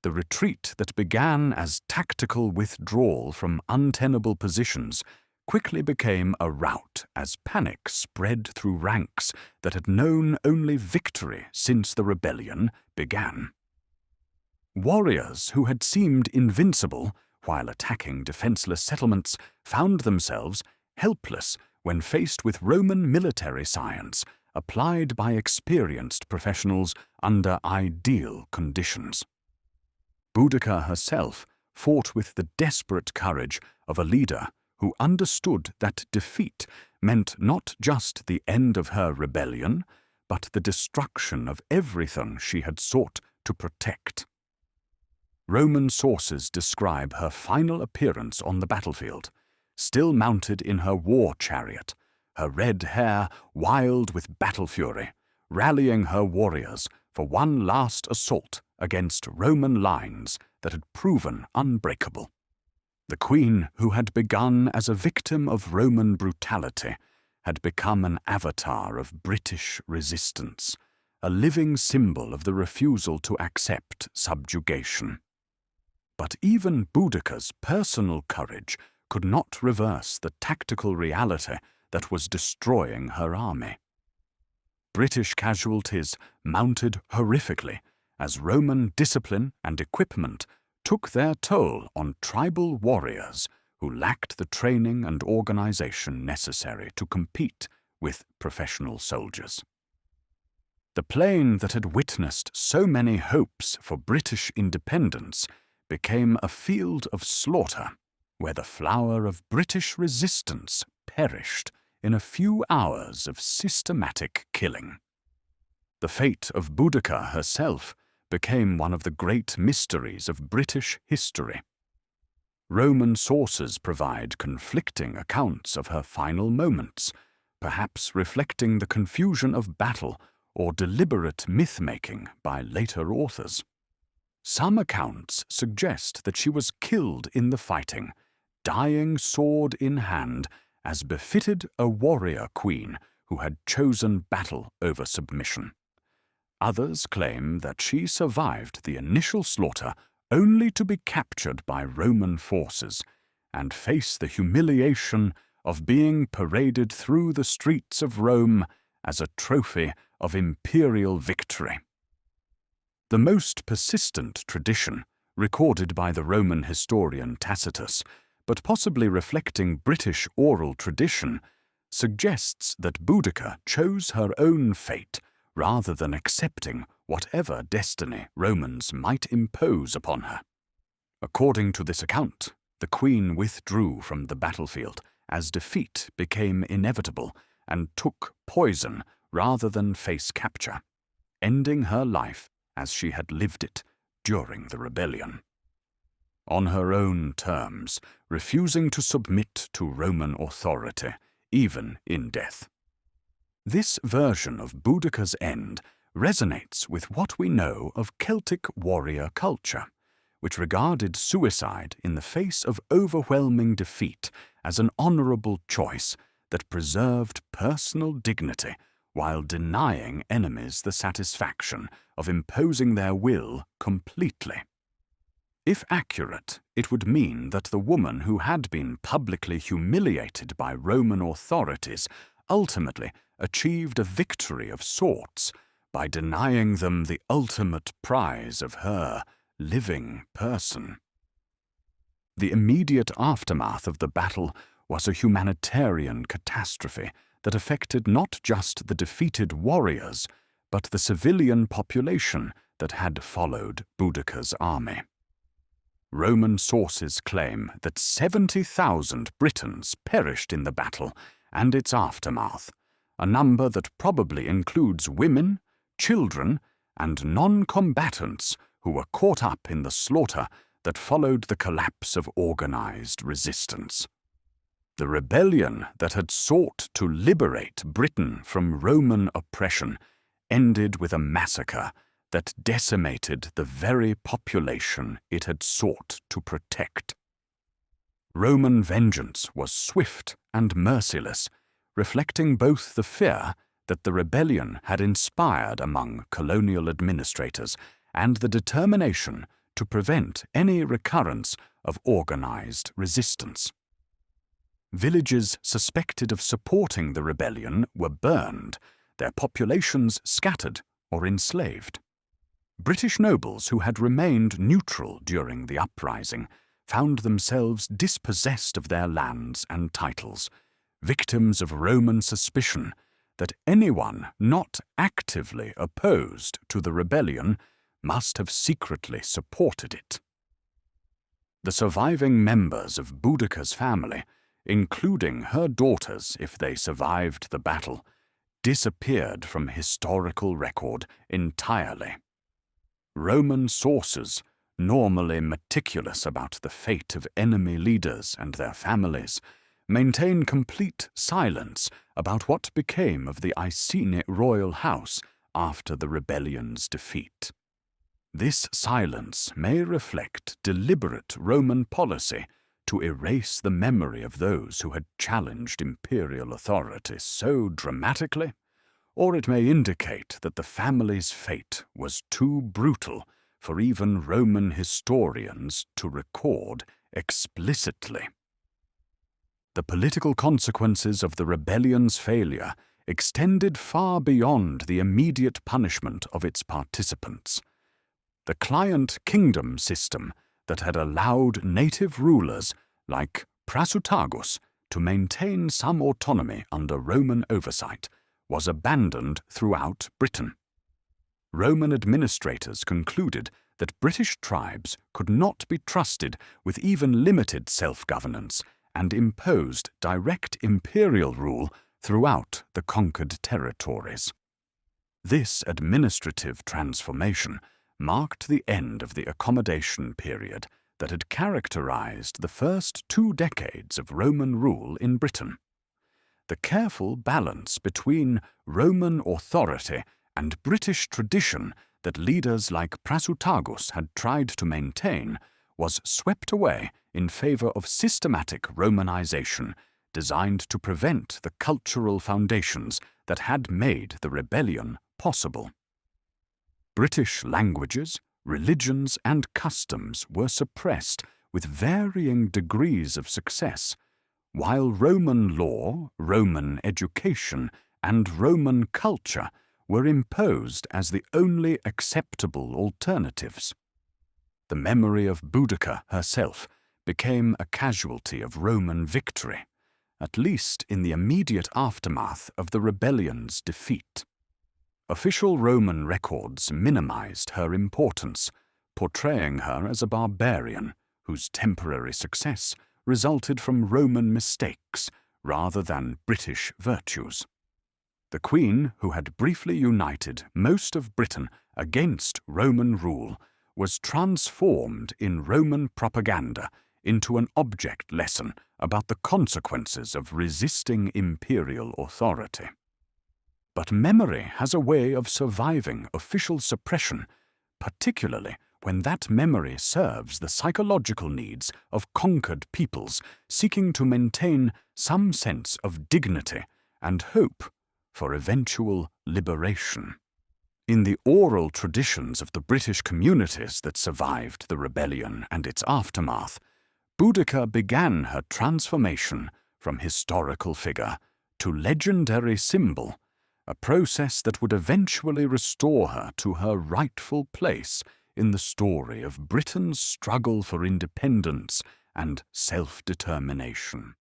The retreat that began as tactical withdrawal from untenable positions quickly became a rout as panic spread through ranks that had known only victory since the rebellion began. Warriors who had seemed invincible while attacking defenseless settlements found themselves helpless when faced with Roman military science applied by experienced professionals under ideal conditions. Boudica herself fought with the desperate courage of a leader who understood that defeat meant not just the end of her rebellion, but the destruction of everything she had sought to protect. Roman sources describe her final appearance on the battlefield, still mounted in her war chariot, her red hair wild with battle fury, rallying her warriors for one last assault against Roman lines that had proven unbreakable. The queen, who had begun as a victim of Roman brutality, had become an avatar of British resistance, a living symbol of the refusal to accept subjugation. But even Boudica's personal courage could not reverse the tactical reality that was destroying her army. British casualties mounted horrifically as Roman discipline and equipment took their toll on tribal warriors who lacked the training and organization necessary to compete with professional soldiers. The plain that had witnessed so many hopes for British independence became a field of slaughter, where the flower of British resistance perished in a few hours of systematic killing. The fate of Boudica herself became one of the great mysteries of British history. Roman sources provide conflicting accounts of her final moments, perhaps reflecting the confusion of battle or deliberate myth-making by later authors. Some accounts suggest that she was killed in the fighting, dying sword in hand, as befitted a warrior queen who had chosen battle over submission. Others claim that she survived the initial slaughter only to be captured by Roman forces and face the humiliation of being paraded through the streets of Rome as a trophy of imperial victory. The most persistent tradition, recorded by the Roman historian Tacitus, but possibly reflecting British oral tradition, suggests that Boudica chose her own fate rather than accepting whatever destiny Romans might impose upon her. According to this account, the queen withdrew from the battlefield as defeat became inevitable and took poison rather than face capture, ending her life as she had lived it during the rebellion. On her own terms, refusing to submit to Roman authority, even in death. This version of Boudica's end resonates with what we know of Celtic warrior culture, which regarded suicide in the face of overwhelming defeat as an honorable choice that preserved personal dignity while denying enemies the satisfaction of imposing their will completely. If accurate, it would mean that the woman who had been publicly humiliated by Roman authorities ultimately achieved a victory of sorts by denying them the ultimate prize of her living person. The immediate aftermath of the battle was a humanitarian catastrophe that affected not just the defeated warriors, but the civilian population that had followed Boudica's army. Roman sources claim that 70,000 Britons perished in the battle and its aftermath, a number that probably includes women, children, and non-combatants who were caught up in the slaughter that followed the collapse of organized resistance. The rebellion that had sought to liberate Britain from Roman oppression ended with a massacre that decimated the very population it had sought to protect. Roman vengeance was swift and merciless, reflecting both the fear that the rebellion had inspired among colonial administrators and the determination to prevent any recurrence of organized resistance. Villages suspected of supporting the rebellion were burned, their populations scattered or enslaved. British nobles who had remained neutral during the uprising found themselves dispossessed of their lands and titles, victims of Roman suspicion that anyone not actively opposed to the rebellion must have secretly supported it. The surviving members of Boudica's family, including her daughters if they survived the battle, disappeared from historical record entirely. Roman sources, normally meticulous about the fate of enemy leaders and their families, maintain complete silence about what became of the Iceni royal house after the rebellion's defeat. This silence may reflect deliberate Roman policy to erase the memory of those who had challenged imperial authority so dramatically, or it may indicate that the family's fate was too brutal for even Roman historians to record explicitly. The political consequences of the rebellion's failure extended far beyond the immediate punishment of its participants. The client kingdom system that had allowed native rulers like Prasutagus to maintain some autonomy under Roman oversight was abandoned throughout Britain. Roman administrators concluded that British tribes could not be trusted with even limited self-governance and imposed direct imperial rule throughout the conquered territories. This administrative transformation marked the end of the accommodation period that had characterized the first 2 decades of Roman rule in Britain. The careful balance between Roman authority and British tradition that leaders like Prasutagus had tried to maintain was swept away in favor of systematic Romanization designed to prevent the cultural foundations that had made the rebellion possible. British languages, religions, and customs were suppressed with varying degrees of success, while Roman law, Roman education, and Roman culture were imposed as the only acceptable alternatives. The memory of Boudica herself became a casualty of Roman victory, at least in the immediate aftermath of the rebellion's defeat. Official Roman records minimized her importance, portraying her as a barbarian whose temporary success resulted from Roman mistakes rather than British virtues. The Queen, who had briefly united most of Britain against Roman rule, was transformed in Roman propaganda into an object lesson about the consequences of resisting imperial authority. But memory has a way of surviving official suppression, particularly when that memory serves the psychological needs of conquered peoples seeking to maintain some sense of dignity and hope for eventual liberation. In the oral traditions of the British communities that survived the rebellion and its aftermath, Boudica began her transformation from historical figure to legendary symbol, a process that would eventually restore her to her rightful place in the story of Britain's struggle for independence and self-determination.